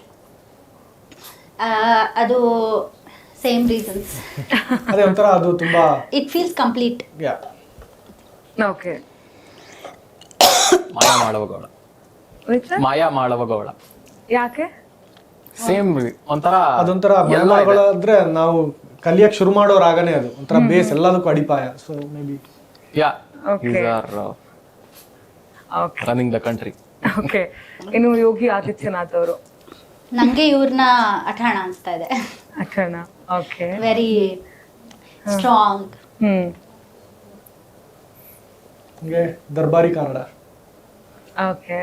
ಅದು ಸೇಮ್ ರೀಸನ್ಸ್. ಅದೇ ಒಂಥರ ಅದು ತುಂಬಾ it feels complete. Yeah. Okay. Maya Malavagowla. Maya Malavagowla ಯಾಕೆ? ಸೇಮ್ ಒಂಥರ ಅದೊಂಥರ ಮಲಯಾಳಗಳು ಅಂದ್ರೆ ನಾವು ಕಲಿಯಕ್ ಶುರು ಮಾಡೋ ರಾಗನೇ ಅದು. ಒಂಥರ ಬೇಸ್ ಎಲ್ಲದಕ್ಕೂ ಅಡಿಪಾಯ. So maybe yeah, Okay. these are okay, running the country. Okay. ಇನ್ನು ಯೋಗಿ ಆದಿತ್ಯನಾಥ್ ಅವರು. ನಂಗೆ ಇವ್ರನ್ನ ಅಠಾಣ ಅನ್ಸ್ತಾ ಇದೆ. ಅಠಣ. ಓಕೆ. Very strong. ಹಂಗೆ Darbari Kannada. Okay,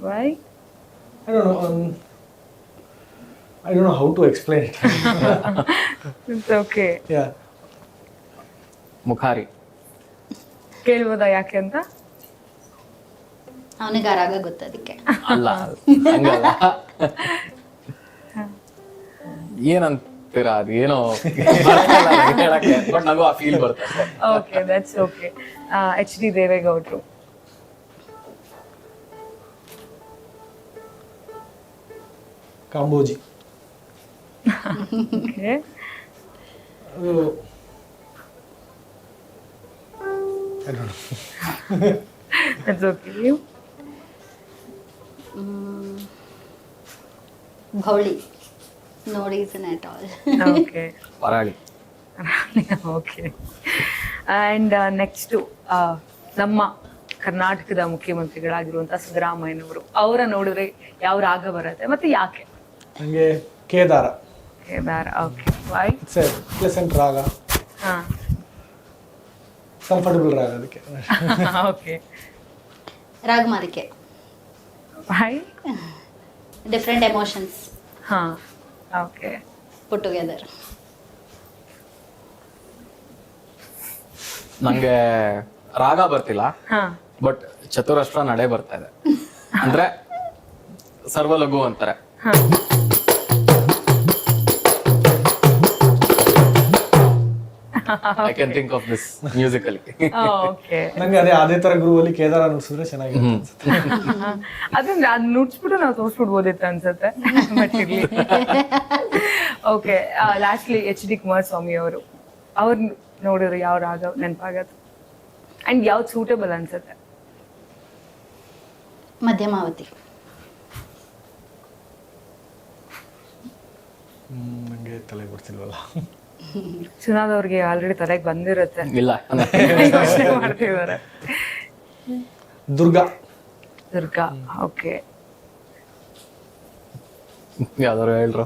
why? I don't know how to explain it. It's okay. Yeah. Mukhari. ಕೇಳ್ಬೋದಾ ಯಾಕೆ ಅಂತ? ಅವನಿಗೆ ಆ ರಾಗ ಗೊತ್ತದಕ್ಕೆ. ಅಲ್ಲ, ಹಂಗಲ್ಲ. ಏನಂತೀರಾ, ಅದು ಏನೋ ಹೇಳಕ್ಕೆ, ಬಟ್ ನನಗೂ ಆ ಫೀಲ್ ಬರುತ್ತೆ. Okay, that's okay. HD ದೇವೇಗೌಡರು. ಕಾಂಬೋಜಿ. ಓಕೆ, ಅದು I don't know. That's okay. ನೀವು? Bhauli. No reason at all. Okay. Varali. Okay. And next ನಮ್ಮ ಕರ್ನಾಟಕದ ಮುಖ್ಯಮಂತ್ರಿಗಳಾಗಿರುವಂಥ ಸಿದ್ದರಾಮಯ್ಯನವರು, ಅವರ ನೋಡಿದ್ರೆ ಯಾವ ರಾಗ ಬರುತ್ತೆ ಮತ್ತು ಯಾಕೆ? ನನಗೆ Kedara. Kedara. Okay, why? It's a pleasant raga, ಹಾಂ. ಕಂಫರ್ಟಬಲ್ ರಾಗ ಅದಕ್ಕೆ. Okay. Ragamalika. Why? Different emotions ಹಾಂ. ಓಕೆ. Put together. ನಂಗೆ ರಾಗ ಬರ್ತಿಲ್ಲ, ಹಾಂ. ಬಟ್ ಚತುರಸ್ರ ನಡೆ ಬರ್ತಾ ಇದೆ. ಅಂದ್ರೆ ಸರ್ವಲಘು ಅಂತಾರೆ. ಹಾಂ. I can think of this musically. Okay. ನಂಗೆ ಅದೇ ತರ ಗ್ರೂವ್ ಅಲ್ಲಿ ಕೇದಾರ ನುಡ್ಸಿದ್ರೆ ಚೆನ್ನಾಗಿರುತ್ತೆ ಅನ್ಸುತ್ತೆ. ಅದನ್ನ ಅದ್ ನುಡ್ಸ್ಬಿಟ್ಟು ನಾವು ತೋರ್ಸ್ಬಿಡ್ಬೋದಿತ್ತು ಅನ್ಸುತ್ತೆ. ಬಟ್ ಇರ್ಲಿ. ಓಕೆ, ಲಾಸ್ಟ್ಲಿ HD ಕುಮಾರಸ್ವಾಮಿ ಅವರು ನೋಡಿದ್ರು ಯಾವ ರಾಗ ನೆನಪಾಗತ್ತೆ ಅಂಡ್ ಯಾವ್ದು ಸೂಟೇಬಲ್ ಅನ್ಸುತ್ತೆ? ಮಧ್ಯಮಾವತಿ. ನಂಗೆ ತಲೆ ಬರ್ತಿಲ್ವಲ್ಲ. ಸುನಾದ್ ಅವ್ರಿಗೆ ಆಲ್ರೆಡಿ ತಲೆಗೆ ಬಂದಿರುತ್ತೆ. ಇಲ್ಲ ಯೋಚ್ನೆ ಮಾಡ್ತಿದ್ದಾರೆ. ದುರ್ಗಾ. ದುರ್ಗಾ. ಓಕೆ. ಯಾವ್ದಾರು ಹೇಳ್ರು.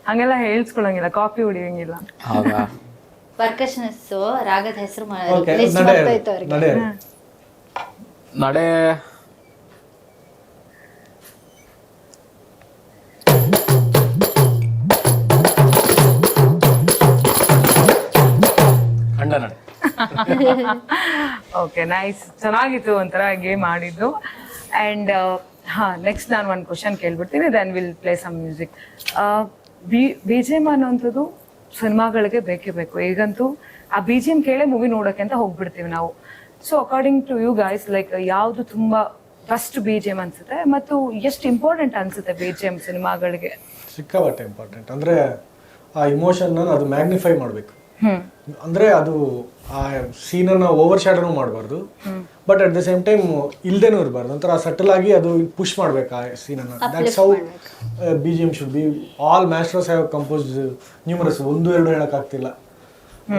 ಹಂಗೆಲ್ಲ ಹೇಳ್ಸ್ಕೊಳಂಗಿಲ್ಲ, ಕಾಪಿ ಹೊಡಿಯಂಗಿಲ್ಲ. ಹೌದಾ? ಪರ್ಕಷನಿಸ್ಟ್ ರಾಗದ ಹೆಸರು ಓಕೆ, ಲಿಸ್ಟ್ ನಡೆ ಬರ್ತಾಯ್ತು ಅವ್ರಿಗೆ. ನಡೆ. ನಡೆ ಖಂಡ ನಡೆ. Okay, nice. ಚೆನ್ನಾಗಿತ್ತು ಒಂಥರ ಗೇಮ್ ಆಡಿದ್ದು. ಆ್ಯಂಡ್ ನೆಕ್ಸ್ಟ್ ನಾನು ಒಂದು ಕ್ವಶನ್ ಕೇಳ್ಬಿಡ್ತೀನಿ, then will play some music. BGM ಅನ್ನೋಂಥದ್ದು ಸಿನಿಮಾಗಳಿಗೆ ಬೇಕೇ ಬೇಕು. ಈಗಂತೂ ಆ BGM ಕೇಳೇ ಮೂವಿ ನೋಡೋಕೆ ಅಂತ ಹೋಗ್ಬಿಡ್ತೀವಿ ನಾವು. So according to you guys, like ಯಾವುದು ತುಂಬ ಫಸ್ಟ್ BGM ಅನ್ಸುತ್ತೆ ಮತ್ತು ಎಷ್ಟು ಇಂಪಾರ್ಟೆಂಟ್ ಅನ್ಸುತ್ತೆ BGM ಸಿನಿಮಾಗಳಿಗೆ? ಸಿಕ್ಕಾಪಟ್ಟೆ ಇಂಪಾರ್ಟೆಂಟ್. ಅಂದ್ರೆ ಆ ಇಮೋಷನ್ ಅದು ಮ್ಯಾಗ್ನಿಫೈ ಮಾಡಬೇಕು. ಅಂದ್ರೆ ಅದು ಆ ಸೀನನ್ನ ಓವರ್ ಶಾಡೋನು ಮಾಡಬಾರ್ದು, but at the same time ಇಲ್ದೇನೂ ಇರಬಾರ್ದು. ಒಂಥರ ಸಟಲ್ ಆಗಿ ಅದು ಪುಷ್ ಮಾಡ್ಬೇಕು ಆ ಸೀನನ್ನ. That's how BGM should be. All masters have compose numerous, 1-2 ಹೇಳಕ್ಕಾಗ್ತಿಲ್ಲ.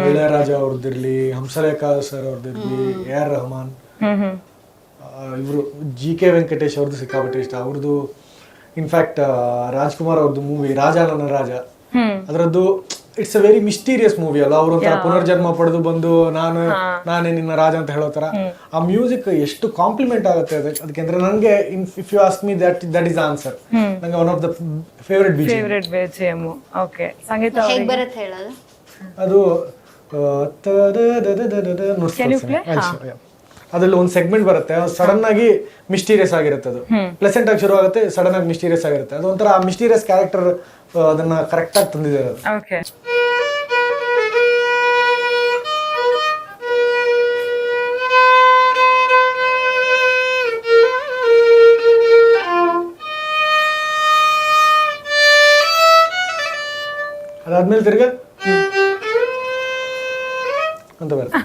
ಇಳಯರಾಜ ಅವ್ರದ್ದಿರ್ಲಿ, ಹಂಸಲೇಖ ಸರ್ ಅವ್ರದ್ದಿರ್ಲಿ, AR ರೆಹಮಾನ್, ಇವರು GK ವೆಂಕಟೇಶ್ ಅವ್ರದ್ದು ಸಿಕ್ಕಾಪಟ್ಟೆ ಇಷ್ಟ. ಅವ್ರದ್ದು ಇನ್ಫ್ಯಾಕ್ಟ್ ರಾಜ್ಕುಮಾರ್ ಅವ್ರದ್ದು ಮೂವಿ ರಾಜ ನನ್ನ ರಾಜ, ಅದರದ್ದು it's a very mysterious movie ಅಲ್ಲ. ಅವ್ರ ಒಂಥರ ಪುನರ್ಜನ್ಮ ಪಡೆದು ಬಂದು ನಾನೇ ನಿನ್ನ ರಾಜ ಅಂತ ಹೇಳೋ ತರ ಆ ಮ್ಯೂಸಿಕ್ ಎಷ್ಟು ಕಾಂಪ್ಲಿಮೆಂಟ್ ಆಗುತ್ತೆ ಅದಕ್ಕೆ. ಅಂದ್ರೆ ನಂಗೆ if you ask me that is answer. ನಂಗೆ one of the favourite BGM. Okay, ಸಂಗೀತ ಹೇಗ್ ಬರುತ್ತೆ ಹೇಳೋದು? ಅದು ಅದ್ರಲ್ಲಿ ಒಂದು ಸೆಗ್ಮೆಂಟ್ ಬರುತ್ತೆ, ಸಡನ್ ಆಗಿ ಮಿಸ್ಟೀರಿಯಸ್ ಆಗಿರುತ್ತೆ. ಅದು ಪ್ಲೆಸೆಂಟ್ ಆಗಿ ಶುರು ಆಗುತ್ತೆ, ಸಡನ್ ಆಗಿ ಮಿಸ್ಟೀರಿಯಸ್ ಆಗಿರುತ್ತೆ. ಅದು ಒಂಥರ ಆ ಮಿಸ್ಟೀರಿಯಸ್ ಕ್ಯಾರೆಕ್ಟರ್ ಅದನ್ನ ಕರೆಕ್ಟ್ ಆಗಿ ತಂದಿದ್ದಾರೆ ಅದು. ಓಕೆ. ಅದಾದ್ಮೇಲೆ ತಿರ್ಗಾ ಅಂತ ಬರುತ್ತೆ.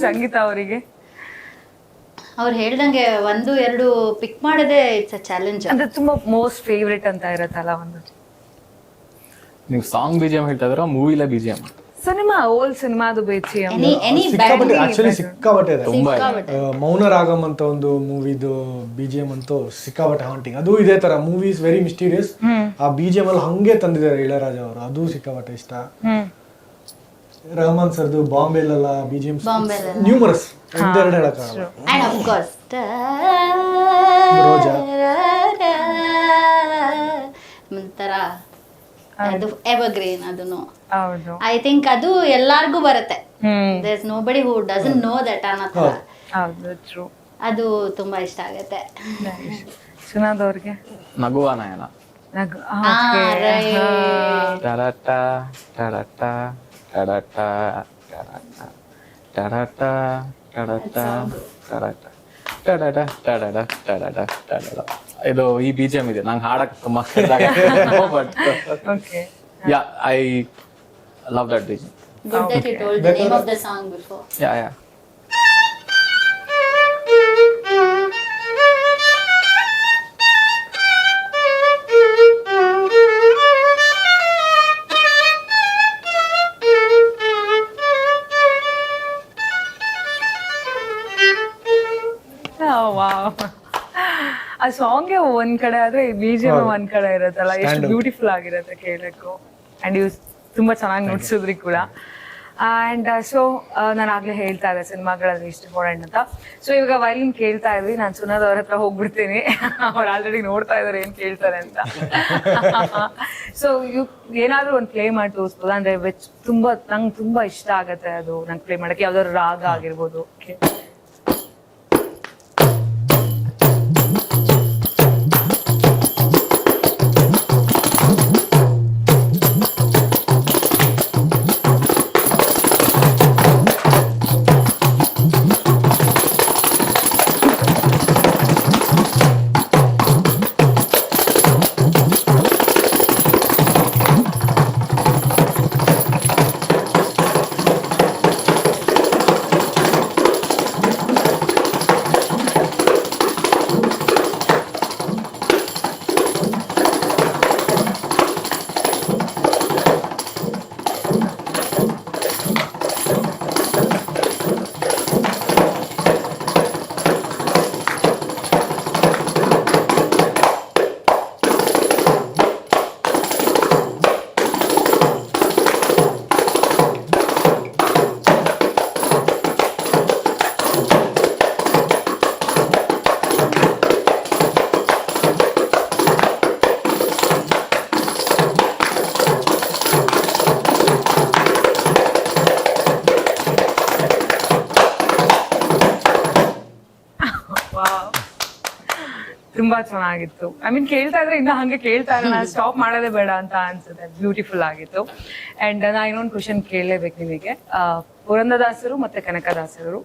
ಸಂಗೀತ ಅವರಿಗೆ ಅವ್ರು ಹೇಳ್ದಂಗೆ 1-2 ಪಿಕ್ ಮಾಡದೆ ಇಟ್ಸ್ ಅ ಚಾಲೆಂಜ್. ಅಂದ್ರೆ ತುಂಬಾ ಮೋಸ್ಟ್ ಫೇವ್ರೇಟ್ ಅಂತ ಇರತ್ತಲ್ಲ ಒಂದು. ನೀವು ಸಾಂಗ್ BGM ಹೇಳ್ತಾ ಇದ್ರ ಮೂವಿಲ BGM? ಸಿನಿಮಾ, ಓಲ್ಡ್ ಸಿನಿಮಾದು BGM ಸಿಕ್ಕಾಪಟ್ಟೆ, ಆಕ್ಚುಲಿ ಸಿಕ್ಕಾಪಟ್ಟೆ ಇದೆ. ತುಂಬಾ ಮೌನ ರಾಗಂ ಅಂತ ಒಂದು ಮೂವಿದು BGM ಅಂತೂ ಸಿಕ್ಕಾಪಟ್ಟೆ ಹಾಂಟಿಂಗ್. ಅದು ಇದೇ ತರ ಮೂವಿ ಇಸ್ ವೆರಿ ಮಿಸ್ಟೀರಿಯಸ್. ಆ BGM ಅಲ್ಲಿ ಹಂಗೆ ತಂದಿದ್ದಾರೆ ಇಳಯರಾಜ ಅವರು, ಅದು ಸಿಕ್ಕಾಪಟ್ಟೆ ಇಷ್ಟ. ರೆಹಮಾನ್ ಸರ್ದು ಬಾಂಬೆಲೆಲ್ಲ BGM ನ್ಯೂಮರಸ್, ಒಂದೆರಡು ಹೇಳಕ್ಕಾಗಲ್ಲ. ಅಂಡ್ ಆಫ್ ಕೋರ್ಸ್ ರೋಜಾ ಒಂಥರ ಅದು ಎವರ್ಗ್ರೀನ್. ಅದನ್ನು ಹೌದು, ಐ ಥಿಂಕ್ ಅದು ಎಲ್ಲಾರ್ಗೂ ಬರುತ್ತೆ. There is nobody who doesn't know that ಅನ್ನೋ ಥರ. ಹೌದು, ಟ್ರೂ. ಅದು ತುಂಬಾ ಇಷ್ಟ ಆಗುತ್ತೆ. ಸುನಾದ್ ಅವ್ರಿಗೆ ನಗುವ ನಯನ. ಟಡಟ ಟಡಟ ಟಡಟ ಟಡಟ ಟಡಟ ಟಡಟ ಟಡಟ ಟಡಟ ಟಡಟ ಟಡಟ ಟಡಟ. ಇದು ಈ BGM ಇದೆ, ನಂಗೆ ಹಾಡಕ್ ತುಂಬಾ but okay, yeah, I love that BGM. Good that you told the name of the song before. Yeah. ಆ ಸಾಂಗ್ ಒಂದ್ ಕಡೆ ಆದ್ರೆ BGM ಒಂದ್ ಕಡೆ ಇರತ್ತಲ್ಲ, ಎಷ್ಟು ಬ್ಯೂಟಿಫುಲ್ ಆಗಿರತ್ತೆ ಕೇಳಕ್ಕೂ. ಅಂಡ್ ಇವ್ ತುಂಬಾ ಚೆನ್ನಾಗಿ ನುಡ್ಸಿದ್ರಿ ಕೂಡ. ಅಂಡ್ ಸೊ ನಾನು ಆಗ್ಲೇ ಹೇಳ್ತಾ ಇದ್ದೆ ಸಿನಿಮಾಗಳಲ್ಲಿ ಇಷ್ಟು ಇಂಪಾರ್ಟೆಂಟ್ ಅಂತ. ಸೊ ಇವಾಗ ವೈಲಿನ್ ಕೇಳ್ತಾ ಇದ್ವಿ, ನಾನು ಸುನಾದ್ ಅವ್ರ ಹತ್ರ ಹೋಗ್ಬಿಡ್ತೀನಿ. ಅವ್ರು ಆಲ್ರೆಡಿ ನೋಡ್ತಾ ಇದಾರೆ ಏನ್ ಕೇಳ್ತಾರೆ ಅಂತ. ಸೊ ಏನಾದ್ರು ಒಂದು ಪ್ಲೇ ಮಾಡಿ ತೋರಿಸ್ಬೋದು ಅಂದ್ರೆ ವಿಚ್ ನಂಗೆ ತುಂಬಾ ಇಷ್ಟ ಆಗತ್ತೆ ಅದು ನಂಗೆ ಪ್ಲೇ ಮಾಡಕ್ಕೆ, ಯಾವ್ದಾದ್ರು ರಾಗ ಆಗಿರ್ಬೋದು. ತುಂಬಾ ಚೆನ್ನಾಗಿತ್ತು. ಐ ಮೀನ್ ಕೇಳ್ತಾ ಇದ್ರೆ ಇನ್ನ ಹಂಗೆ ಕೇಳ್ತಾ ಇರೋಣ, ಸ್ಟಾಪ್ ಮಾಡೋದೇ ಬೇಡ ಅಂತ ಅನ್ಸುತ್ತೆ. ಬ್ಯೂಟಿಫುಲ್ ಆಗಿತ್ತು. ಅಂಡ್ ನಾ ಇನ್ನೊಂದು ಕ್ವಶನ್ ಕೇಳಲೇಬೇಕು ನಿಮಗೆ. ಪುರಂದರದಾಸರು ಮತ್ತೆ ಕನಕದಾಸರು,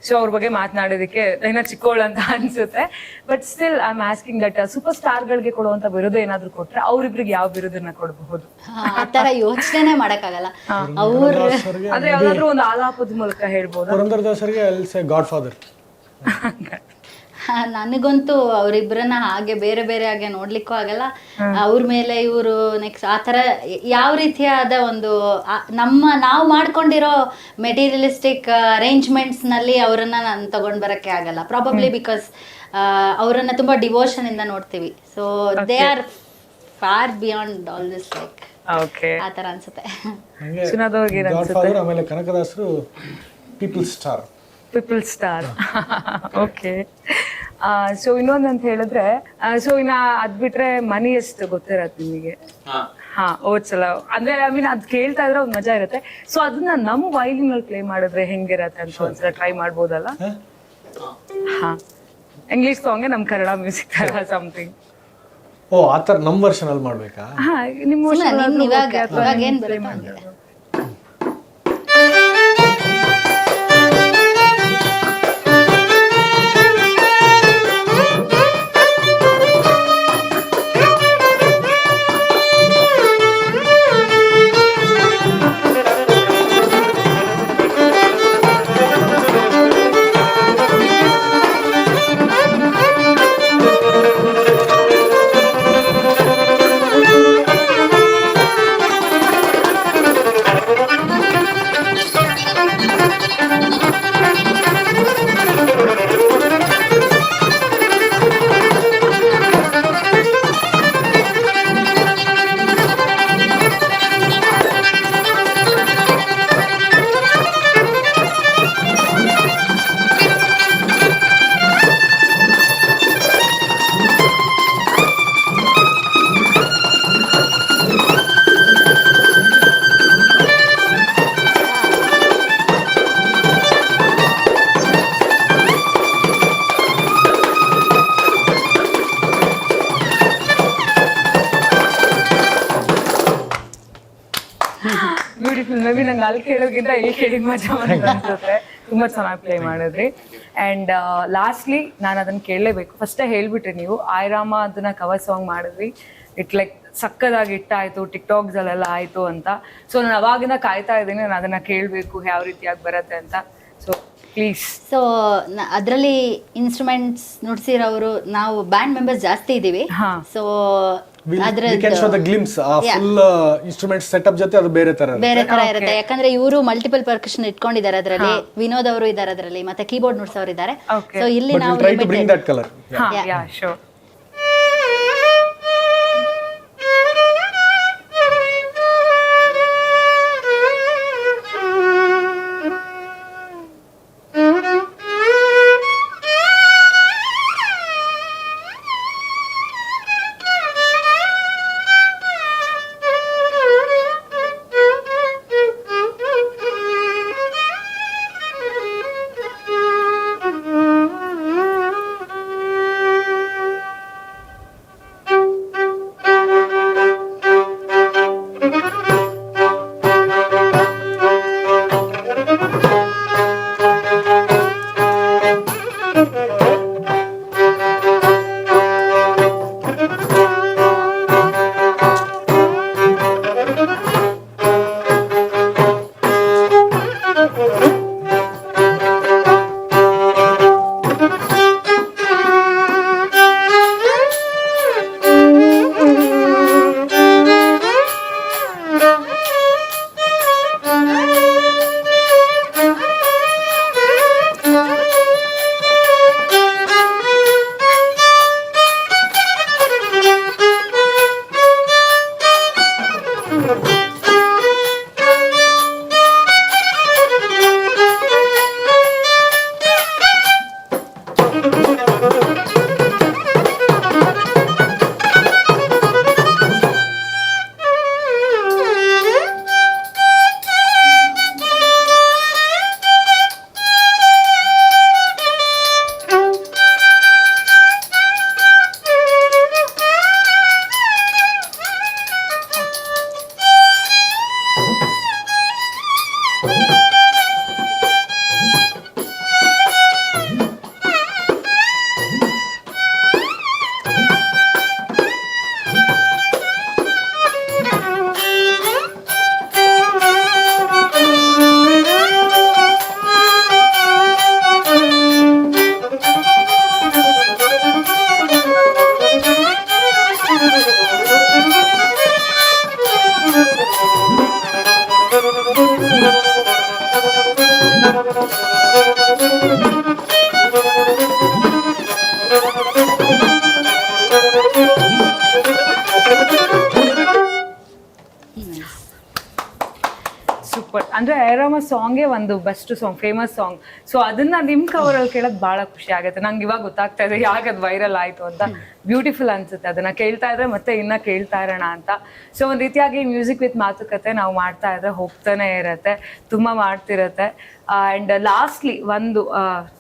ಸೊ ಅವ್ರ ಬಗ್ಗೆ ಮಾತನಾಡೋದಕ್ಕೆ ಏನೋ ಚಿಕ್ಕೋಳು ಅಂತ ಅನ್ಸುತ್ತೆ. But still I am asking that super ಸ್ಟಾರ್ಗಳಿಗೆ ಕೊಡುವಂತ ಬಿರುದು ಏನಾದ್ರು ಕೊಟ್ರೆ ಅವ್ರಿಬ್ರಿಗೆ ಯಾವ ಬಿರುದನ್ನ ಕೊಡಬಹುದು? ಆ ತರ ಯೋಚನೆ ಮಾಡಕ್ಕಾಗಲ್ಲ. ಅವ್ರ ಅಂದ್ರೆ ಯಾವ್ದಾದ್ರು ಒಂದು ಆಲಾಪದ ಮೂಲಕ ಹೇಳ್ಬೋದು. ಪುರಂದರದಾಸರಿಗೆ ಗಾಡ್ ಫಾದರ್. ನನಗಂತೂ ಅವರಿಬ್ಬರನ್ನ ಹಾಗೆ ಬೇರೆ ಬೇರೆ ಹಾಗೆ ನೋಡ್ಲಿಕ್ಕೂ ಆಗಲ್ಲ. ಅವ್ರ ಮೇಲೆ ಇವರು ನೆಕ್ಸ್ಟ್ ಆ ಥರ ಯಾವ ರೀತಿಯಾದ ಒಂದು ನಾವು ಮಾಡ್ಕೊಂಡಿರೋ ಮೆಟೀರಿಯಲಿಸ್ಟಿಕ್ ಅರೇಂಜ್ಮೆಂಟ್ಸ್ನಲ್ಲಿ ಅವರನ್ನ ನಾನು ತಗೊಂಡು ಬರೋಕ್ಕೆ ಆಗಲ್ಲ. ಪ್ರಾಬಬ್ಲಿ ಬಿಕಾಸ್ ಅವರನ್ನ ತುಂಬ ಡಿವೋಷನ್ ಇಂದ ನೋಡ್ತೀವಿ. So they are for beyond all this like ಆ ಥರ ಅನ್ಸುತ್ತೆ. God father. ಆಮೇಲೆ ಕನಕದಾಸರು ಪೀಪಲ್ ಸ್ಟಾರ್. ಓಕೆ. ಸೊ ಇನ್ನೊಂದಂತ ಹೇಳಿದ್ರೆ, ಸೊ ಇನ್ನ ಅದ್ ಬಿಟ್ರೆ ಮನಿ ಎಷ್ಟು ಗೊತ್ತಿರತ್ತೆ ನಿಮಗೆ? ಓದ್ಸಲ ಅಂದ್ರೆ ಐ ಮೀನ್ ಅದ್ ಕೇಳ್ತಾ ಇದ್ರೆ ಒಂದ್ ಮಜಾ ಇರುತ್ತೆ. ಸೊ ಅದನ್ನ ನಮ್ ವೈಲಿನ್ ಅಲ್ಲಿ ಪ್ಲೇ ಮಾಡಿದ್ರೆ ಹೆಂಗಿರತ್ತೆ ಅಂತ ಒಂದ್ಸಲ ಟ್ರೈ ಮಾಡ್ಬೋದಲ್ಲ? ಹಾ, ಇಂಗ್ಲಿಷ್ ಸಾಂಗ್ ನಮ್ ಕನ್ನಡ ಮ್ಯೂಸಿಕ್ ತರ ಸಮಥಿಂಗ್. ಓ ಆತರ ನಮ್ ವರ್ಷನ್ ಅಲ್ಲಿ ಮಾಡ್ಬೇಕಾ? ಹಾ, ನಿಮ್ಮ ಇವಾಗ ಏನ್ ಬರುತ್ತೆ ಬ್ಯೂಟಿಫುಲ್. ಮೇ ಬಿ ನಂಗೆ ಅಲ್ಲಿ ಕೇಳೋಕ್ಕಿಂತ ಇಲ್ಲಿ ಕೇಳಿದ ಮಜಾ ಅನ್ಸುತ್ತೆ. ತುಂಬಾ ಚೆನ್ನಾಗಿ ಪ್ಲೇ ಮಾಡಿದ್ರಿ. ಅಂಡ್ ಲಾಸ್ಟ್ಲಿ ನಾನು ಅದನ್ನ ಕೇಳಲೇಬೇಕು. ಫಸ್ಟೇ ಹೇಳ್ಬಿಟ್ರಿ ನೀವು ಆಯ್ರಾಮ ಅದನ್ನ ಕವರ್ ಸಾಂಗ್ ಮಾಡಿದ್ರಿ. ಇಟ್ ಲೈಕ್ ಸಕ್ಕದಾಗಿ ಇಟ್ಟಾಯ್ತು, ಟಿಕ್ಟಾಕ್ಸ್ ಅಲ್ಲೆಲ್ಲ ಆಯ್ತು ಅಂತ. ಸೊ ನಾನು ಅವಾಗಿಂದ ಕಾಯ್ತಾ ಇದ್ದೀನಿ, ನಾನು ಅದನ್ನ ಕೇಳಬೇಕು ಯಾವ ರೀತಿಯಾಗಿ ಬರುತ್ತೆ ಅಂತ. So please. ಸೊ ಅದರಲ್ಲಿ ಇನ್ಸ್ಟ್ರೂಮೆಂಟ್ಸ್ ನುಡ್ಸಿರೋರು ನಾವು ಬ್ಯಾಂಡ್ ಮೆಂಬರ್ಸ್ ಜಾಸ್ತಿ ಇದೀವಿ. So we can show the glimpse full instrument setup ಜೊತೆ ಅದು ಬೇರೆ ತರ ಇರುತ್ತೆ. ಯಾಕಂದ್ರೆ ಇವರು ಮಲ್ಟಿಪಲ್ ಪರ್ಕಷನ್ ಇಟ್ಕೊಂಡಿದ್ದಾರೆ ಅದರಲ್ಲಿ. ವಿನೋದ್ ಅವರು ಇದ್ದಾರೆ ಅದರಲ್ಲಿ, ಮತ್ತೆ ಕೀಬೋರ್ಡ್ ನುಡ್ಸೋರು ಇದ್ದಾರೆ. ಸೊ ಇಲ್ಲಿ ನಾವು try to bring that color. Yeah, sure. Super. ಅಂದ್ರೆ ಐರಾಮ ಸಾಂಗೇ ಒಂದು best song, famous song. So ಅದನ್ನ ನಿಮ್ ಕವರಲ್ಲಿ ಕೇಳೋದು ಬಹಳ ಖುಷಿ ಆಗುತ್ತೆ. ನಂಗೆ ಇವಾಗ ಗೊತ್ತಾಗ್ತಾ ಇದೆ ಯಾಕೆ ಅದು ವೈರಲ್ ಆಯ್ತು ಅಂತ. ಬ್ಯೂಟಿಫುಲ್ ಅನ್ಸುತ್ತೆ ಅದನ್ನ ಕೇಳ್ತಾ ಇದ್ರೆ, ಮತ್ತೆ ಇನ್ನ ಕೇಳ್ತಾ ಇರೋಣ ಅಂತ. ಸೊ ಒಂದ್ ರೀತಿಯಾಗಿ ಮ್ಯೂಸಿಕ್ ವಿತ್ ಮಾತುಕತೆ ನಾವು ಮಾಡ್ತಾ ಇದ್ರೆ ಹೋಗ್ತಾನೆ ಇರತ್ತೆ, ತುಂಬಾ ಮಾಡ್ತಿರತ್ತೆ. ಅಂಡ್ ಲಾಸ್ಟ್ಲಿ ಒಂದು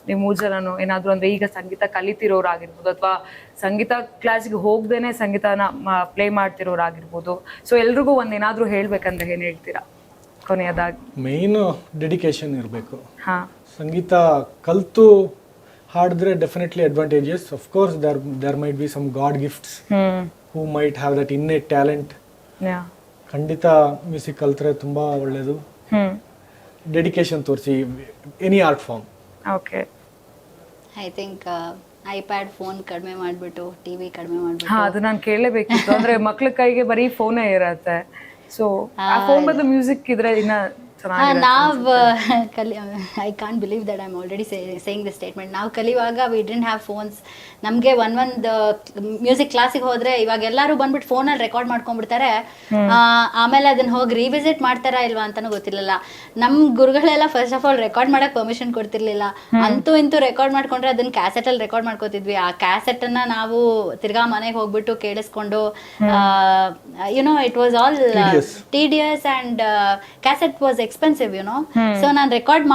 ನೀವು 3 ಜನನು ಏನಾದ್ರು ಅಂದ್ರೆ ಈಗ ಸಂಗೀತ ಕಲಿತಿರೋರಾಗಿರ್ಬೋದು ಅಥವಾ ಸಂಗೀತ ಕ್ಲಾಸ್ಗೆ ಹೋಗ್ದೇನೆ ಸಂಗೀತನ ಪ್ಲೇ ಮಾಡ್ತಿರೋರಾಗಿರ್ಬೋದು, ಸೊ ಎಲ್ರಿಗೂ ಒಂದೇನಾದ್ರೂ ಹೇಳ್ಬೇಕಂದ್ರೆ ಏನ್ ಹೇಳ್ತೀರಾ ಕೊನೆಯದಾಗಿ? ಮೇನ್ ಡೆಡಿಕೇಶನ್ ಇರಬೇಕು. ಹಾ, ಸಂಗೀತ ಕಲ್ತು ಹಾಡಿದ್ರೆ definitely advantages. Of course there might be some god gifts who might have that innate talent. ಖಂಡಿತ ಮ್ಯೂಸಿಕ್ ಕಲ್ತ್ರೆ ತುಂಬಾ ಒಳ್ಳೇದು. ಡೆಡಿಕೇಶನ್ ತೋರಿಸಿ any art form. Okay. I think iPad phone ಕಡಿಮೆ ಮಾಡಿಬಿಟ್ಟು ಟಿವಿ ಕಡಿಮೆ ಮಾಡಿಬಿಟ್ಟು. ಹಾ, ಅದು ನಾನು ಕೇಳಲೇಬೇಕಿತ್ತು. ಅಂದ್ರೆ ಮಕ್ಳ ಕೈಗೆ ಬರೀ ಫೋನೇ ಇರತ್ತೆ. ಸೊ ಆ ಫೋನ್ ಬದಲು ಮ್ಯೂಸಿಕ್ ಇದ್ರೆ ಇನ್ನ ನಾವು I can't believe that I am already saying the statement. ನಾವು ಕಲಿಯುವಾಗ ವಿ ಡಿಡ್ಂಟ್ ಹ್ಯಾವ್ ಫೋನ್ಸ್. ನಮಗೆ ಒಂದು ಮ್ಯೂಸಿಕ್ ಕ್ಲಾಸಿಗೆ ಹೋದ್ರೆ ಇವಾಗ ಎಲ್ಲರೂ ಬಂದ್ಬಿಟ್ಟು ಫೋನಲ್ಲಿ ರೆಕಾರ್ಡ್ ಮಾಡ್ಕೊಂಡ್ಬಿಡ್ತಾರೆ. ಆಮೇಲೆ ಅದನ್ನ ಹೋಗಿ ರಿವಿಸಿಟ್ ಮಾಡ್ತಾರಾ ಇಲ್ವಾ ಅಂತಾನು ಗೊತ್ತಿರಲಿಲ್ಲ. ನಮ್ಮ ಗುರುಗಳೆಲ್ಲ ಫಸ್ಟ್ ಆಫ್ ಆಲ್ ರೆಕಾರ್ಡ್ ಮಾಡಕ್ ಪರ್ಮಿಷನ್ ಕೊಡ್ತಿರ್ಲಿಲ್ಲ. ಅಂತೂ ಇಂತೂ ರೆಕಾರ್ಡ್ ಮಾಡ್ಕೊಂಡ್ರೆ ಅದನ್ನ ಕ್ಯಾಸೆಟ್ ಅಲ್ಲಿ ರೆಕಾರ್ಡ್ ಮಾಡ್ಕೋತಿದ್ವಿ. ಆ ಕ್ಯಾಸೆಟ್ ಅನ್ನ ನಾವು ತಿರ್ಗಾ ಮನೆಗೆ ಹೋಗ್ಬಿಟ್ಟು ಕೇಳಿಸ್ಕೊಂಡು you know it was all tedious and cassette was expensive, you know. So ನಾನು ರೆಕಾರ್ಡ್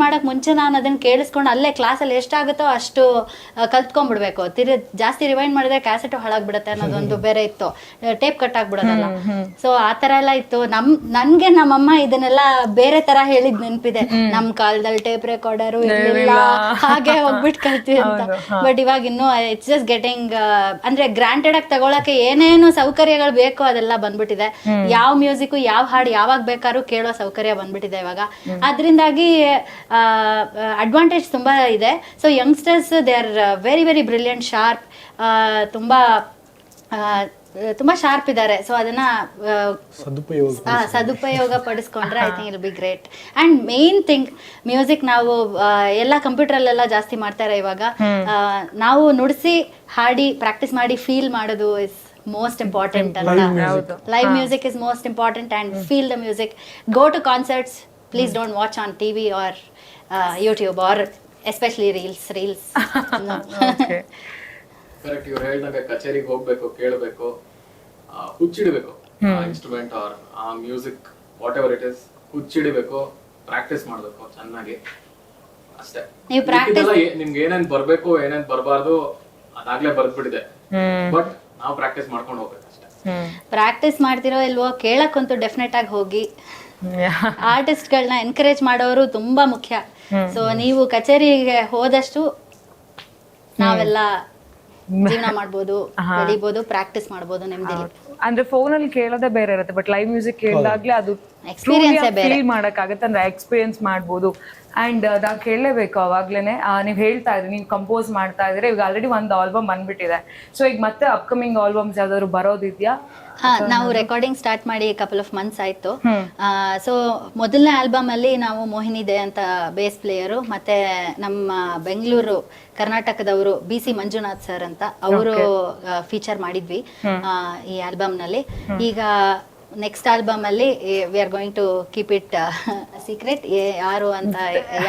ಮಾಡಕ್ ಮುಂಚೆ ನಾನು ಅದನ್ನ ಕೇಳಿಸ್ಕೊಂಡು ಅಲ್ಲೇ ಕ್ಲಾಸಲ್ಲಿ ಎಷ್ಟಾಗುತ್ತೋ ಅಷ್ಟು ಕಲ್ತ್ಕೊಂಡ್ಬಿಡ್ಬೇಕು. ಜಾಸ್ತಿ ರಿವೈಂಡ್ ಮಾಡಿದ್ರೆ ಕ್ಯಾಸೆಟ್ ಹಾಳಾಗ್ಬಿಡುತ್ತೆ ಅನ್ನೋದೊಂದು ಬೇರೆ ಇತ್ತು. Tape cut ಆಗ್ಬಿಡೋದಲ್ಲ. ಸೊ ಆ ತರ ಎಲ್ಲ ಇತ್ತು. ನನ್ಗೆ ನಮ್ಮಮ್ಮ ಇದನ್ನೆಲ್ಲ ಬೇರೆ ತರ ಹೇಳಿದ್ ನೆನಪಿದೆ. ನಮ್ ಕಾಲದಲ್ಲಿ ಟೇಪ್ ರೆಕಾರ್ಡರು ಇರ್ಲಿಲ್ಲ, ಹಾಗೆ ಹೋಗ್ಬಿಟ್ಟು ಕಲ್ತೀವಿ ಅಂತ. ಬಟ್ ಇವಾಗ ಇನ್ನು ಇಟ್ಸ್ ಜಸ್ಟ್ ಗೆಟಿಂಗ್ ಅಂದ್ರೆ ಗ್ರಾಂಟೆಡ್ ಆಗಿ ತಗೊಳಕ್ಕೆ ಏನೇನು ಸೌಕರ್ಯಗಳು ಬೇಕೋ ಅದೆಲ್ಲ ಬಂದ್ಬಿಟ್ಟಿದೆ. ಯಾವ ಮ್ಯೂಸಿಕ್ ಯಾವ ಹಾಡು ಯಾವಾಗ ಬೇಕಾದ್ರೂ ಕೇಳೋ ಸೌಕರ್ಯ ಬಂದ್ಬಿಟ್ಟಿದೆ ಇವಾಗ. ಅದರಿಂದಾಗಿ ಅಡ್ವಾಂಟೇಜ್ ತುಂಬಾ ಇದೆ. So youngsters they are very very brilliant, sharp, ತುಂಬಾ ಶಾರ್ಪ್ ಇದ್ದಾರೆ. ಸೊ ಅದನ್ನ ಸದುಪಯೋಗ ಪಡಿಸ್ಕೊಂಡ್ರೆ ಐ ಥಿಂಕ್ ಇಲ್ be great. And main thing music ನಾವು ಎಲ್ಲ ಕಂಪ್ಯೂಟರಲ್ಲೆಲ್ಲ ಜಾಸ್ತಿ ಮಾಡ್ತಾರೆ ಇವಾಗ. ನಾವು ನುಡಿಸಿ ಹಾಡಿ ಪ್ರಾಕ್ಟೀಸ್ ಮಾಡಿ ಫೀಲ್ ಮಾಡೋದು is most important. Live music is most important and feel the music. Go to concerts. Please don't watch on TV or YouTube or especially reels. No. Okay. Correct. ಇವ್ರು ಹೇಳ್ದಂಗೆ ಕಚೇರಿಗೆ ಹೋಗ್ಬೇಕು, ಕೇಳಬೇಕು, ಹುಚ್ಚಿಡಬೇಕು instrument or a music whatever it is, ಹುಚ್ಚಿಡಬೇಕು, ಪ್ರಾಕ್ಟೀಸ್ ಮಾಡಬೇಕು ಚೆನ್ನಾಗಿ, ಅಷ್ಟೇ. ನೀವು ಪ್ರಾಕ್ಟೀಸ್ ನಿಮ್ಗೆ ಏನೇನ್ ಬರ್ಬೇಕು ಏನೇನ್ ಬರಬಾರ್ದು ಅದಾಗ್ಲೇ ಬರ್ದ್ಬಿಟ್ಟಿದೆ. ಬಟ್ ನಾವು ಪ್ರಾಕ್ಟೀಸ್ ಮಾಡ್ಕೊಂಡು ಹೋಗ್ಬೇಕು ಅಷ್ಟೇ. ಪ್ರಾಕ್ಟೀಸ್ ಮಾಡ್ತಿರೋ ಇಲ್ವೋ ಕೇಳಕ್ಕಂತೂ ಡೆಫಿನೆಟ್ ಆಗಿ ಹೋಗಿ. ಆರ್ಟಿಸ್ಟ್ಗಳನ್ನ ಎನ್ಕರೇಜ್ ಮಾಡೋರು ತುಂಬಾ ಮುಖ್ಯ. ಸೊ ನೀವು ಕಚೇರಿಗೆ ಹೋದಷ್ಟು ನಾವೆಲ್ಲ ಜೀವನ ಮಾಡ್ಬೋದು, ಬೆಳಿಬೋದು, ಪ್ರಾಕ್ಟೀಸ್ ಮಾಡ್ಬೋದು ನೆಮ್ಮದಿಲಿ. ಅಂದ್ರೆ ಫೋನಲ್ಲಿ ಕೇಳೋದೇ ಬೇರೆ ಇರುತ್ತೆ, ಬಟ್ ಲೈವ್ ಮ್ಯೂಸಿಕ್ ಕೇಳಿದಾಗ್ಲೇ ಅದು ಫೀಲ್ ಮಾಡಕ್ಕಾಗತ್ತೆ. ಅಂದ್ರೆ ಎಕ್ಸ್ಪೀರಿಯನ್ಸ್ ಮಾಡ್ಬೋದು. ಅಂಡ್ ನಾವು ಕೇಳಲೇಬೇಕು ಅವಾಗ್ಲೇನೆ. ನೀವು ಹೇಳ್ತಾ ಇದ್ರಿ ನೀವು ಕಂಪೋಸ್ ಮಾಡ್ತಾ ಇದ್ರೆ, ಈಗ ಆಲ್ರೆಡಿ ಒಂದು ಆಲ್ಬಮ್ ಬಂದ್ಬಿಟ್ಟಿದೆ. ಸೊ ಈಗ ಮತ್ತೆ ಅಪ್ಕಮಿಂಗ್ ಆಲ್ಬಮ್ಸ್ ಯಾವ್ದಾದ್ರು ಬರೋದಿದ್ಯಾ? ನಾವು ರೆಕಾರ್ಡಿಂಗ್ ಸ್ಟಾರ್ಟ್ ಮಾಡಿ ಕಪಲ್ ಆಫ್ ಮಂತ್ಸ್ ಆಯ್ತು. ಸೊ ಮೊದಲನೇ ಆಲ್ಬಮ್ ಅಲ್ಲಿ ನಾವು ಮೋಹಿನಿ ದೇ ಅಂತ ಬೇಸ್ ಪ್ಲೇಯರು, ಮತ್ತೆ ನಮ್ಮ ಬೆಂಗಳೂರು ಕರ್ನಾಟಕದವರು BC ಮಂಜುನಾಥ್ ಸರ್ ಅಂತ ಅವರು ಫೀಚರ್ ಮಾಡಿದ್ವಿ ಈ ಆಲ್ಬಮ್ ನಲ್ಲಿ. ಈಗ ನೆಕ್ಸ್ಟ್ ಆಲ್ಬಮ್ ಅಲ್ಲಿ we are going to keep it secret ಯಾರು ಅಂತ,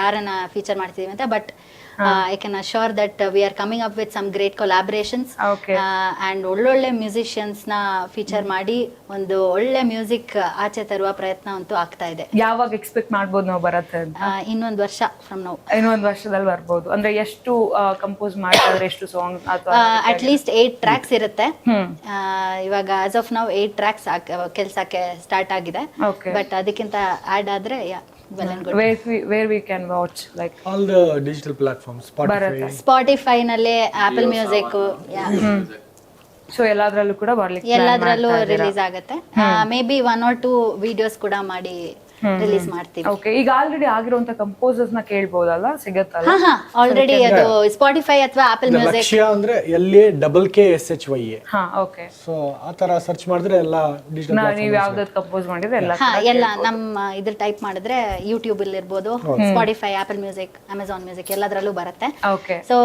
ಯಾರನ್ನ ಫೀಚರ್ ಮಾಡ್ತಿದೀವಿ ಅಂತ. But I can assure that we are coming up with some great collaborations. And ಒಳ್ಳೊಳ್ಳೆ ಮ್ಯೂಸಿಷಿಯನ್ಸ್ ನ ಫೀಚರ್ ಮಾಡಿ ಒಂದು ಒಳ್ಳೆ ಮ್ಯೂಸಿಕ್ ಆಚೆ ತರುವ ಪ್ರಯತ್ನ ಅಂತೂ ಆಗ್ತಾ ಇದೆ. ಯಾವಾಗ ಎಕ್ಸ್ಪೆಕ್ಟ್ ಮಾಡ್ಬೋದು ನಾವು ಬರುತ್ತೆ? ಇನ್ನೊಂದು ವರ್ಷ ಫ್ರಮ್ ನೌ. ಇನ್ನೊಂದು ವರ್ಷದಲ್ಲಿ ಬರ್ಬೋದು. ಅಂದ್ರೆ ಎಷ್ಟು ಕಂಪೋಸ್ ಮಾಡ್ತಾರೆ, ಎಷ್ಟು ಸಾಂಗ್? ಅಟ್ ಲೀಸ್ಟ್ 8 ಟ್ರ್ಯಾಕ್ಸ್ ಇರುತ್ತೆ ಇವಾಗ. ಆಸ್ ಆಫ್ ನೌ 8 ಟ್ರ್ಯಾಕ್ಸ್ ಕೆಲ್ಸಕ್ಕೆ ಸ್ಟಾರ್ಟ್ ಆಗಿದೆ. ಬಟ್ ಅದಕ್ಕಿಂತ ಆಡ್ ಆದ್ರೆ well and good. Where we can watch, like all the digital platforms, Spotify ನಲ್ಲಿ, Apple Music, ಸೊ ಎಲ್ಲಾದ್ರಲ್ಲೂ ಕೂಡ ಬರ್ಲಿಕ್ಕೆ ಎಲ್ಲಾದ್ರಲ್ಲೂ ರಿಲೀಸ್ ಆಗುತ್ತೆ. ಮೇ ಬಿ 1 or 2 ವಿಡಿಯೋಸ್ ಕೂಡ ಮಾಡಿ ರಿಲೀಸ್ ಮಾಡ್ತೀವಿ. ಓಕೆ, ಈಗ ಆಲ್ರೆಡಿ ಆಗಿರುವಂತ ಕಂಪೋಸರ್ಸ್ ನ ಕೇಳ್ಬೋದಲ್ಲ, ಸಿಗತ್ತಲ್ಲ? ಹಾ ಆಲ್ರೆಡಿ ಅದು ಸ್ಪಾಟಿಫೈ ಅಥವಾ ಆಪಲ್ ಮ್ಯೂಸಿಕ್. ಲಕ್ಷ್ಯ ಅಂದ್ರೆ LAKSHYA. ಹಾ, ಓಕೆ. ಸೊ ಆ ತರ ಸರ್ಚ್ ಮಾಡಿದ್ರೆ ಎಲ್ಲ ಡಿಜಿಟಲ್ ನೀವ್ ಯಾವ್ದಾದ್ರು ಕಂಪೋಸ್ ಮಾಡಿದ್ರೆ ಎಲ್ಲ ಎಲ್ಲ ನಮ್ಮ ಇದ್ರ ಟೈಪ್ ಮಾಡಿದ್ರೆ ಯೂಟ್ಯೂಬ್ ಅಲ್ಲಿ ಇರ್ಬೋದು, Spotify, apple music, Amazon music ಎಲ್ಲದರಲ್ಲೂ ಬರುತ್ತೆ. ಓಕೆ. ಸೊ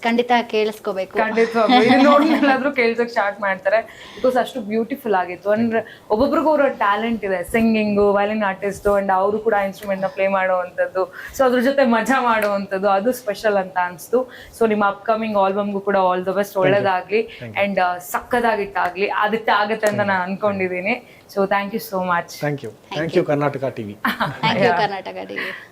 ಖಂಡಿತ ಕೇಳಿಸ್ಕೋಬೇಕು. ಖಂಡಿತವಾಗ್ಲೂ ಇದು ನೋಡಿ ಎಲ್ಲಾದ್ರೂ ಕೇಳ್ಸಕ್ ಸ್ಟಾರ್ಟ್ ಮಾಡ್ತಾರೆ. ಬಿಕಾಸ್ ಅಷ್ಟು ಬ್ಯೂಟಿಫುಲ್ ಆಗಿತ್ತು. ಅಂದ್ರೆ ಒಬ್ಬೊಬ್ರಿಗೂ ಅವ್ರ ಟ್ಯಾಲೆಂಟ್ ಇದೆ, ಸಿಂಗಿಂಗು, ವಯಲಿನ್ ಆರ್ಟಿಸ್ಟ್, ಅಂಡ್ ಅವರು ಕೂಡ ಇನ್ಸ್ಟ್ರೂಮೆಂಟ್ ನ ಪ್ಲೇ ಮಾಡುವಂಥದ್ದು, ಸೊ ಅದ್ರ ಜೊತೆ ಮಜಾ ಮಾಡುವಂಥದ್ದು, ಅದು ಸ್ಪೆಷಲ್ ಅಂತ ಅನ್ಸ್ತು. ಸೊ ನಿಮ್ಮ ಅಪ್ಕಮಿಂಗ್ ಆಲ್ಬಮ್ಗೂ ಕೂಡ ಆಲ್ ದ ಬೆಸ್ಟ್, ಒಳ್ಳೇದಾಗ್ಲಿ ಅಂಡ್ ಸಕ್ಕದಾಗಿಟ್ಟಾಗ್ಲಿ, ಅದಕ್ಕೆ ಆಗತ್ತೆ ಅಂತ ನಾನು ಅನ್ಕೊಂಡಿದ್ದೀನಿ. So thank you so much. Thank you Karnataka TV. Thank you Karnataka TV.